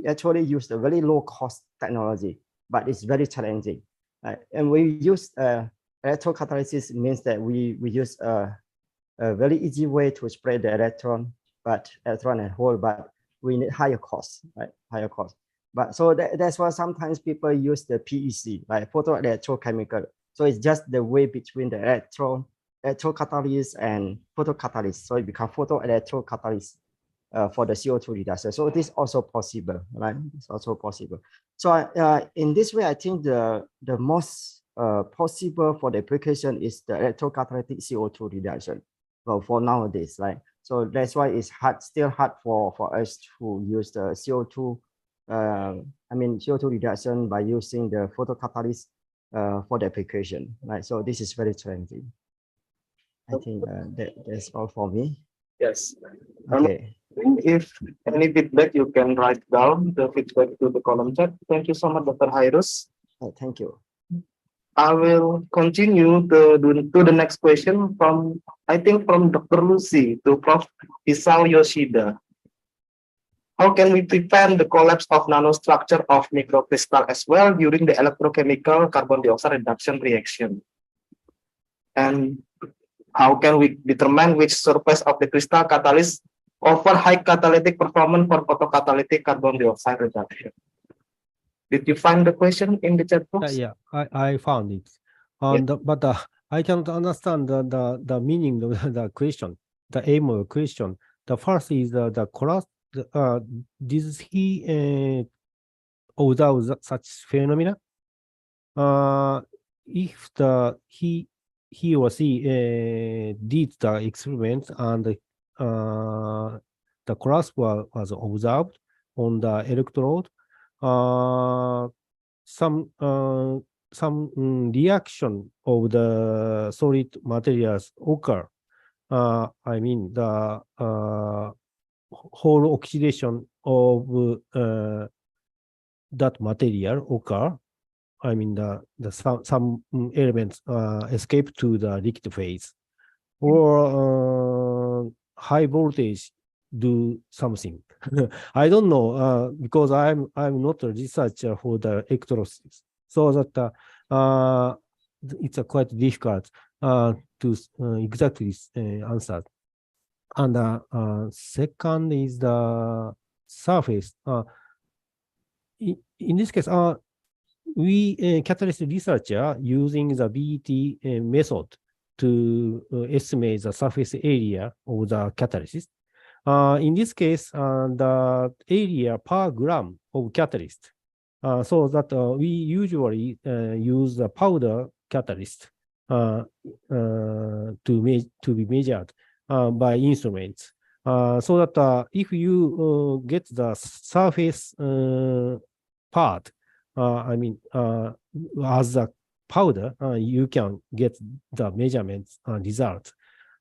actually use the very low cost technology, but it's very challenging, right? And we use electrocatalysis means that we use a very easy way to spread the electron and hole, but we need higher cost, right? Higher cost. But so that's why sometimes people use the PEC, like photoelectrochemical. So it's just the way between the electrocatalyst and photocatalyst. So it becomes photoelectrocatalyst for the CO2 reduction. So this is also possible, right? It's also possible. So in this way, I think the most possible for the application is the electrocatalytic CO2 reduction. Well, for nowadays, right? So that's why it's still hard for us to use the CO2 reduction by using the photocatalyst for the application, right? So this is very challenging. I think that's all for me. Yes. Okay. If any feedback, you can write down the feedback to the column chat. Thank you so much, Dr. Hairus. Thank you. I will continue to the next question from Dr. Lucy to Prof. Isao Yoshida. How can we prevent the collapse of nanostructure of microcrystal as well during the electrochemical carbon dioxide reduction reaction? And how can we determine which surface of the crystal catalyst offer high catalytic performance for photocatalytic carbon dioxide reduction? Did you find the question in the chat box? Yeah, I found it. But I cannot understand the meaning of the question, the aim of the question. The first is the cross. Did he observe such phenomena? If he or she did the experiment and the cross was observed on the electrode, some reaction of the solid materials occur. The whole oxidation of that material occur. Some elements escape to the liquid phase, or high voltage do something. I don't know because I'm not a researcher for the electrolysis, so that it's quite difficult to exactly answer. And second is the surface. In this case, we catalyst researcher using the BET method to estimate the surface area of the catalyst. In this case, the area per gram of catalyst. So that we usually use the powder catalyst to be measured by instruments. So that if you get the surface part, as a powder, you can get the measurements results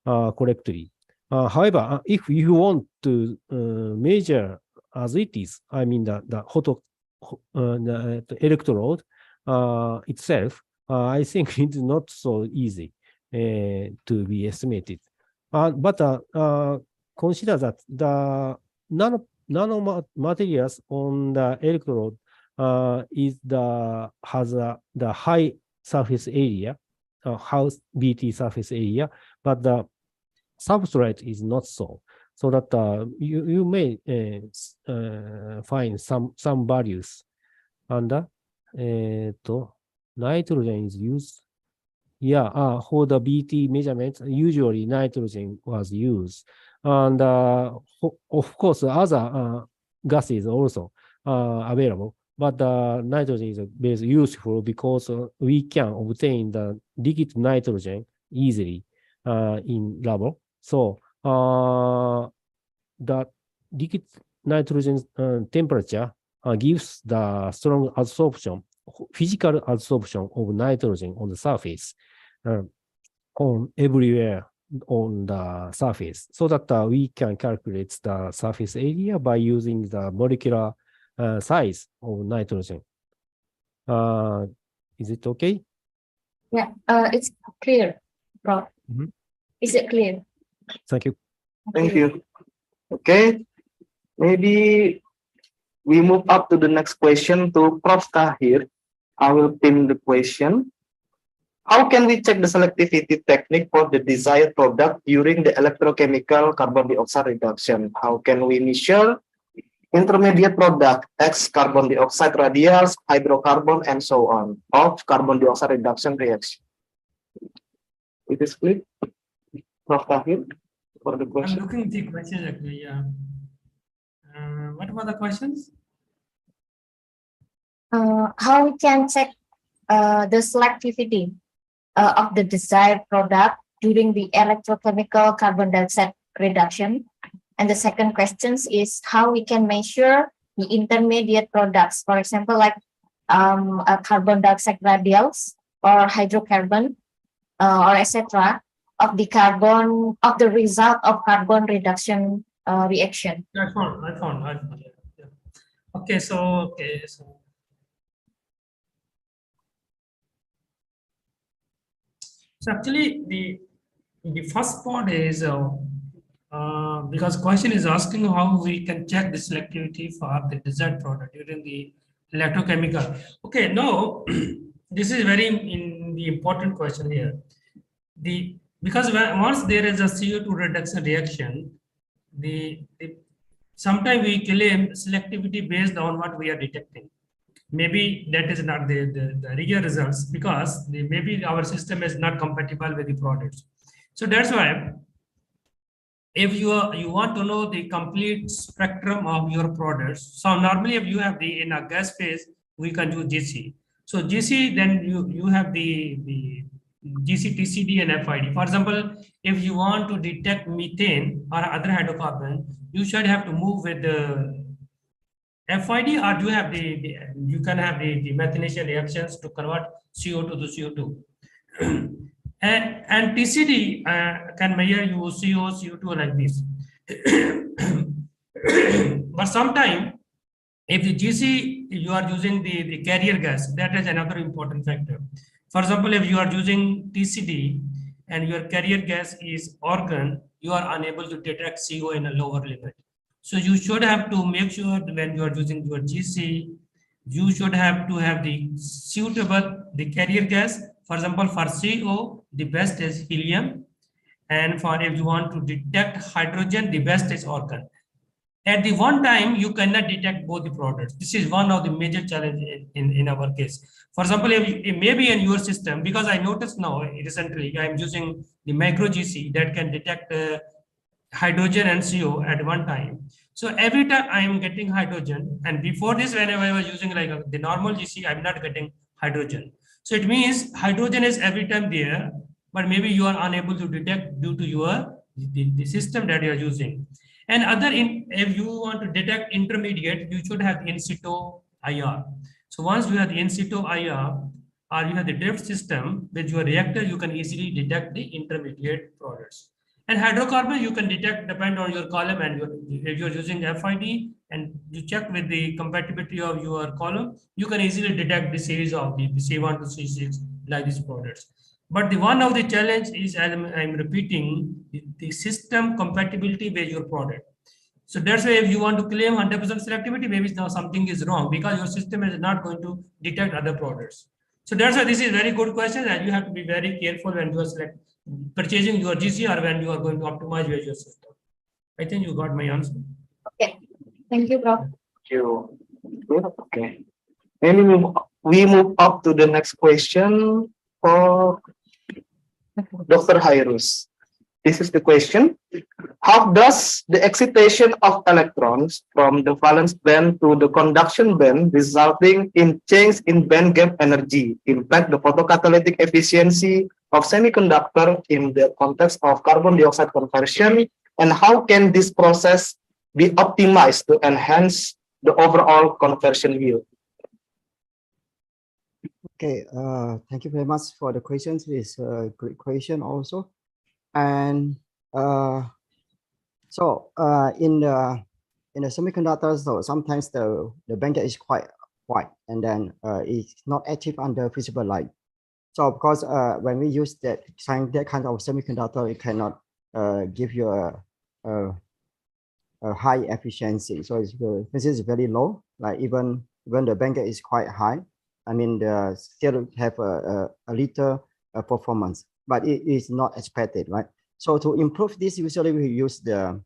correctly. However, if you want to measure as it is, the electrode itself, I think it's not so easy to be estimated. But consider that the nanomaterials on the electrode has the high surface area, house BT surface area, but the substrate is not so. So that you may find some values, and nitrogen is used. Yeah, for the BT measurements, usually nitrogen was used. And of course, other gases also available, but nitrogen is very useful because we can obtain the liquid nitrogen easily in lab. So the liquid nitrogen temperature gives the strong absorption, physical absorption of nitrogen on the surface, on everywhere on the surface, so that we can calculate the surface area by using the molecular size of nitrogen. Is it okay? Yeah, it's clear, Prof. Mhm. Is it clear? Thank you. Thank you. Okay, maybe we move up to the next question to Prof. Tahir. I will pin the question. How can we check the selectivity technique for the desired product during the electrochemical carbon dioxide reduction? How can we measure intermediate product, X carbon dioxide radials, hydrocarbon, and so on, of carbon dioxide reduction reaction? It is clear, Prof. Tahir, for the I'm question. looking at the questions actually, yeah. What were the questions? How we can check the selectivity of the desired product during the electrochemical carbon dioxide reduction. And the second question is how we can measure the intermediate products, for example, like carbon dioxide radials or hydrocarbon or etc. of the result of carbon reduction reaction. I found. Yeah. Okay, so actually the first part is because question is asking how we can check the selectivity for the desired product during the electrochemical. Okay, no, this is very the important question here. Because once there is a CO2 reduction reaction, sometimes we claim selectivity based on what we are detecting. Maybe that is not the real results because maybe our system is not compatible with the products. So that's why if you want to know the complete spectrum of your products, so normally if you have in a gas phase, we can do GC. So GC, then you have the GC, TCD, and FID. For example, if you want to detect methane or other hydrocarbon, you should have to move with the FID, or you can have the methanation reactions to convert CO2 to CO2. and TCD can measure you CO, CO2 like this. But sometimes, if the GC, you are using the carrier gas, that is another important factor. For example, if you are using TCD and your carrier gas is argon, you are unable to detect CO in a lower limit. So you should have to make sure that when you are using your GC, you should have to have the suitable carrier gas. For example, for CO, the best is helium. And for if you want to detect hydrogen, the best is argon. At the one time, you cannot detect both the products. This is one of the major challenges in our case. For example, if maybe in your system, because I noticed now recently, I'm using the micro GC that can detect hydrogen and CO at one time. So every time I am getting hydrogen, and before this, whenever I was using like the normal GC, I'm not getting hydrogen. So it means hydrogen is every time there, but maybe you are unable to detect due to your the system that you are using. And if you want to detect intermediate, you should have the in situ IR. So once you have the in situ IR, or you have the drift system with your reactor, you can easily detect the intermediate products. And hydrocarbon, you can detect depend on your column, and if you're using FID and you check with the compatibility of your column, you can easily detect the series of the C1 to C6 like these products. But the one of the challenge is, as I'm repeating, the system compatibility with your product. So that's why if you want to claim 100% selectivity, maybe now something is wrong because your system is not going to detect other products. So that's why this is very good question, and you have to be very careful when you are purchasing your GC or when you are going to optimize your system. I think you got my answer. Okay. Thank you, Prof. Thank you. Good. Okay. Maybe we move up to the next question for Dr. Hairus. This is the question. How does the excitation of electrons from the valence band to the conduction band resulting in change in band gap energy impact the photocatalytic efficiency of semiconductor in the context of carbon dioxide conversion, and how can this process be optimized to enhance the overall conversion yield? Okay, thank you very much for the questions. It's a great question also. And in the semiconductors, so sometimes the band gap is quite wide, and then it's not active under visible light. So of course, when we use that kind of semiconductor, it cannot give you a high efficiency. So this is very low. Like even when the band gap is quite high, I mean, the still have a little performance, but it is not expected, right? So to improve this, usually we use the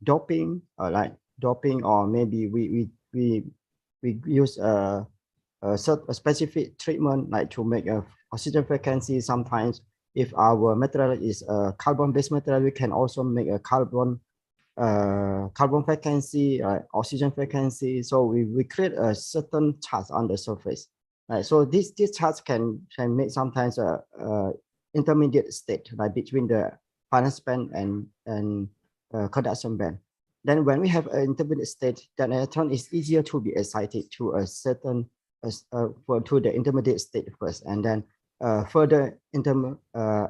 doping, or maybe we use a specific treatment, like to make a oxygen frequency. Sometimes, if our material is a carbon-based material, we can also make a carbon frequency, oxygen frequency. So we create a certain charge on the surface. Right? So this charge can make sometimes a intermediate state, like between the valence band and conduction band. Then when we have an intermediate state, then electron is easier to be excited to a certain to the intermediate state first, and then further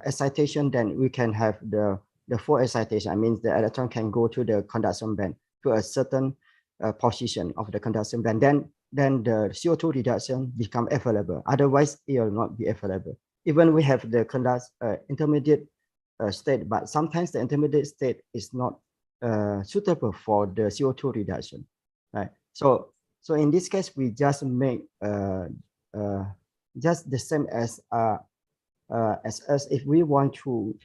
excitation, then we can have the full excitation. I mean, the electron can go to the conduction band to a certain position of the conduction band. Then the CO2 reduction become available. Otherwise, it will not be available. Even we have the intermediate state, but sometimes the intermediate state is not suitable for the CO2 reduction, right? So in this case, we just make just the same as if we want to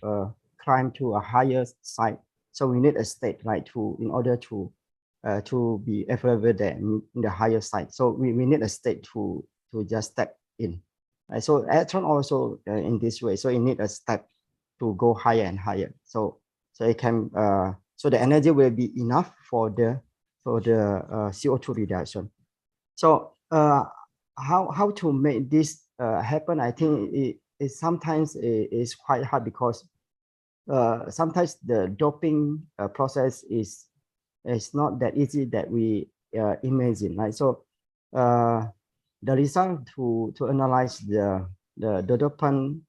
climb to a higher site. So we need a state, right, in order to be available there in the higher site. So we need a state to just step in. Right? So electron also in this way. So you need a step to go higher and higher. So it can so the energy will be enough for the CO2 reduction. So how to make this happen? I think it sometimes is quite hard, because sometimes the doping process is not that easy that we imagine, right? So the result to analyze the dopant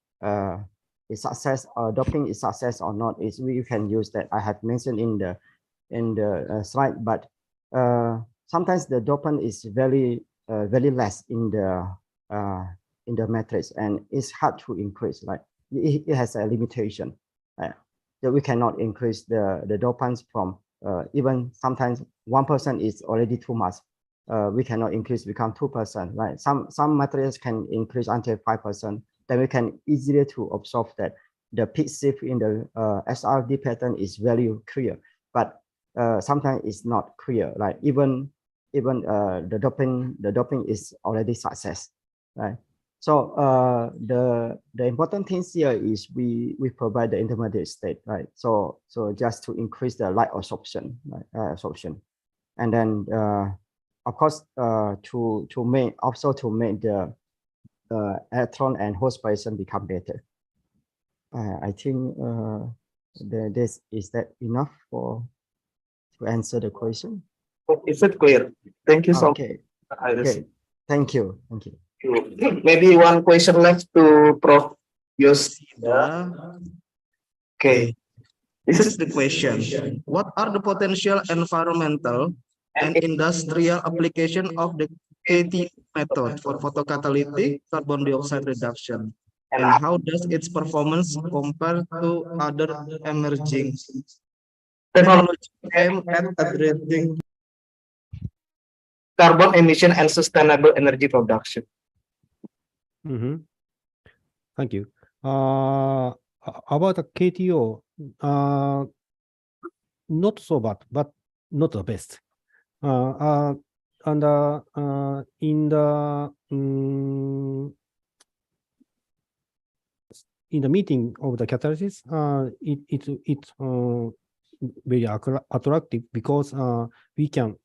is success, or doping is success or not, is we can use that I have mentioned in the slide. But sometimes the dopant is very less in the matrix, and it's hard to increase. Like it has a limitation. That we cannot increase the dopants from even sometimes 1% is already too much. We cannot increase become 2%, right? Some materials can increase until 5%. Then we can easily to observe that the peak shift in the SRD pattern is very clear, but sometimes it's not clear. Like even the doping is already success, right? So the important things here is we provide the intermediate state, right? So just to increase the light absorption, and then of course to make the electron and host position become better. I think is that enough to answer the question? Is it clear? Thank you so much. Okay. Thank you. Maybe one question left to Prof. Yoshida. Okay. This is the question. What are the potential environmental and industrial application of the KT method for photocatalytic carbon dioxide reduction? And how does its performance compare to other emerging technology aimed at addressing carbon emission and sustainable energy production? Thank you. About the KTO, not so bad, but not the best. And in the meeting of the catalysis, it's very attractive because we can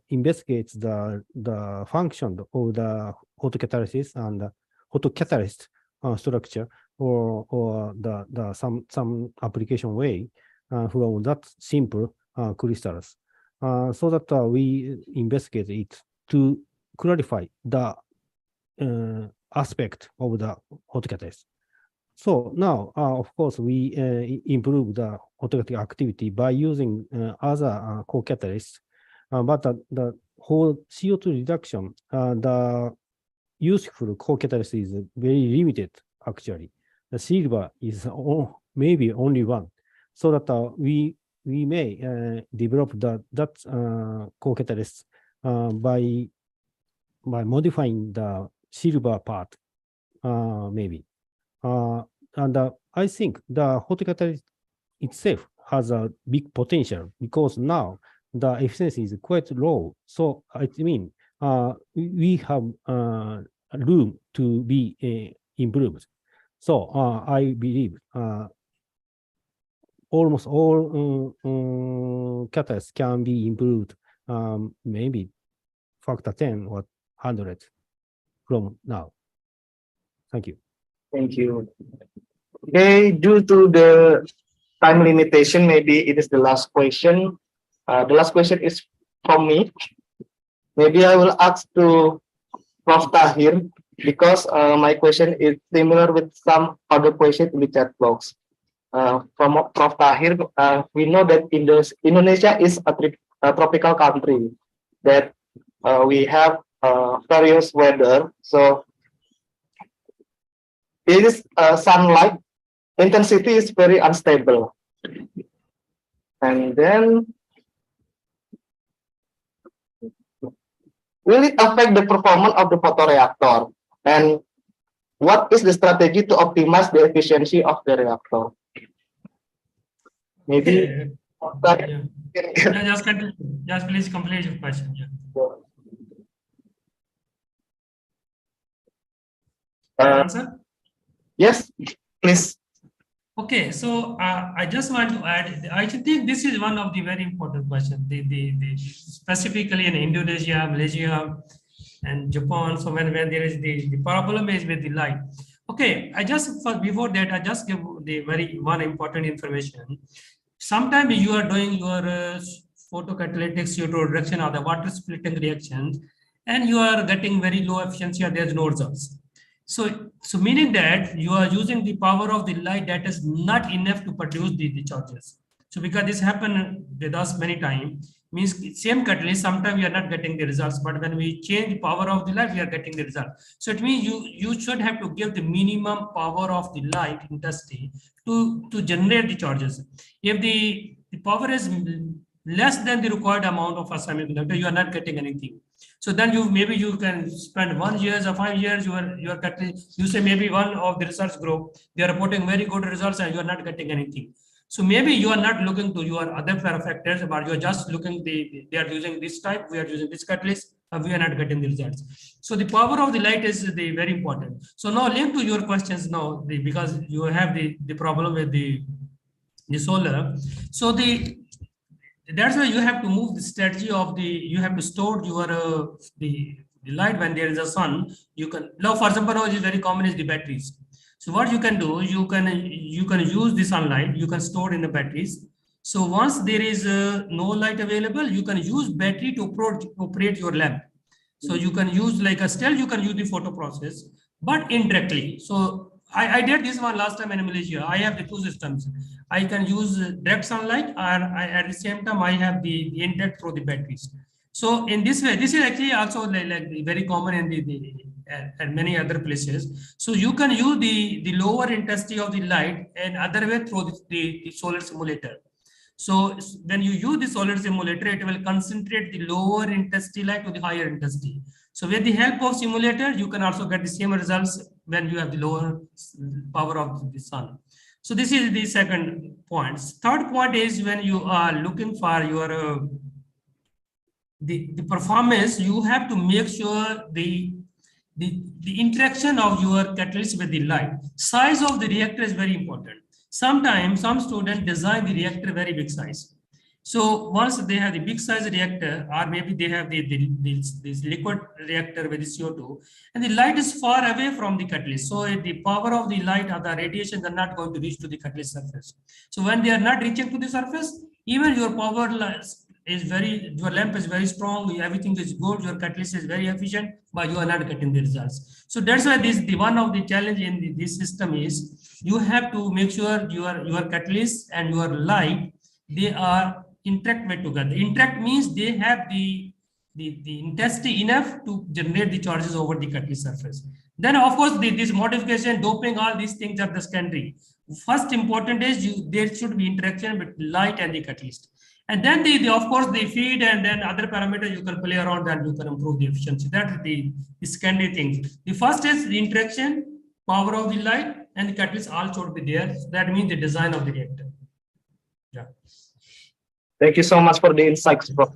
investigate the function of the photocatalysis and the photocatalyst structure or the some application way from that simple crystals, so that we investigate it to clarify the aspect of the photocatalyst. So now, of course, we improve the photocatalytic activity by using other co-catalysts, but the whole CO2 reduction, the useful co-catalyst is very limited, actually. The silver is maybe only one, so that we may develop that co-catalyst by modifying the silver part, maybe. And I think the photocatalyst itself has a big potential because now the efficiency is quite low. So I mean, we have room to be improved. So I believe almost all catalysts can be improved, maybe factor 10 or 100 from now. Thank you. Thank you. Okay, due to the time limitation, maybe it is the last question. The last question is from me. Maybe I will ask to Prof. Tahir because my question is similar with some other questions in the chat box. From Prof. Tahir, we know that Indonesia is a tropical country, that we have various weather. So it is sunlight intensity is very unstable, and then will it affect the performance of the photoreactor? And what is the strategy to optimize the efficiency of the reactor? Maybe just please complete your question. Answer? Yes, please. Okay, so I just want to add, I think this is one of the very important questions, specifically in Indonesia, Malaysia, and Japan. So when there is the problem is with the light. Okay, before that, I just give the one important information. Sometimes you are doing your photocatalytic CO2 reduction or the water splitting reactions, and you are getting very low efficiency or there's no results. So meaning that you are using the power of the light that is not enough to produce the charges. So because this happened with us many times, means same catalyst, sometimes we are not getting the results, but when we change the power of the light, we are getting the result. So it means you should have to give the minimum power of the light intensity to generate the charges. If the power is less than the required amount of a semiconductor, you are not getting anything. So then maybe you can spend 1 year or 5 years, you are getting, you say maybe one of the research group, they are reporting very good results and you are not getting anything. So maybe you are not looking to your other factors, but you are just looking, they are using this type, we are using this catalyst, and we are not getting the results. So the power of the light is very important. So now linked to your questions now, because you have the problem with the solar. So that's why you have to move the strategy of you have to store your the light when there is a sun. You can now, for example, now is very common is the batteries. So what you can do, you can use the sunlight, you can store in the batteries. So once there is no light available, you can use battery to operate your lamp. So you can use still you can use the photo process, but indirectly. So I did this one last time in Malaysia. I have the two systems. I can use direct sunlight, and at the same time I have the indirect through the batteries. So in this way, this is actually also like very common in and many other places. So you can use the lower intensity of the light and other way through the solar simulator. So when you use the solar simulator, it will concentrate the lower intensity light to the higher intensity. So with the help of simulator, you can also get the same results when you have the lower power of the sun. So this is the second point. Third point is when you are looking for your the performance, you have to make sure the interaction of your catalyst with the light. Size of the reactor is very important. Sometimes some students design the reactor very big size. So once they have the big size reactor, or maybe they have this liquid reactor with the CO2, and the light is far away from the catalyst. So the power of the light or the radiation are not going to reach to the catalyst surface. So when they are not reaching to the surface, even your power is your lamp is very strong, everything is good, your catalyst is very efficient, but you are not getting the results. So that's why the one of the challenge in this system is you have to make sure your catalyst and your light, they are interact with together. Interact means they have the intensity enough to generate the charges over the catalyst surface. Then of course this modification, doping, all these things are the secondary. First important is there should be interaction between light and the catalyst. And then of course the feed and then other parameters you can play around and you can improve the efficiency. That is the secondary things. The first is the interaction, power of the light, and the catalyst all should be there. So that means the design of the reactor. Yeah. Thank you so much for the insights, bro.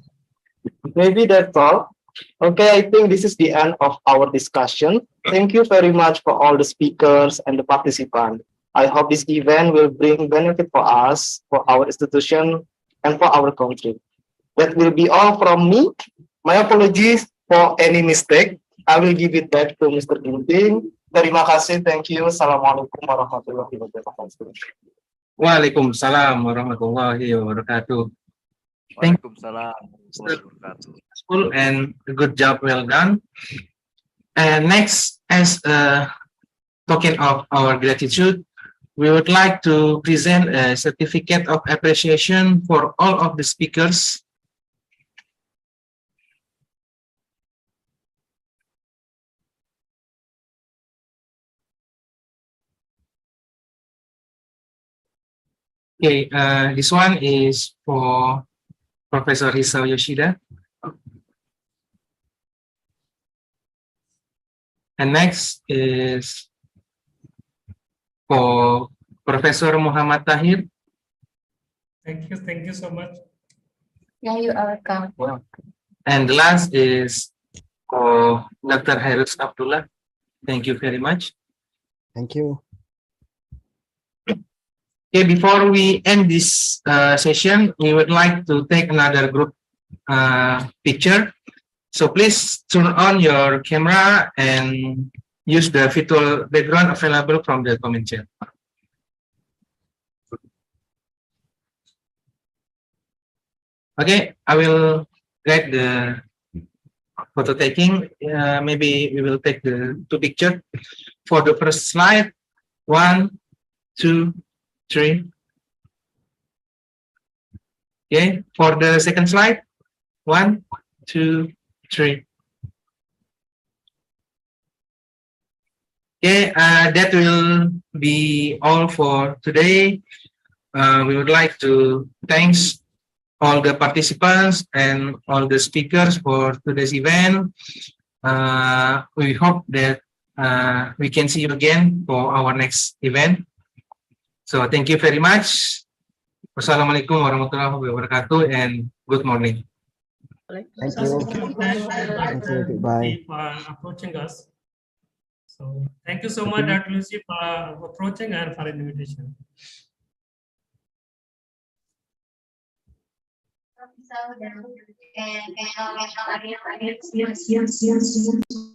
Maybe that's all. Okay, I think this is the end of our discussion. Thank you very much for all the speakers and the participants. I hope this event will bring benefit for us, for our institution, and for our country. That will be all from me. My apologies for any mistake. I will give it back to Mr. Ginting. Terima kasih. Thank you. Assalamualaikum warahmatullahi wabarakatuh. Waalaikumsalam warahmatullahi wabarakatuh. Waalaikumsalam warahmatullahi wabarakatuh. And a good job, well done. And next, as a token of our gratitude, we would like to present a certificate of appreciation for all of the speakers. Okay, this one is for Professor Hisao Yoshida. And next is for Professor Muhammad Tahir. Thank you so much. Yeah, you are welcome. And the last is for Dr. Hairus Abdullah. Thank you very much. Thank you. Okay, before we end this session, we would like to take another group picture. So please turn on your camera and use the virtual background available from the comment chat. Okay, I will guide the photo taking. Maybe we will take the two pictures. For the first slide, 1, 2, 3. Okay, for the second slide, 1, 2, 3. Okay, that will be all for today. We would like to thank all the participants and all the speakers for today's event. We hope that we can see you again for our next event. So thank you very much. Wassalamualaikum warahmatullahi wabarakatuh and good morning. Thank you. Thank you. Goodbye. Approaching us. So thank you so much, Dr. Lucy, for approaching and for invitation. Yes.